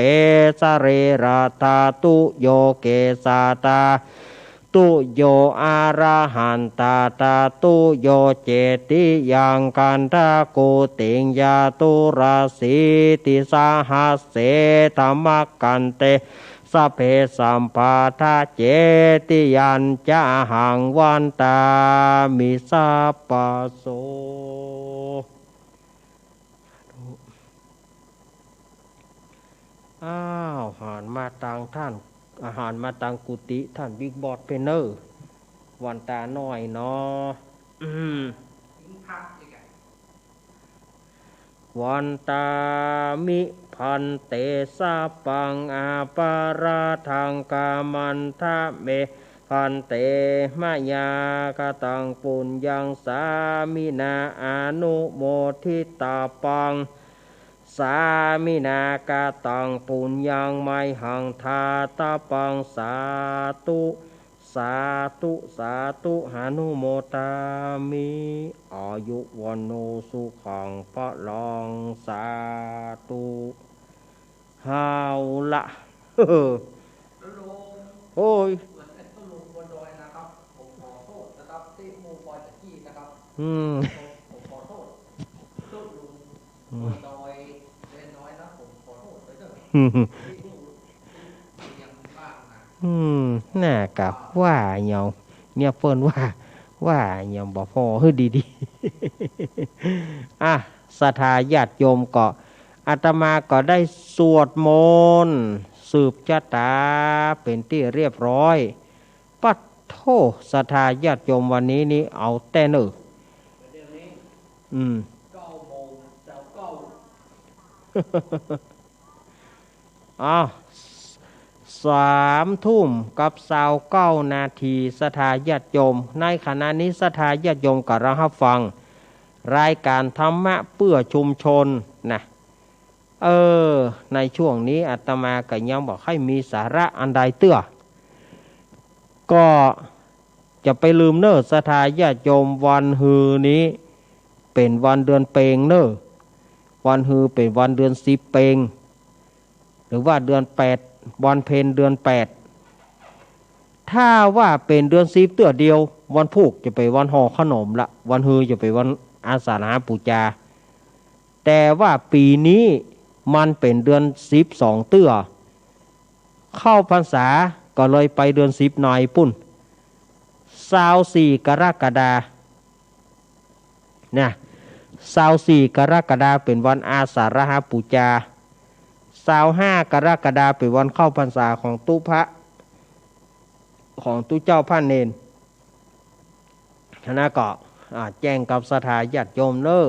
สเรราตาตุโยเกสาตาตุโยอาราหันตาตาตุโยเจติยังกันทาโกติงยาตุราสีติสาหัสเสธรรมกันเตสเพสัมปาทาเจติยัญจาหังวันตามิสัพพโสหารมาตังท่านอาหารมาตังกุฏิท่านบิ๊กบอสเพนเนอร์วันตาน้อยเนาะวันตามิพันเตสาปังอาปาราทังกามันทะเมพันเตมายากตังปุญญังสามินาอนุโมทิตาปังสามินากาตังปุญญังไมหังทาตาปังสาธุสาธุสาธุหานุโมตามิอายุวันโนสุขังพระลองสาธุฮาวละโอ้ยผมขอโทษนะครับที่มูปอยตะกี้นะครับผมขอโทษตุลุงดอยเล่นน้อยนะผมขอโทษไปเถอะยังบ้างนะน่ากับว่าเนาเนี่ยเพิ่นว่ายังบ่พอเฮ้ยดีๆศรัทธาญาติโยมก็อาตมาก็ได้สวดมนต์สืบชะตาเป็นที่เรียบร้อยปัดโทศรัทธาญาติโยมวันนี้นี่เอาแต่เนอ9 โมงจะ3 ทุ่มกับ29 นาทีศรัทธาญาติโยมในขณะนี้ศรัทธาญาติโยมกำลังรับฟังรายการธรรมะเพื่อชุมชนนะ เออในช่วงนี้อาตมาก็ยังบอกให้มีสาระอันใดเตื้อก็จะไปลืมเนอสทาญาติโยมวันฮือนี้เป็นวันเดือนเปงเนอวันฮือเป็นวันเดือนสิบเปงหรือว่าเดือนแปดวันเพ็ญเดือนแปดถ้าว่าเป็นเดือนสิบเตื้อเดียววันพุกจะไปวันห่อขนมละวันฮือจะไปวันอาสาฬหปูจาแต่ว่าปีนี้มันเป็นเดือน12เตื้อเข้าพรรษาก็เลยไปเดือน10หน่อยปุ่น24กรกฎาเนี่ย24กรกฎาเป็นวันอาสาฬหปูจา25กรกฎาเป็นวันเข้าพรรษาของตุพระของตุเจ้าพระเนนคณะก็แจ้งกับสถาญาติโยมเนอ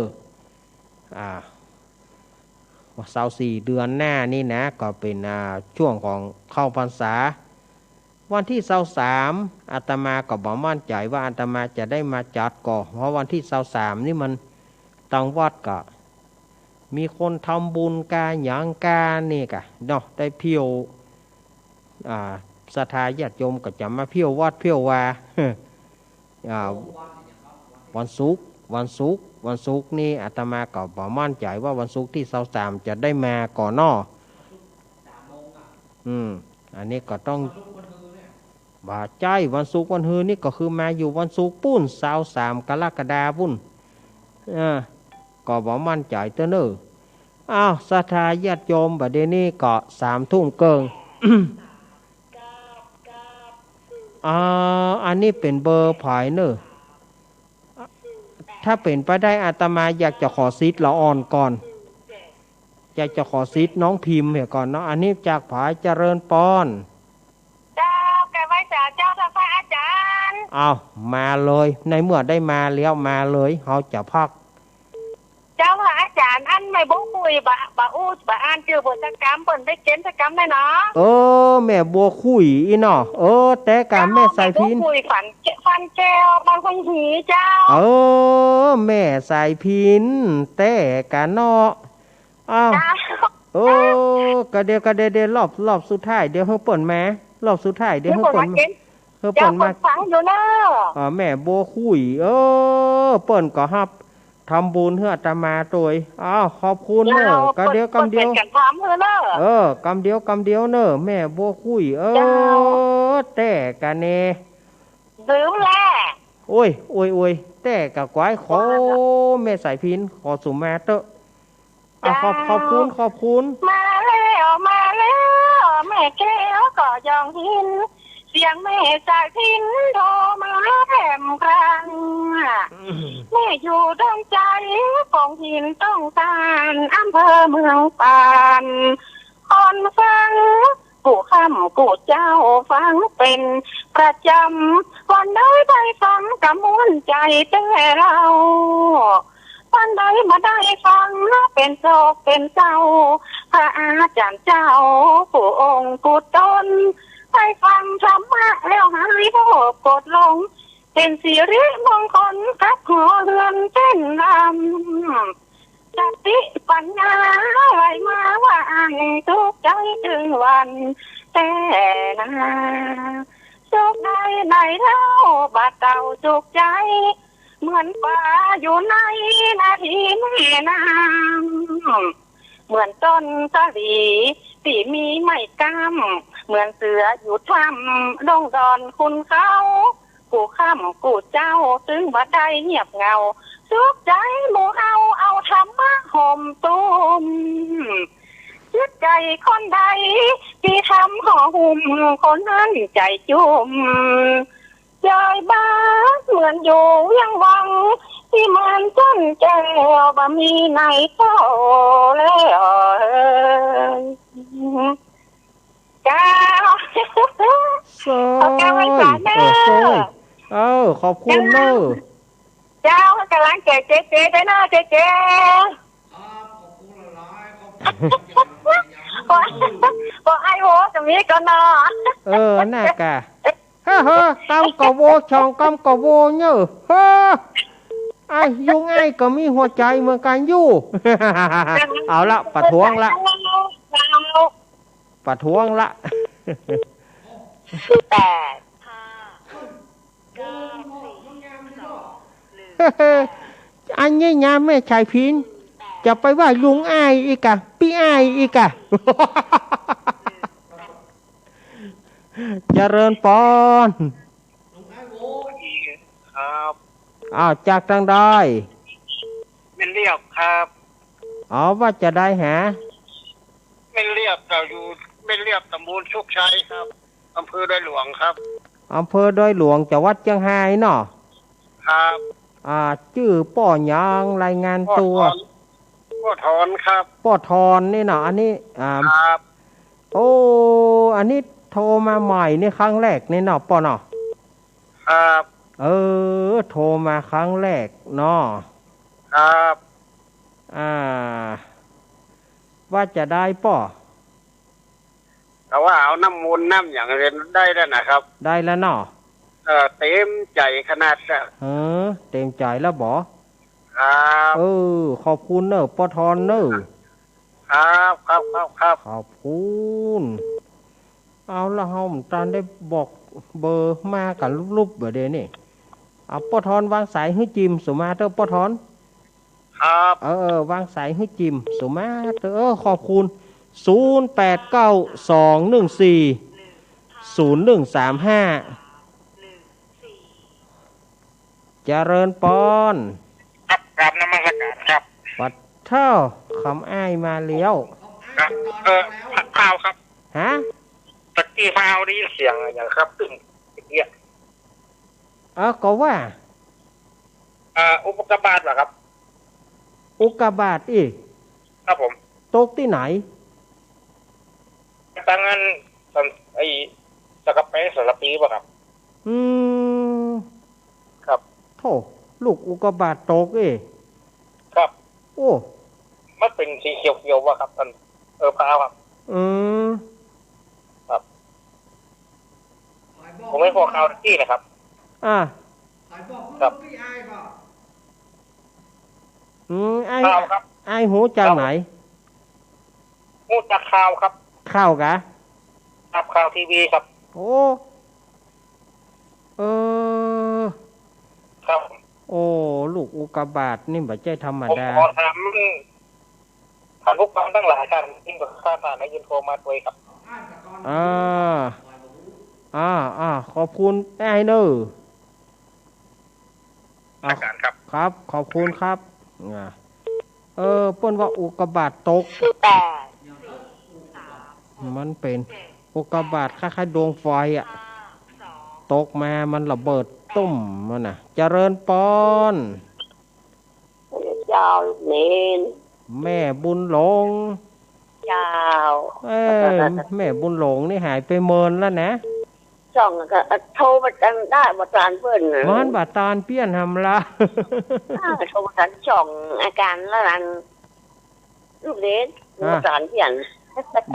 24เดือนหน้านี่นะก็เป็นช่วงของเข้าพรรษาวันที่23อาตมาก็บ่มั่นใจว่าอาตมาจะได้มาจัดก่อเพราะวันที่23นี่มันตังวัดก็มีคนทำบุญกาหยังกานี่กะเนาะได้เพียวศรัทธาญาติโยมก็จะมาเพียววัดเพียววาวันศุกร์นี่อาตมาก็บ่มั่นใจว่าวันศุกร์ที่23จะได้มาก่อนนออันนี้ก็ต้องบ่าใจวันศุกร์วันฮือนี่ก็คือมาอยู่วันศุกร์ปุ้น23กรกฎาปุ้นก็บ่มั่นใจเต้อเน้ออ้าวศรัทธาญาติโยมบัดเดี๋ยวนี้ก็3 ทุ่มเกิง อันนี้เป็นเบอร์ผายเน้อถ้าเป็นไปได้อาตมาอยากจะขอซีดละอ่อนก่อนอยากจะขอซีดน้องพิมพ์เหี่ยก่อนเนาะอันนี้จากผายเจริญปอนเจ้าแกไว้เจ้าพระอาจารย์เอามาเลยในเมื่อได้มาแล้วมาเลยเขาจะพักเจ้าพระอาจารย์อันไม่บอกคุยบะอู้บะอ่านเจอบทกรรมเปิ่นได้เกณฑ์กรรมได้เนาะแม่บัวคุยอีเนาะแต่การแม่สายพินคุยฟันแก้วบางคนหีเจ้าแม่สายพินแต่การเนาะกระเดียวรอบสุดท้ายเดี๋ยวเฮาเปิ่นมารอบสุดท้ายเดี๋ยวเฮาเปิ่นมาฟังอยู่เนาะแม่บัวคุยเปิ่นก็รับทำบุญเพื่ออาตมาตัวขอบคุณเนอะกำเดียวกำเดียวกำเดียวเนอะแม่บัวคุยแต่กันเนลืมแล้วโอ้ยแต่กับกวายขอแม่สายพินขอสุมาเตอะขอบคุณมาแล้วแม่แก้วก็ยองหินเสียงแม่สายพินโทรมาแถมครั้งแม่อยู่ดวงใจของหินต้องการอำเภอเมืองปานคนฟังกูค่ำกูเจ้าฟังเป็นประจำวันได้ไปฟังกำมวลใจแต่เราวันใดมาได้ฟังเป็นโศกเป็นเศร้าพระอาจารย์เจ้าผู้องค์ผู้ตนไปฟังธรรมะแล้วหายโภคกดลงเป็นสิริมงคลกับหัวเรือนเต้นรำสติปัญญาไหลมาว่าอ่านทุกใจถึงวันแต่นาสุขใดไหนเล่าบาดเต่าสุขใจเหมือนป่าอยู่ในนาทีแม่น้ำเหมือนต้นสะลีที่มีไม้ก้ามเหมือนเสืออยู่ถ้ำดงดอนคุณเขากูค่ำกูเจ้าถึงบัดใดเงียบเงาสุขใจหมู่เอาธรรมะห่มตุ้มยึดใจคนใดที่ทำห่อหุ้มคนนั้นใจจุ่มใจบ้าเหมือนอยู่ยังวังที่มันจนแก้วบะมีไหนเท่าแล้วเจ้าขอบคุณเนอะเจ้ากำลังเจ๊ได้นะเจ๊บอกไอ้โหจะมีกันนะน่ากะกำกะโวช่องกำกะโวเนอะ ไอ้ยุงไอ้ก็มีหัวใจเหมือนกันอยู่ เอาละประท้วงละประท้วงละ 8 อันนี้ยามแม่ชายพินจะไปว่ายุงไอ้อีกอะพี่ไอ้อีกอะ เจริญปอนครับ อ้าวจากทางใด ไม่เรียบครับ อ๋อว่าจะได้หา ไม่เรียบเราอยู่ไม่เรียบตำบลโชคชัยครับอำเภอดอยหลวงครับ อำเภอดอยหลวงจังหวัดเชียงรายเนาะ ครับ ชื่อป้อยางรายงานตัว พ่อถอนครับ ป้อทอนนี่เนาะอันนี้ครับ โอ้อันนี้โทรมาใหม่นี่ครั้งแรกนี่เนาะป้อเนาะ ครับ โทรมาครั้งแรกเนาะ ครับ ว่าจะได้ป้อ แต่ว่าเอาน้ำมูลน้ำอย่างเรียนได้แล้วนะครับ ได้แล้วเนาะ เต็มใจขนาดน่ะ เต็มใจแล้วบอ ครับ ขอบคุณเนอะป้อทอนเนอะ ครับครับครับ ขอบคุณเอาละเฮาตอนได้บอกเบอร์มากันรูปๆเบอร์เดนี่เอาป้อทอนวางสายให้จิมสุมาเตอร์ป้อทอน ครับ วางสายให้จิมสุมาเตอร์ขอบคุณ0892140135เจริญปอน ครับครับนมัสการครับ ปัดเท่าคำอ้ายมาเลี้ยว ครับข่าวครับ ฮะ ตะกี้ข่าวได้ยินเสียงอย่างครับตึ้งตะกี้ ก็ว่า อุปกบาทเหรอครับ อุกกาบาตอีก ครับผม ตกที่ไหน ตั้งงั้นไอ้สกปรสารปีป่ะครับ ครับ โธ่ลูกอุกกาบาตตกอีก ครับ โอ้ มันเป็นสีเขียวๆว่ะครับท่านพระครับ ครับ ผมไม่พอข่าวที่นะครับ ครับ ไอ้ ข่าวครับ ไอ้หูจากไหน มูดจากข่าวครับ ข้าวกะ ครับข่าวทีวีครับ โอ้ ครับ โอ้ลูกอุกกาบาตนี่บ่ใช่ธรรม ผม ดา ขอถามท่านผู้ฟังทั้งหลายท่านที่กับข้าท่านในยินโทรมาด้วยครับ ขอบคุณไอ้เนอ อาการครับ ครับ ขอบคุณครับเปิ้นว่าอุกกาบาตตก มันเป็นอุกกาบาตคล้ายๆดวงไฟอ่ะ ตกมามันระเบิดตุ้มมันน่ะ เจริญปอน เจ้าเนน แม่บุญหลง เจ้า แม่บุญหลงนี่หายไปเมินแล้วนะ ช่องก็โทรมาจังได้มาตานเพื่อน มันบาตานเปี้ยนทำละ โทรมาจันช่องอาการแล้วนั้นลูกเล็กมาตานเพื่อน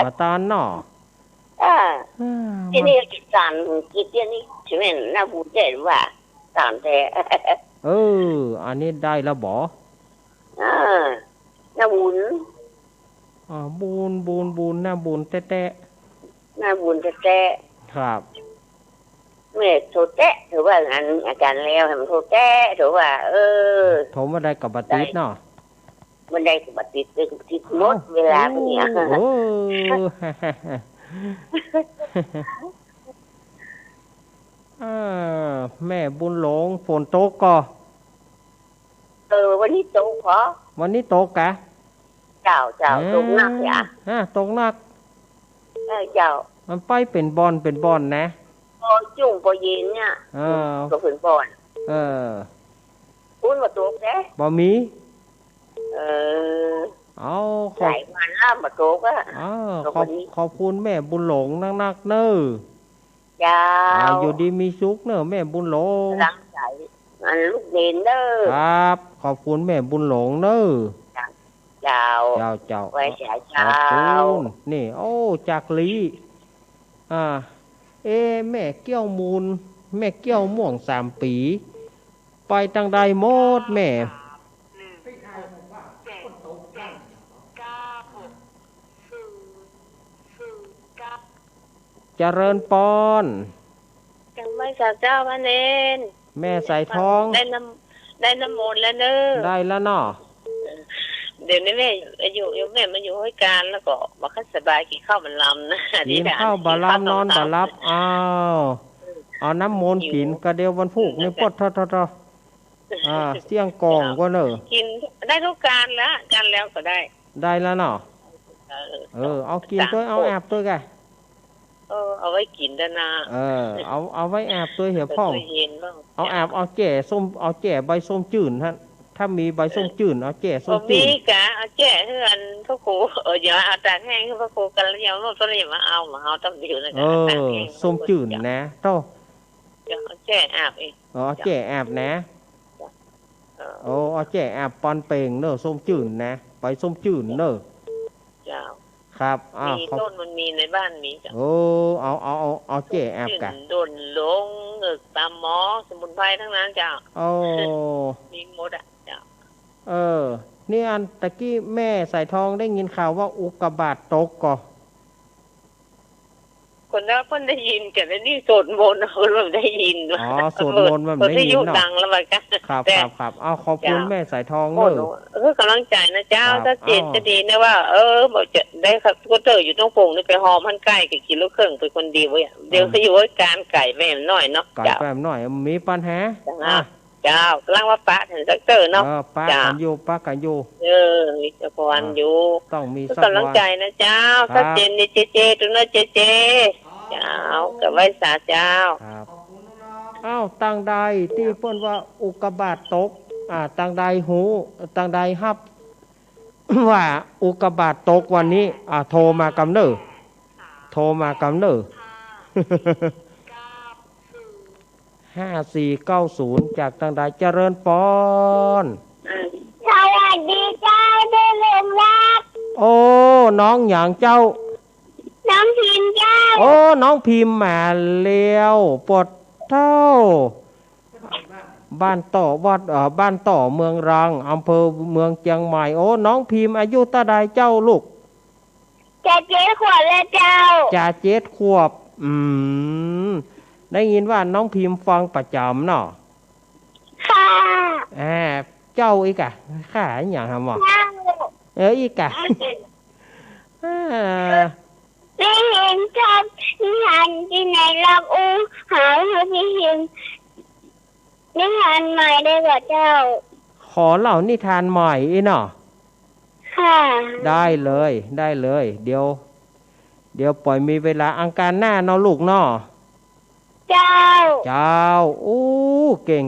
บาตานเนาะ ที่นี่กิจการกิจนี่ใช่ไหมน่าบูเจนว่าตามแต่ อันนี้ได้แล้วบอ น่าบุญ บุญหน้าบุญแตะ น่าบุญแต่ ครับ เมื่อโทรแตะถือว่าอันอาการแล้วให้มันโทรแตะถือว่าโทรมาได้กับบัติดเนาะ มันได้กับบัติดติดหมดเวลาพวกนี้แม่บุญหลงฝนตกก็ วันนี้ตกเหรอ วันนี้ตกกะ เจ้าตกหนักอ่ะ ตกหนัก เจ้า มันไปเป็นบอนนะ พอจุ่มพอเย็นเนี่ยก็เป็นบอนคุณมาตกแท้ บ่มี เอาหลายวันแล้วมาตกอ่ะ ขอบคุณแม่บุญหลงนักเน้อ จ้าอยู่ดีมีสุขเน้อแม่บุญหลง รังใจอันลูกเด่นเด้อ ครับ ขอบคุณแม่บุญหลงเน้อ เจ้าไว้เสียเจ้านี่โอ้จากลีแม่เกี้ยวมูลแม่เกี้ยวม่วง3 ปี ไปทางใดหมดแม่เจริญปอนจังไม่สาวเจ้าพระเนนแม่ใส่ท้องได้น้ำมนต์แล้วเนอะได้แล้วเนาะเดี๋ยวนี้แม่อยู่แม่มาอยู่ให้การแล้วก็บอกให้สบายกินข้าวมันลำนะกินข้าวบาลำนอนบาลับอ้าวเอาน้ำมนต์กินกระเดียววันพุกนี่ปดทอเสี่ยงกองก็เนอะกินได้ทุกการแล้วก็ได้แล้วเนาะเอากินตัวเอาแอบตัวแกเอาไว้กินด้านหน้าเอาไว้แอบตัวเหี่ยวพ่องเอาแอบเอาแก่ส้มเอาแก่ใบส้มจืดฮะถ้ามีใบส้มจืดเอาแก่ส้มจืดมีกะเอาแก่เฮือนพระครูอย่าเอาตากแห้งพระครูกันแล้วอย่ามาเอาต้องอยู่นะส้มจืดนะโตเอาแก่อาบเองแก่อาบนะเอาแก่อาบปอนเป่งเนอะส้มจืดนะใบส้มจืดเนอะครับมีต้นมันมีในบ้านมีจ้ะเอาแก่แอบกันโดนลงตามหมอสมุนไพรทั้งนั้นจ้ะมีหมดอ่ะจ้ะนี่อันตะกี้แม่ใส่ทองได้ยินข่าวว่าอุกกาบาตตกก่อคนแล้วคนได้ยินกันแล้วนี่สวดมนต์คนแบบได้ยินสวดมนต์แบบได้ยินเนาะดังแล้วมันก็ครับเอาขอบคุณแม่ใส่ทองเนอะกำลังใจนะเจ้าถ้าเจนจะดีนะว่าบอกจะได้ครับก็เจออยู่ตรงโป่งนี่ไปหอมพันไก่กับกิโลครึ่งไปคนดีไว้เดี๋ยวเขาอยู่ไว้การไก่แม่หน่อยเนาะไก่แม่หน่อยมีปัญหาเจ้ากำลังว่าปะถึงสักเจอเนาะปะกันอยู่มีเจ้าพรอยู่ต้องมีกำลังใจนะเจ้าถ้าเจนนี่เจตัวนั้นเจเจ้ากับไว้สาเจ้าตั้งใดที่เพิ่นว่าอุกกาบาตตกตั้งใดหูตั้งใดฮับว่าอุกกาบาตตกวันนี้โทรมากำเนิด5490จากตั้งใดเจริญปอนสวัสดีเจ้าได้เริ่มรักน้องอย่างเจ้าน้องพิมพ์เจ้าน้องพิมพ์มาเลี้ยวปดเท่าบ้านต่อบ้านต่อเมืองรังอำเภอเมืองเชียงใหม่น้องพิมพ์อายุตาใดเจ้าลูกจะ7 ขวบแล้วเจ้าจะ7 ขวบได้ยินว่าน้องพิมพ์ฟังประจำเนาะค่ะเจ้าอีกอะข้าอย่างทำวะอีกอะได้เห็นชอบนิทานที่ไหนรับหาพี่เห็นนิทานใหม่ได้กับเจ้าขอเล่านิทานใหม่อีเนาะค่ะได้เลยเดี๋ยวปล่อยมีเวลาอังคารหน้าเนาะลูกเนาะเจ้าเก่ง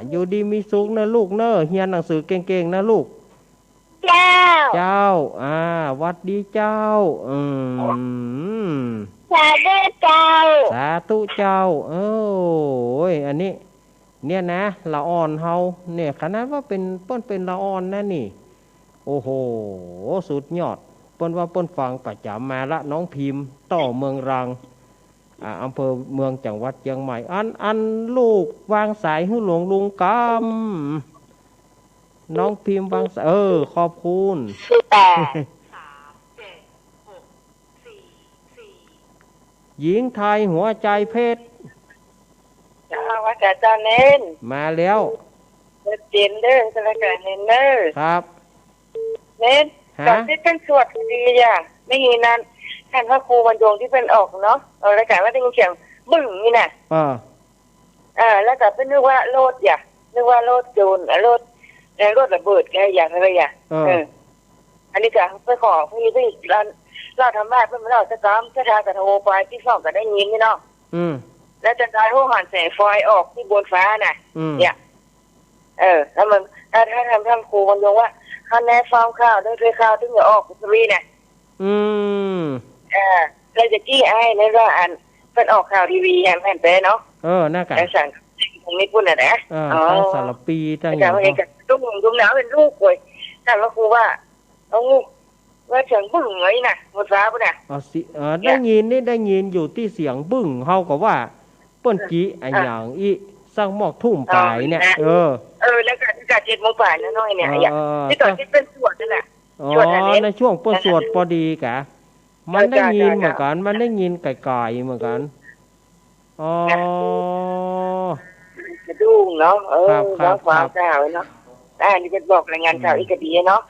อยู่ดีมีสุขนะลูกเนอะเรียนหนังสือเก่งๆนะลูกเจ้าวัดดีเจ้าสาธุเจ้าอันนี้เนี่ยนะละอ่อนเฮาเนี่ยขนาดว่าเป็นละอ่อนนะนี่โอ้โหสุดยอดเปิ้นว่าเปิ้นฟังประจำมาละน้องพิมพ์ต่อเมืองรังอำเภอเมืองจังหวัดเชียงใหม่อันลูกวางสายให้หลวงลุงกำน้องพิมพ์วางสายขอบคุณหญิงไทยหัวใจเพชรว่าจะเน้นมาแล้วเจนเด้อจะละกันเน้นเด้อครับเน้นตอนที่เป็นสวดดีอย่างไม่มีนั้นท่านพระครูบรรจงที่เป็นออกเนาะรายการว่าได้ยินเสียงบึ้งนี่น่ะแล้วก็เป็นนึกว่าโลดนึกว่าโลดโจรโลดระเบิดอย่างอะไรอันนี้ก็ไปขอพี่ที่เราทำบ้านเพื่อนเราจะซ้ำจะทากระโทไปที่สองก็ได้ยินนี่เนาะแล้วจะได้หัวหันแสงไฟออกที่บนฟ้าน่ะเนี่ยแล้วมันถ้าทำครูบรรจงว่าคะแนนฟาร์มข้าวด้วยข้าวที่จะออกสวีเนี่ยเราจะจี้ไอ้ในว่าอันเป็นออกข่าวทีวีแผ่นเป้เนาะน่ากันแต่สั่งคงไม่พูดนะตั้งสารปีตั้งอย่างนี้ตุ้มหนาวเป็นลูกเลยแต่ว่าครูว่าว่าเสียงบึ้งไงน่ะหมดฟ้าปุ่นน่ะได้ยินอยู่ที่เสียงบึ้งเขาก็ว่า เปิ้นจีอันอย่างอีสร้างหมอกทุ่มปลายเนี่ยแล้วก็7 โมงปลายแล้วน้อยเนี่ยที่ก่อนที่เป็นสวดนั่นแหละสวดในช่วงเปิ้นสวดพอดีกะมันได้ยินเหมือนกันมันได้ยินไกลๆเหมือนกันกระดุ้งเนาะครับข่าวเนาะนี่เป็นบอกรายงานข่าวอีกก็ดีเนาะ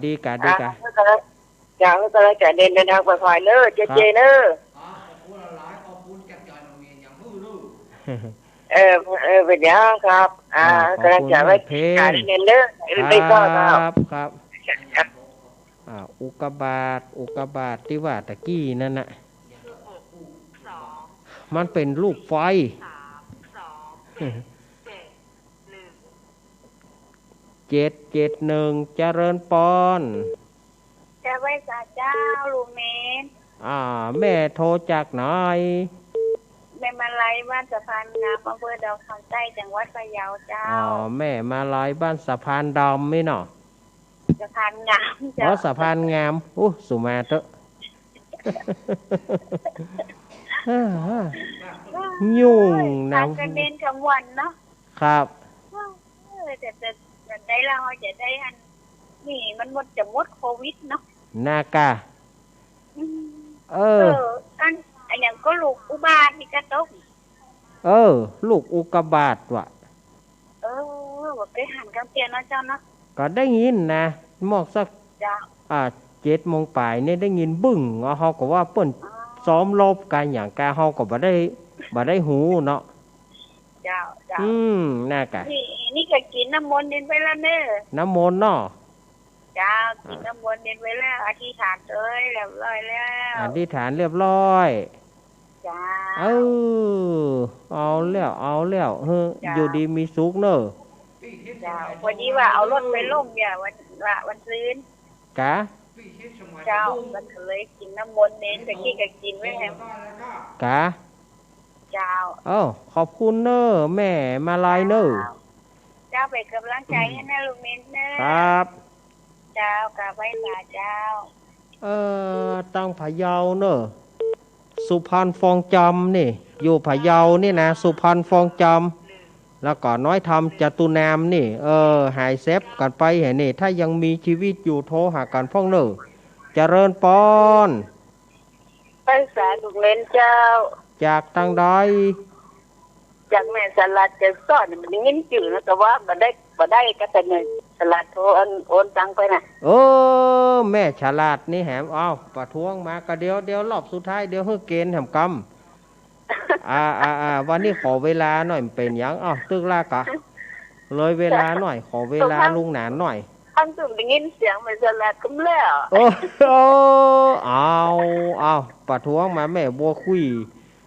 ดีกะจ้าก็เลยจะเดินทางปลอดภัยเนอะเจเนอะเป็นยังครับกำลังจะไว้การเรียนเนอะได้ก็ครับอุกกาบาตที่ว่าตะกี้นั่นน่ะมันเป็นลูกไฟ771เจริญปอนจะไว้สาเจ้าลุงเมนแม่โทรจากไหนแม่มาลัยบ้านสะพานงามอำเภอดาวคำใต้จังหวัดพะเยาเจ้าแม่มาลัยบ้านสะพานดำไม่เนาะสะพานงามเจ้าสะพานงามสุมาเถอะยุ่งนะกันเดินทั้งวันเนาะครับแต่ได้เราจะได้อันนี่มันหมดโควิดเนาะนากาอันอย่างก็ลูกอุบาทนี่กระตกลูกอุกบาทว่ะว่าไปหันกำเตียนนะเจ้าเนาะก็ได้ยินนะหมอกสัก7 โมงปลายเนี่ยได้ยินบึ้งเขาก็ว่าเปิ้นซ้อมรบกันอย่างกาเฮาก็บ่ได้หูเนาะเจ้าน่ากะนี่ก็กินน้ำมนต์เดินไปแล้วเด้อน้ำมนต์เนาะเจ้ากินน้ำมนต์เดินไปแล้วอธิษฐานเรียบร้อยแล้วอธิษฐานเรียบร้อยจ้าเอาแล้วอยู่ดีมีสุขเนอะเจ้าวันนี้ว่าเอารถไปลงอย่าวันซื้นกะเจ้ามันเลยกินน้ำมนต์เน้นแต่กี้ก็กินไว้แฮมกะเจ้าขอบคุณเนอะแม่มาลายเนอะเจ้าไปกำลังใจให้แม่ลูกเน้นเนอะครับเจ้ากราบไหว้ศาลเจ้าตั้งพะเยาเนอะสุพรรณฟองจำนี่อยู่พะเยานี่นะสุพรรณฟองจำแล้วก็น้อยทำจตุนามนี่หายเซฟกันไปเห็นนี่ถ้ายังมีชีวิตอยู่โทรหากันพ่องเนอะเจริญปอนไปศาลลูกเน้นเจ้าจากทางใดจากแม่สลัดจะซ่อนมันเงินจืดนะแต่ว่าบ่ได้ก็แต่เงินสลัดโทรโอนตังไปน่ะแม่ฉลาดนี่แหมประท้วงมาก็เดี๋ยวรอบสุดท้ายเดี๋ยวเฮาเกณฑ์แหมกำวันนี้ขอเวลาหน่อยเป็นหยังตึกลากะเลยเวลาหน่อยขอเวลาลุงหนานหน่อยอันสุดได้ยินเสียงแม่สลัดกำแล้วเอาประท้วงมาแม่บ่คุย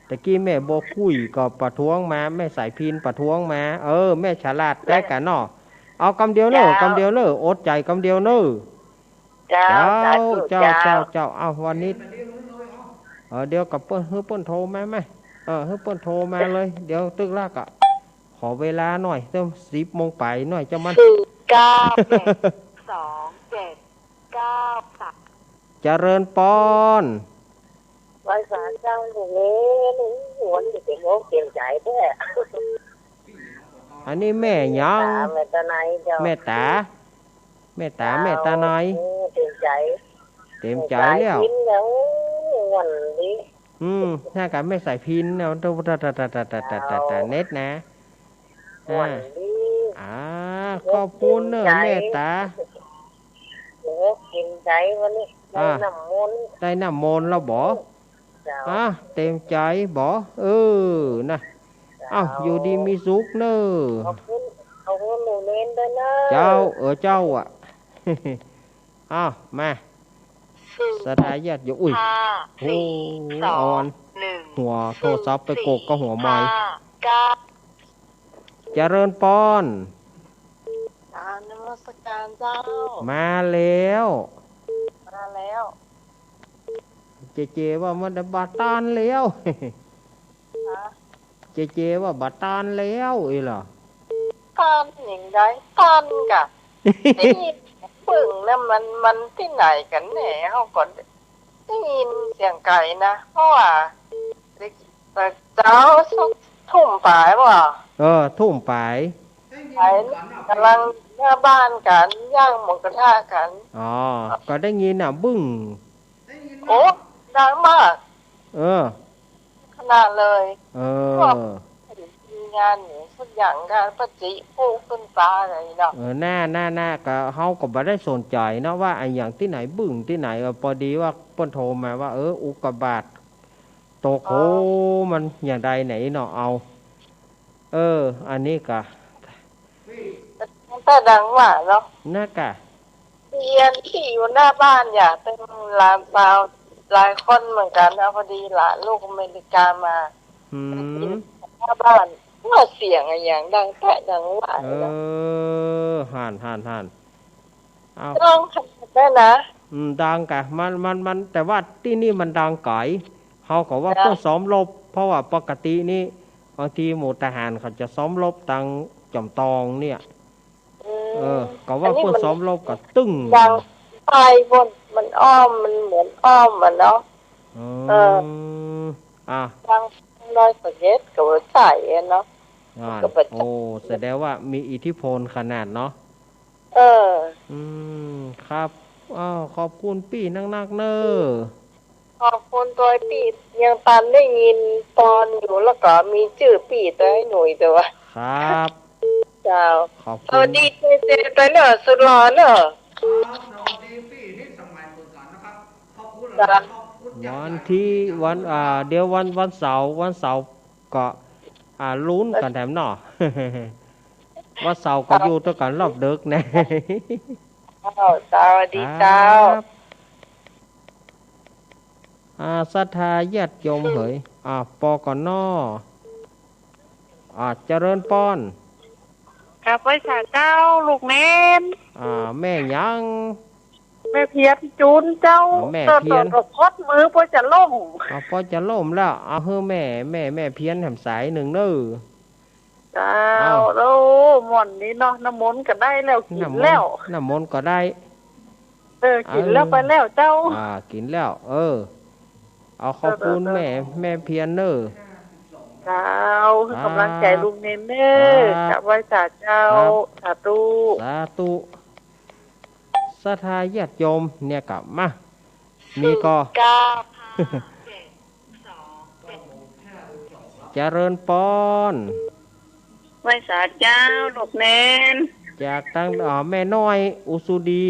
ตะกี้แม่บ่คุยก็ประท้วงมาแม่สายพินประท้วงมาแม่ฉลาดได้กันเนาะเอากำเดียวเนอะอดใจกำเดียวเนอะเจ้าเอาวันนี้เดี๋ยวกับเปิ้นโทรมาไหมเปิ้นโทรมาเลยเดี๋ยวตึกลากอ่ะขอเวลาหน่อยเติม10 โมงไปหน่อยจะมัน9 2 7 9 3เจริญปอนไว้ศาลเจ้าอย่างนี้หัวนี่เป็นโรคเกี่ยวใจแท้อันนี้แม่ยังแม่ตาไหนเจ้าแม่ตาไหนเต็มใจแล้ววันนี้ถ้ากันไม่ใส่พินเอาเน็ตนะขอบคุณเนอะแม่ตากินใจวันนี้ได้น้ำมนต์แล้วบ่เต็มใจบ่นะอยู่ดีมีสุขเนอะเอาหนูเน้นด้วยนะเจ้ามาสดายญาติอยู่อ่อนหัวโทรศัพท์ไปโกกก็หัวไม้เจริญปอนนมัสการเจ้ามาแล้วเจว่ามันบาตานแล้วเจว่าบาตานแล้วเหรอตานอย่างไรตานกะนี่ปึ่งนะมันที่ไหนกันแหน่เขาก่อนได้ยินเสียงไก่นะเพราะว่าเจ้า ทุ่มปลายว่ะ ทุ่มปลาย ไปกำลังหน้าบ้านกันย่างหมูกระทะกัน อ๋อก็ได้ยินบึ้ง โอ้ดังมาก เออ ขนาดเลย เออ มีงานหรือสักอย่างการปฏิพูขึ้นฟ้าอะไรเนาะ หน้าก็เฮาก็บ่ได้สนใจเนาะว่าไอ้อย่างที่ไหนบึ้งที่ไหนพอดีว่าเพิ่นโทรมาว่าอุกกาบาตตกโหมันอย่างใดไหนเนาะเอาอันนี้ก็ แต่ดังมากเนาะ น่ากะ เรียนที่อยู่หน้าบ้านอยากเป็นหลานสาวหลายคนเหมือนกันนะพอดีหลานลูกอเมริกามา หน้าบ้านว่าเสียงอะไรอย่างดังแต่ดังว่าเนาะ ห่านเอา ต้องทำได้นะ ดังกะมันแต่ว่าที่นี่มันดังไกลเฮาก็ว่าเพื่อซ้อมรบเพราะว่าปกตินี่บางทีหมู่ทหารเขาจะซ้อมรบตังจอมตองเนี่ยก็ว่าเพื่อซ้อมรบก็ตึ้ง ดังไปบนมันอ้อมมันเหมือนอ้อมมันเนาะดังน้อยสักเย็ดกับใส่เนาะ โอ้แสดงว่ามีอิทธิพลขนาดเนาะครับขอบคุณพี่นักเนอขอบคุณตัวปียังตันได้ยินตอนอยู่แล้วก็มีชื่อปีตัวให้หนุ่ยตัวครับเจ้าขอบคุณสวัสดีเจไปเนอะสุดหล่อเนอะวันที่วันเดี๋ยววันเสาร์ก็ลุ้นกันแถมหน่อ วันเสาร์ก็อยู่ตัวกันรอบดึกแน่สวัสดีเจ้าศรัทธาญาติโยมเหยปกนเจริญป้อนกับไว้สาเจ้าลูกเน้นแม่ยังแม่เพียรจูนเจ้าแม่เพียรพดมือพอจะล่มพอจะล่มแล้วเฮ้อแม่เพียรแถมสายหนึ่งเน้อเจ้าโอ้หม่อนนี้เนาะน้ำมนต์ก็ได้แล้วกินแล้วน้ำมนต์ก็ได้กินแล้วไปแล้วเจ้ากินแล้วเอาขอบคุณแม่เพียรเน้อเจ้ากำลังใจลุงเน้นเน้อกับไว้สาเจ้าสาธุศรัทธาญาติโยมเนี่ยกลับมานี่ก็เจริญปอนไว้สาเจ้าลูกเน้นจากตั้งแม่น้อยอุสุดี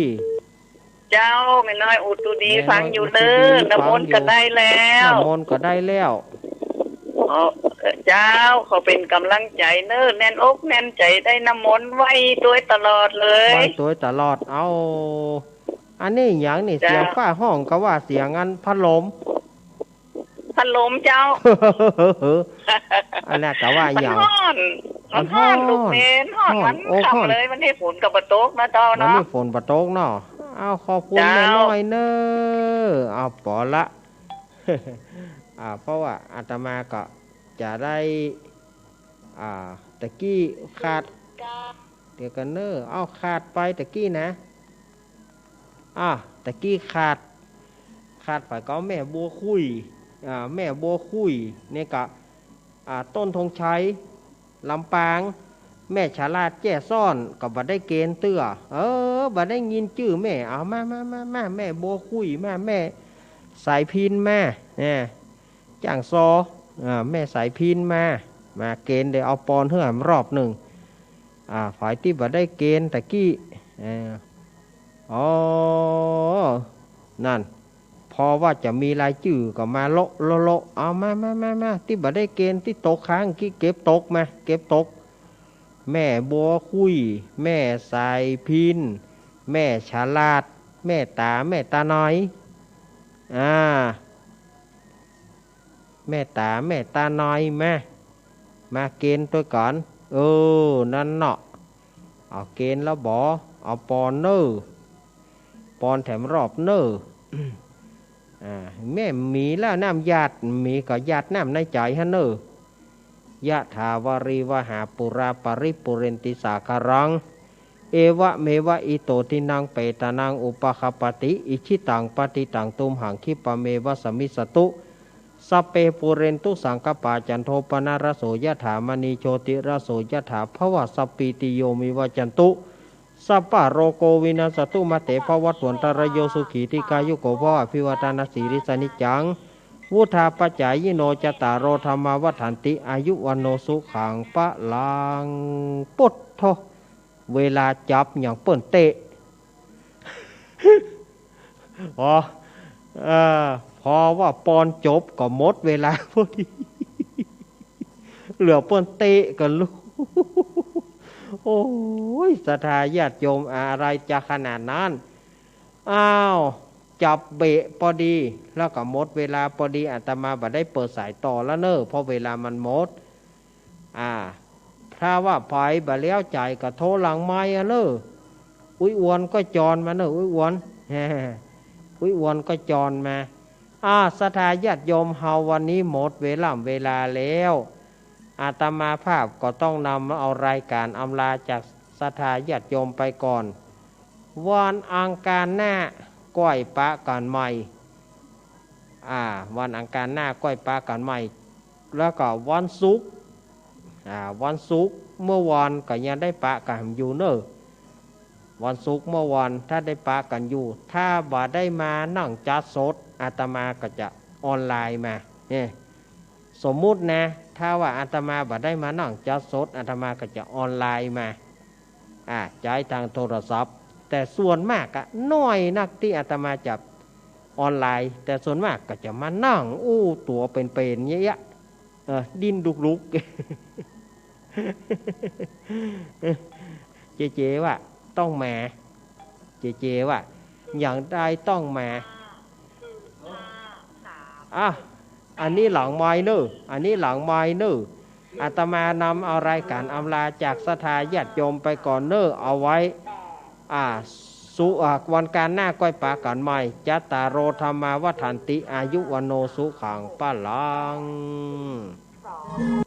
เจ้าแม่น้อยอุสุดีฟังอยู่เด้อน้ำมนต์ก็ได้แล้วน้ำมนต์ก็ได้แล้วเจ้าเขาเป็นกำลังใจเน้อแน่นอกแน่นใจได้น้ำมนต์ไว้ตัวตลอดเลยไว้ตัวตลอดอันนี้อย่างนี่เสียงฝ้าห้องก็ว่าเสียงพัดลมเจ้าอันนั้นก็ว่าอย่างมันฮ้อนลูกเน้นฮ้อนมันขับเลยมันให้ฝนกับปะโต๊กนะเจ้าเนาะมันให้ฝนปะโต๊กเนาะขอบคุณแม่น้อยเน้อปอละเพราะว่าอาตมาก็จะได้ตะกี้ขาดเดี๋ยวกันเน้อขาดไปตะกี้นะตะกี้ขาดไปก็แม่บัวคุยเนี่ยก็ต้นธงชัยลำปางแม่ฉลาดแจ้ซ่อนก็บ่ได้เกณฑ์เตื้อบ่ได้ยินชื่อแม่มาแม่บัวคุยแม่สายพินมาเนี่ยจ้างซอแม่สายพินมาเกณฑ์ได้เอาปอนเฮื่อมรอบหนึ่งฝ่ายที่บ่ได้เกณฑ์ตะกี้นั่นพอว่าจะมีรายชื่อก็มาโลมาที่บ่ได้เกณฑ์ที่ตกค้างที่เก็บตกแม่บัวคุยแม่สายพินแม่ฉลาดแม่ตาน้อยแม่ตาน้อยมาเกณฑ์ตัวก่อนนั่นเนาะเอาเกณฑ์แล้วบ่เอาปอนเนอปอนแถมรอบเนอแม่มีแล้วน้ำญาติมีก็ญาติน้ำในใจฮะเนอยะถาวาริวหาปุราปริปุเรนติสาคารังเอวะเมวะอิโตทินังเปตานังอุปคปติอิชิตังปฏิตังตุมหังคิปะเมวะสมิสตุ สเปปุเรนตุสังกปาจันโทปนารโสยถามณีโชติรโสยถาภวสปีติโยมิวจันตุสัปปะโรโกวินาสตุมาเตภวัตวันตรโยสุขีติกายุโกภวะภิวตานาสีริสนิจังวุธาปัจจายโนจตารโรธรรมาวัฏันติอายุวันโนสุขังปะลังปุถโธเวลาจับอย่างเปิ้นเตะ พอว่าปอนจบก็หมดเวลาพอดี เหลือเปิ้นเตะกันลูก โอ้ยศรัทธาญาติโยมอะไรจะขนาดนั้นอ้าวจับเบะพอดีแล้วก็หมดเวลาพอดีอาตมาบ่ได้เปิดสายต่อแล้วเนอะเพราะเวลามันหมดถ้าว่าไปบ่แล้วใจก็โทรหลังไม้เนอะอุ้ยอวนก็จรมาเนอะอุ้ยอวน อุ้ยอวนก็จรมาศรัทธาญาติโยมเฮาวันนี้หมดเวลาแล้วอาตมาภาพก็ต้องนำเอารายการอำลาจากศรัทธาญาติโยมไปก่อนวันอังคารหน้าก้อยปะกันใหม่วันอังคารหน้าก้อยปะกันใหม่แล้วก็วันศุกร์เมื่อวานก็ยังได้ปะกันอยู่เนอะวันศุกร์เมื่อวานถ้าได้ปะกันอยู่ถ้าบ่ได้มานั่งจัดสดอาตมาก็จะออนไลน์มาเนี่ยสมมุตินะถ้าว่าอาตมาบ่ได้มานั่งจัดสดอาตมาก็จะออนไลน์มาใช้ทางโทรศัพท์แต่ส่วนมากก็น้อยนักที่อาตมาจะออนไลน์แต่ส่วนมากก็จะมานั่งตัวเป็นๆเงี้ยดิ้นลุกๆ เจ๊ว่าต้องมาเจ๊ว่าอย่างใดต้องมาอันนี้หลังไม้เนอะอาตมานำเอารายการอำลาจากศรัทธาญาติโยมไปก่อนเนอะเอาไว้วันการหน้าก้อยปากันใหม่จัตตารโรธรรมาวัฏันติอายุวันโนสุขังปะลัง